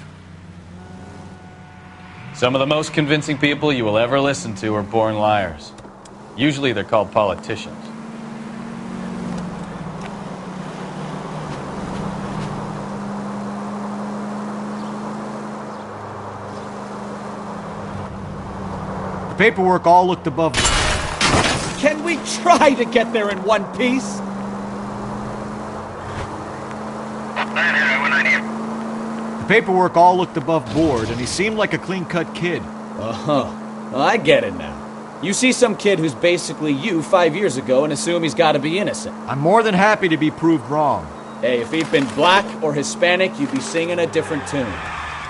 Some of the most convincing people you will ever listen to are born liars. Usually they're called politicians. The paperwork all looked above. Can we try to get there in one piece? The paperwork all looked above board, and he seemed like a clean-cut kid. Uh-huh. Well, I get it now. You see some kid who's basically you 5 years ago and assume he's got to be innocent. I'm more than happy to be proved wrong. Hey, if he'd been black or Hispanic, you'd be singing a different tune.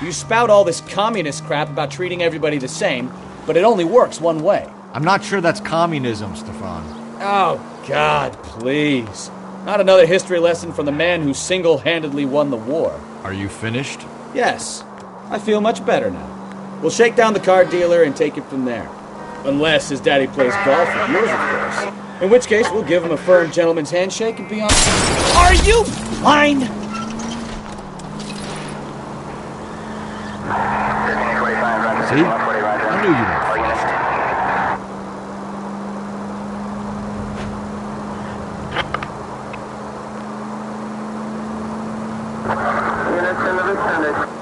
You spout all this communist crap about treating everybody the same, but it only works one way. I'm not sure that's communism, Stefan. Oh, God, please. Not another history lesson from the man who single-handedly won the war. Are you finished? Yes. I feel much better now. We'll shake down the car dealer and take it from there. Unless his daddy plays golf with yours, of course. In which case, we'll give him a firm gentleman's handshake and be on... Are you blind? See? I knew you weren't finished. Units in the vicinity.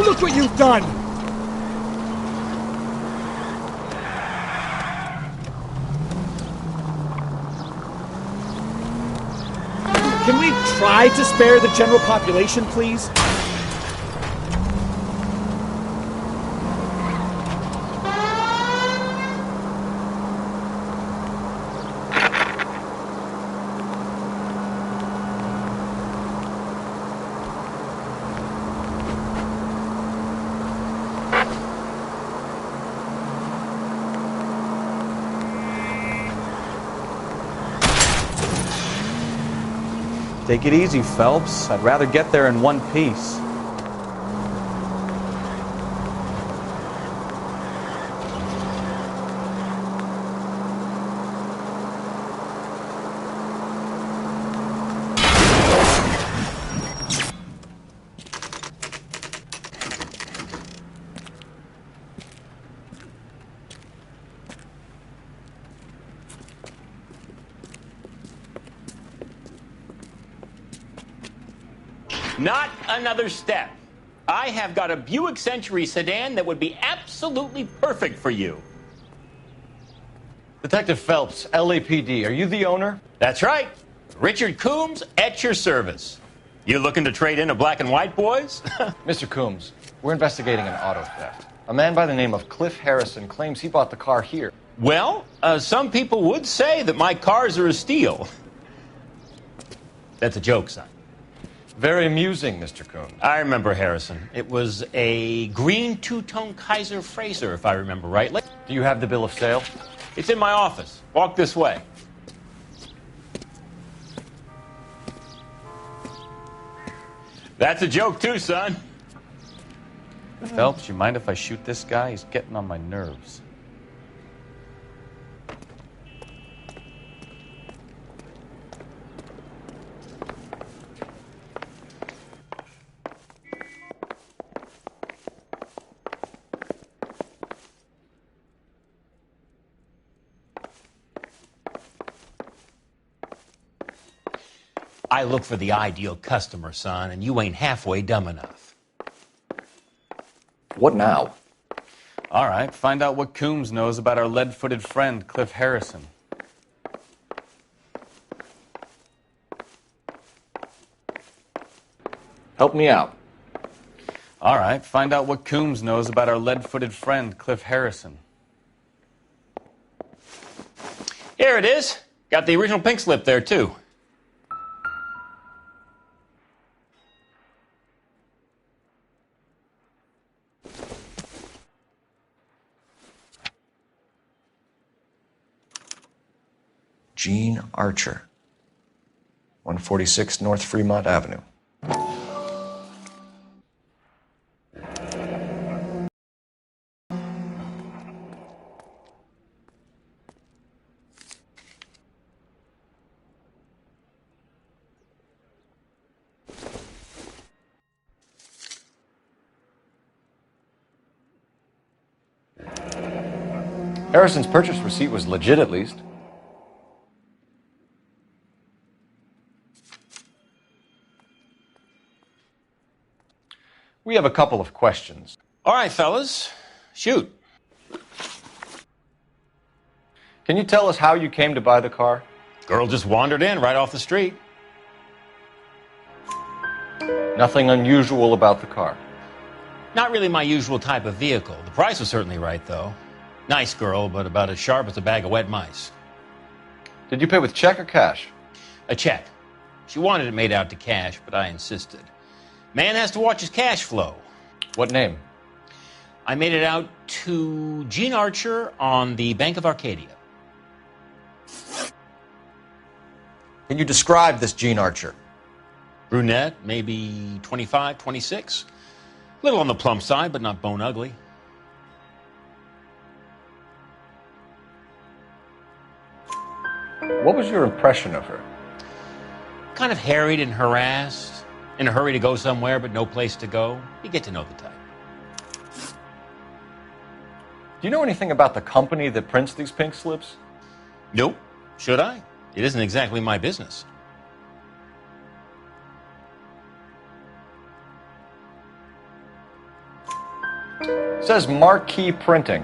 Look what you've done! Can we try to spare the general population, please? Take it easy, Phelps. I'd rather get there in one piece. Not another step. I have got a Buick Century sedan that would be absolutely perfect for you. Detective Phelps, LAPD, are you the owner? That's right. Richard Coombs at your service. You looking to trade in a black and white, boys? Mr. Coombs, we're investigating an auto theft. A man by the name of Cliff Harrison claims he bought the car here. Well, some people would say that my cars are a steal. That's a joke, son. Very amusing, Mr. Coombs. I remember Harrison. It was a green two-tone Kaiser Frazer, if I remember rightly. Do you have the bill of sale? It's in my office. Walk this way. That's a joke, too, son. Phelps, you mind if I shoot this guy? He's getting on my nerves. I look for the ideal customer, son, and you ain't halfway dumb enough. What now? All right, find out what Coombs knows about our lead-footed friend, Cliff Harrison. Help me out. All right, find out what Coombs knows about our lead-footed friend, Cliff Harrison. Here it is. Got the original pink slip there, too. Gene Archer, 146 North Fremont Avenue. Harrison's purchase receipt was legit, at least. We have a couple of questions. All right, fellas. Shoot. Can you tell us how you came to buy the car? Girl just wandered in right off the street. Nothing unusual about the car. Not really my usual type of vehicle. The price was certainly right, though. Nice girl, but about as sharp as a bag of wet mice. Did you pay with check or cash? A check. She wanted it made out to cash, but I insisted. Man has to watch his cash flow. What name? I made it out to Gene Archer on the Bank of Arcadia. Can you describe this Gene Archer? Brunette, maybe 25, 26. Little on the plump side, but not bone ugly. What was your impression of her? Kind of harried and harassed. In a hurry to go somewhere, but no place to go. You get to know the type. Do you know anything about the company that prints these pink slips? Nope. Should I? It isn't exactly my business. It says Marquee Printing.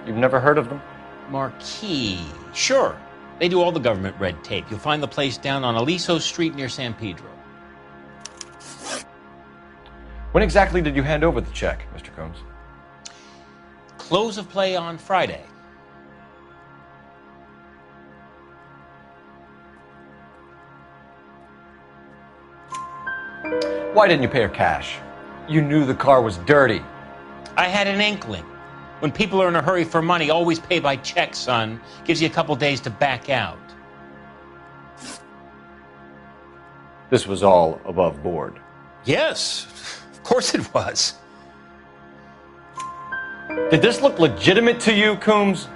You've never heard of them? Marquee. Sure. They do all the government red tape. You'll find the place down on Aliso Street near San Pedro. When exactly did you hand over the check, Mr. Combs? Close of play on Friday. Why didn't you pay her cash? You knew the car was dirty. I had an inkling. When people are in a hurry for money, always pay by check, son. Gives you a couple days to back out. This was all above board. Yes, of course it was. Did this look legitimate to you, Coombs?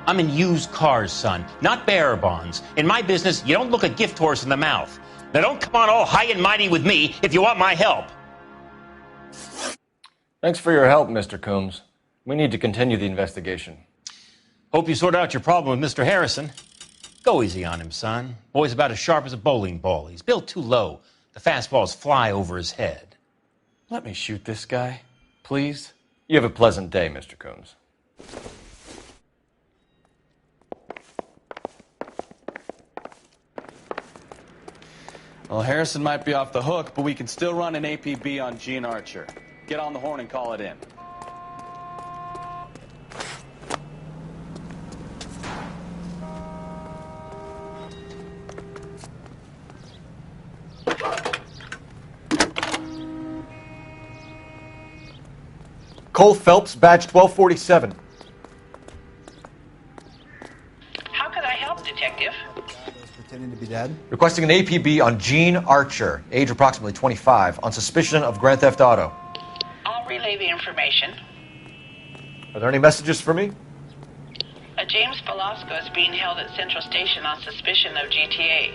I'm in used cars, son, not bearer bonds. In my business, you don't look a gift horse in the mouth. Now don't come on all high and mighty with me if you want my help. Thanks for your help, Mr. Coombs. We need to continue the investigation. Hope you sort out your problem with Mr. Harrison. Go easy on him, son. Boy's about as sharp as a bowling ball. He's built too low. The fastballs fly over his head. Let me shoot this guy, please. You have a pleasant day, Mr. Coombs. Well, Harrison might be off the hook, but we can still run an APB on Gene Archer. Get on the horn and call it in. Cole Phelps, badge 1247. How could I help, Detective? Pretending to be dead? Requesting an APB on Gene Archer, age approximately 25, on suspicion of Grand Theft Auto. I'll relay the information. Are there any messages for me? A James Velasco is being held at Central Station on suspicion of GTA.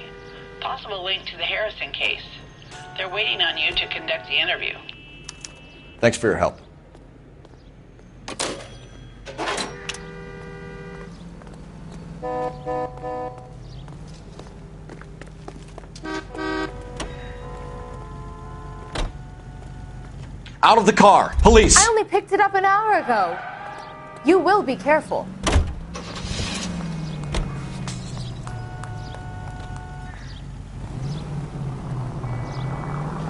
Possible link to the Harrison case. They're waiting on you to conduct the interview. Thanks for your help. Out of the car! Police! I only picked it up an hour ago. You will be careful.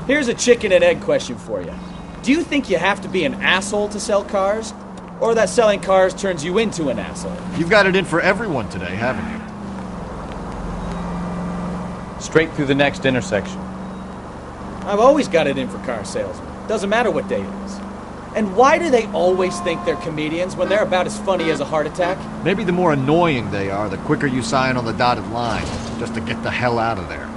Here's a chicken and egg question for you. Do you think you have to be an asshole to sell cars? Or that selling cars turns you into an asshole? You've got it in for everyone today, haven't you? Straight through the next intersection. I've always got it in for car salesmen. Doesn't matter what day it is. And why do they always think they're comedians when they're about as funny as a heart attack? Maybe the more annoying they are, the quicker you sign on the dotted line, just to get the hell out of there.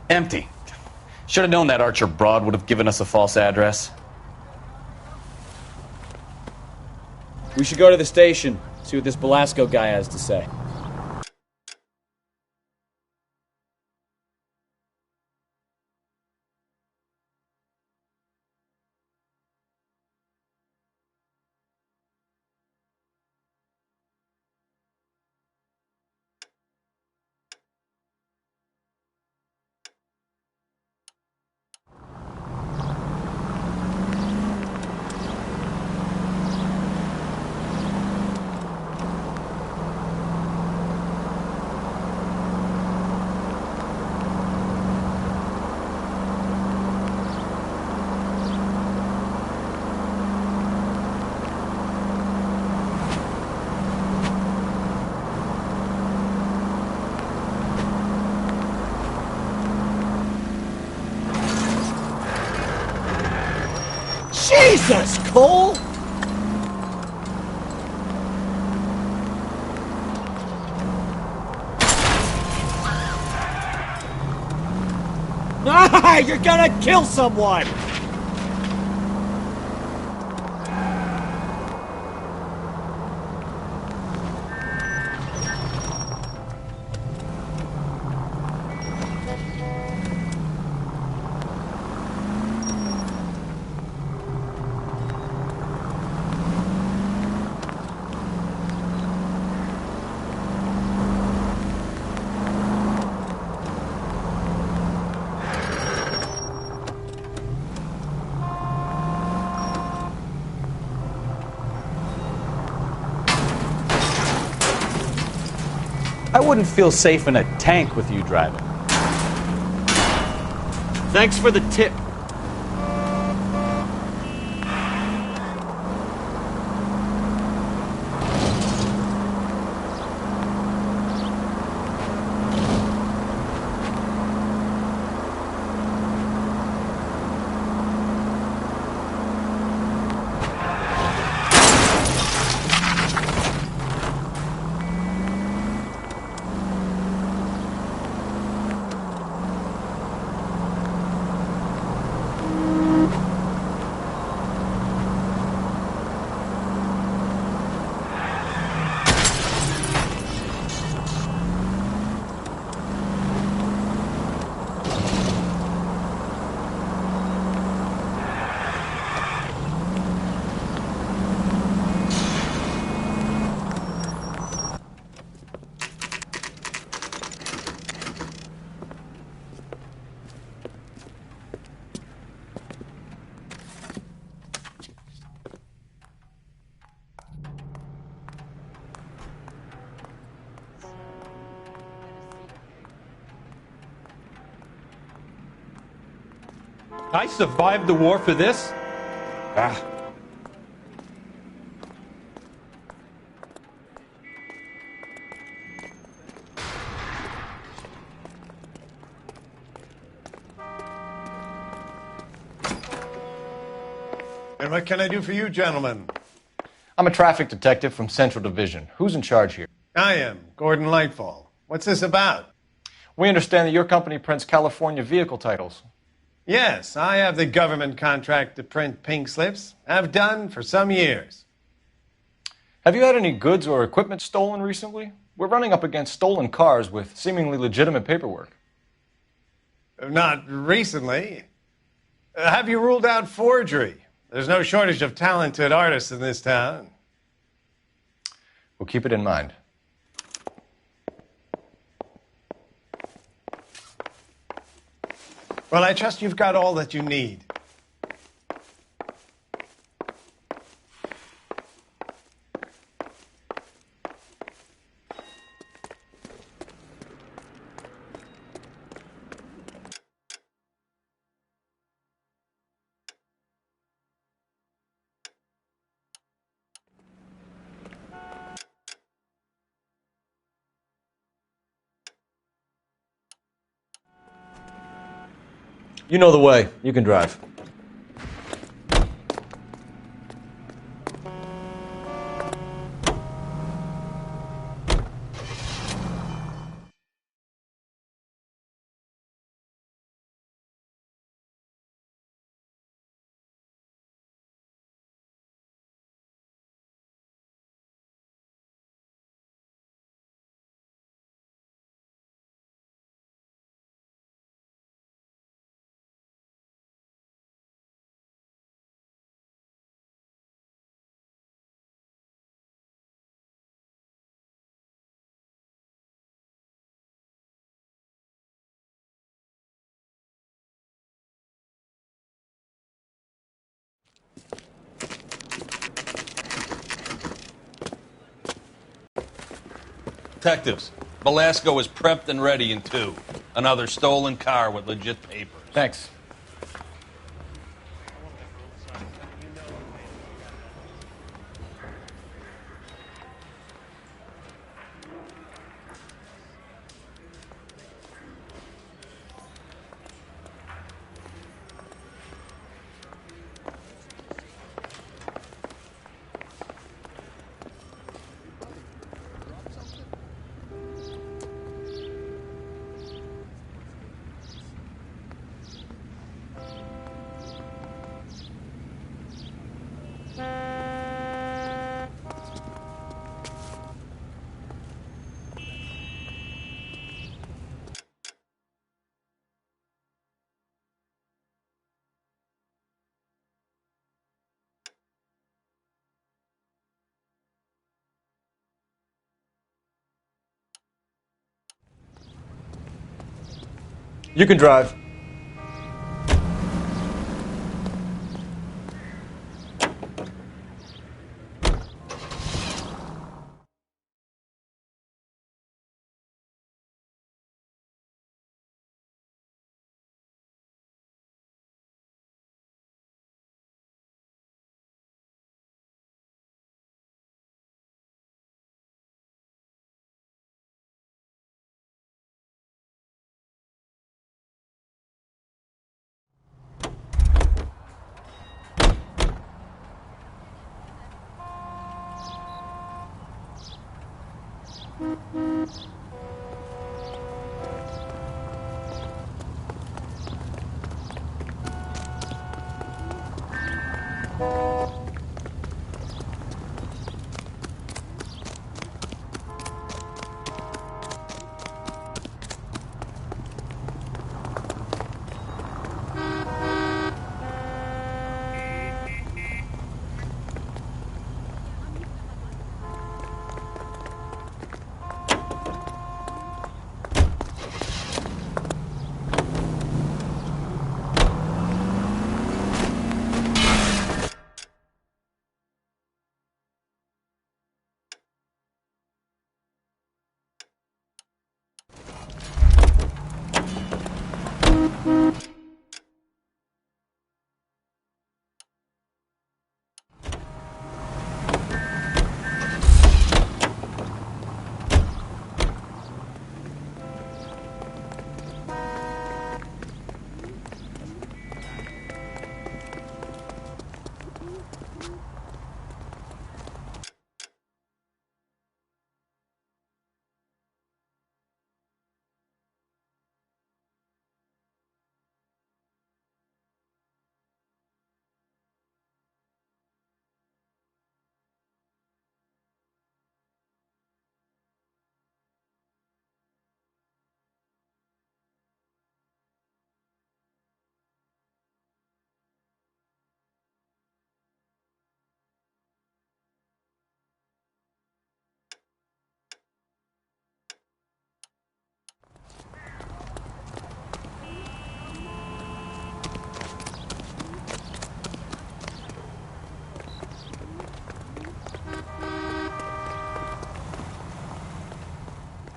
Empty. Should have known that Archer broad would have given us a false address. We should go to the station, see what this Velasco guy has to say. Jesus, Cole! Ah, you're gonna kill someone! I wouldn't feel safe in a tank with you driving. Thanks for the tip. I survived the war for this? Ah. And what can I do for you, gentlemen? I'm a traffic detective from Central Division. Who's in charge here? I am, Gordon Lightfall. What's this about? We understand that your company prints California vehicle titles. Yes, I have the government contract to print pink slips. I've done for some years. Have you had any goods or equipment stolen recently? We're running up against stolen cars with seemingly legitimate paperwork. Not recently. Have you ruled out forgery? There's no shortage of talented artists in this town. We'll keep it in mind. Well, I trust you've got all that you need. You know the way. You can drive. Detectives, Velasco is prepped and ready in 2. Another stolen car with legit papers. Thanks. You can drive.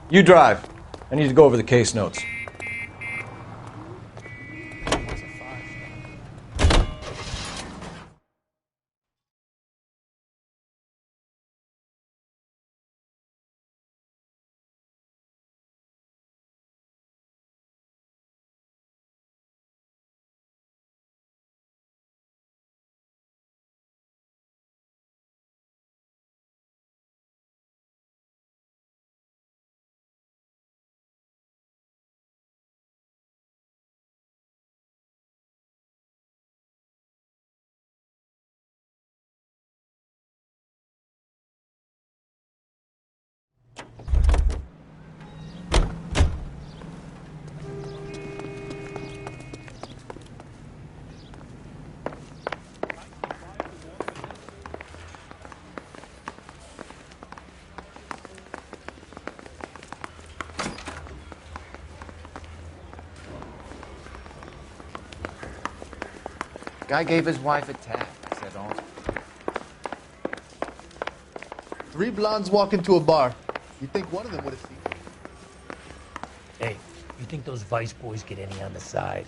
You drive. I need to go over the case notes. Guy gave his wife a tap. I said, oh. 3 blondes walk into a bar. You think one of them would have seen? Hey, you think those Vice boys get any on the side?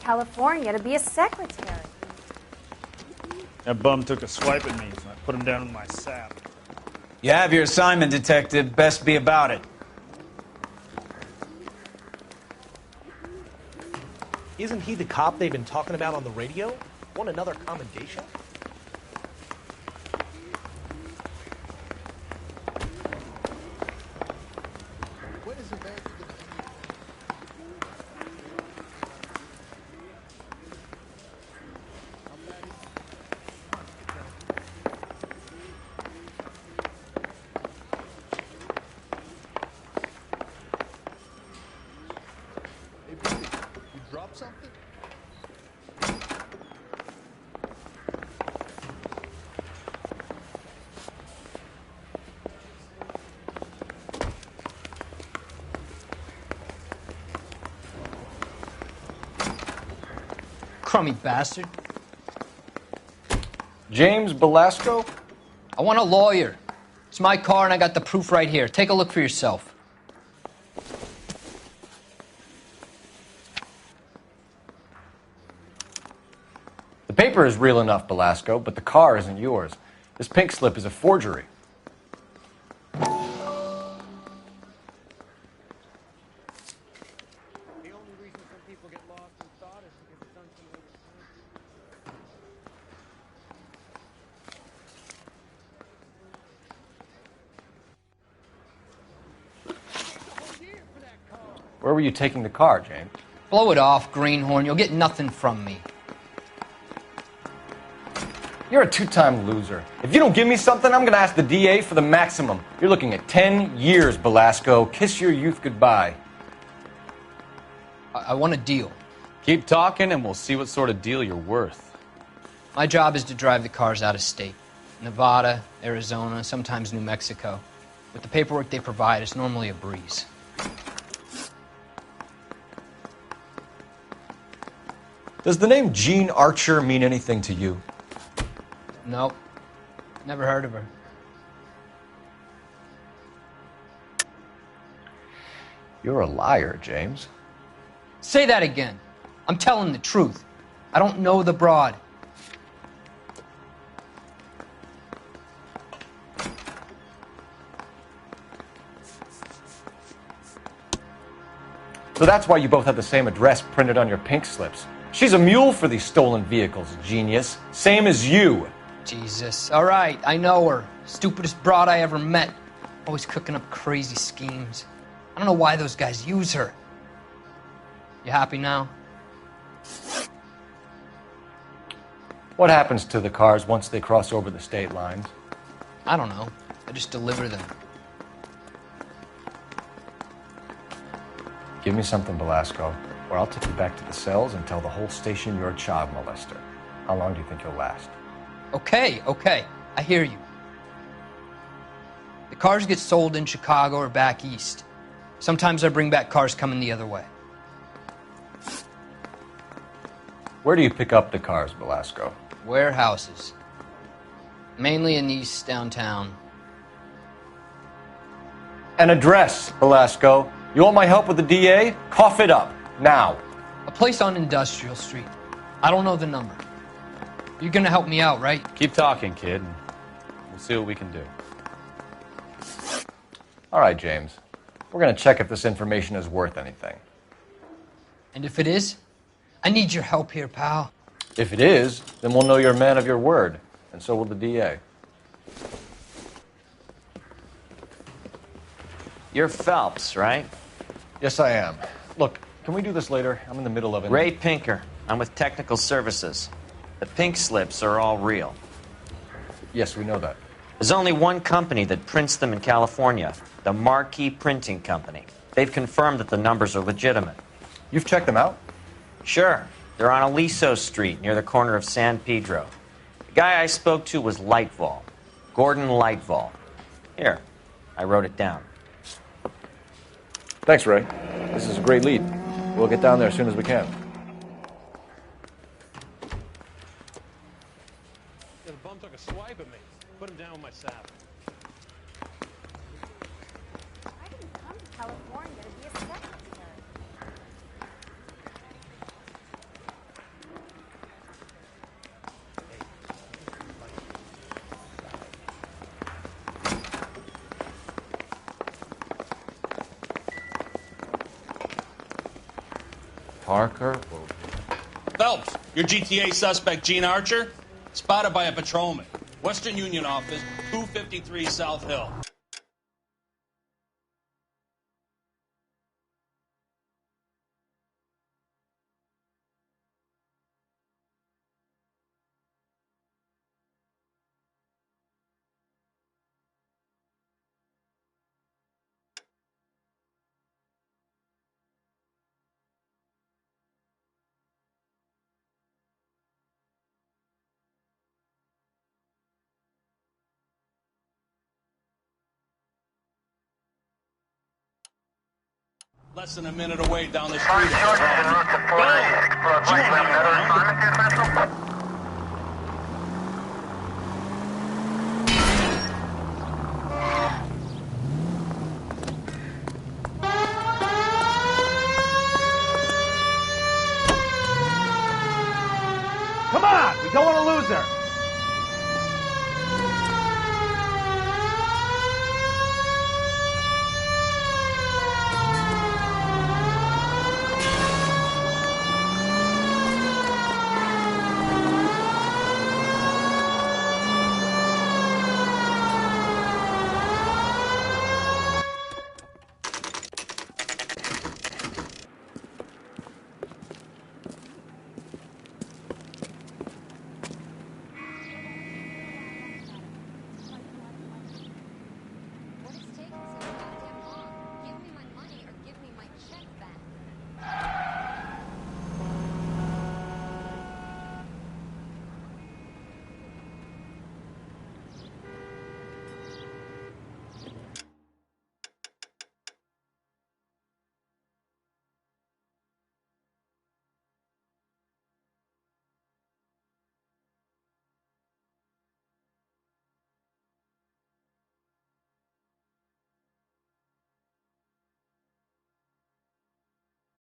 California to be a secretary. That bum took a swipe at me, so I put him down in my sap. You have your assignment, Detective. Best be about it. Isn't he the cop they've been talking about on the radio? Want another commendation? Crummy bastard. James Belasco? I want a lawyer. It's my car and I got the proof right here. Take a look for yourself. The paper is real enough, Belasco, but the car isn't yours. This pink slip is a forgery. Where were you taking the car, James? Blow it off, greenhorn. You'll get nothing from me. You're a two-time loser. If you don't give me something, I'm going to ask the DA for the maximum. You're looking at 10 years, Belasco. Kiss your youth goodbye. I want a deal. Keep talking and we'll see what sort of deal you're worth. My job is to drive the cars out of state. Nevada, Arizona, sometimes New Mexico. With the paperwork they provide, it's normally a breeze. Does the name Jean Archer mean anything to you? Nope. Never heard of her. You're a liar, James. Say that again. I'm telling the truth. I don't know the broad. So that's why you both have the same address printed on your pink slips. She's a mule for these stolen vehicles, genius. Same as you. Jesus. All right, I know her. Stupidest broad I ever met. Always cooking up crazy schemes. I don't know why those guys use her. You happy now? What happens to the cars once they cross over the state lines? I don't know. I just deliver them. Give me something, Belasco. or I'll take you back to the cells and tell the whole station you're a child molester. How long do you think you'll last? Okay. I hear you. The cars get sold in Chicago or back east. Sometimes I bring back cars coming the other way. Where do you pick up the cars, Velasco? Warehouses. Mainly in East downtown. An address, Velasco. You want my help with the DA? Cough it up, now. A place on Industrial Street. I don't know the number. You're gonna help me out, right? Keep talking, kid, and we'll see what we can do. All right, James. We're gonna check if this information is worth anything. And if it is, I need your help here, pal. If it is, then we'll know you're a man of your word, and so will the DA. You're Phelps, right? Yes, I am. Look, can we do this later? I'm in the middle of it. Ray Pinker. I'm with Technical Services. The pink slips are all real. Yes, we know that. There's only one company that prints them in California, the Marquee Printing Company. They've confirmed that the numbers are legitimate. You've checked them out? Sure. They're on Aliso Street, near the corner of San Pedro. The guy I spoke to was Lightval. Gordon Lightval. Here, I wrote it down. Thanks, Ray. This is a great lead. We'll get down there as soon as we can. The bum took a swipe at me. Put him down with my sap. I didn't come to California to be a secretary. Parker. Phelps, your GTA suspect, Gene Archer, spotted by a patrolman. Western Union office, 253 South Hill. Less than a minute away down the street. Come on! We don't want to lose her!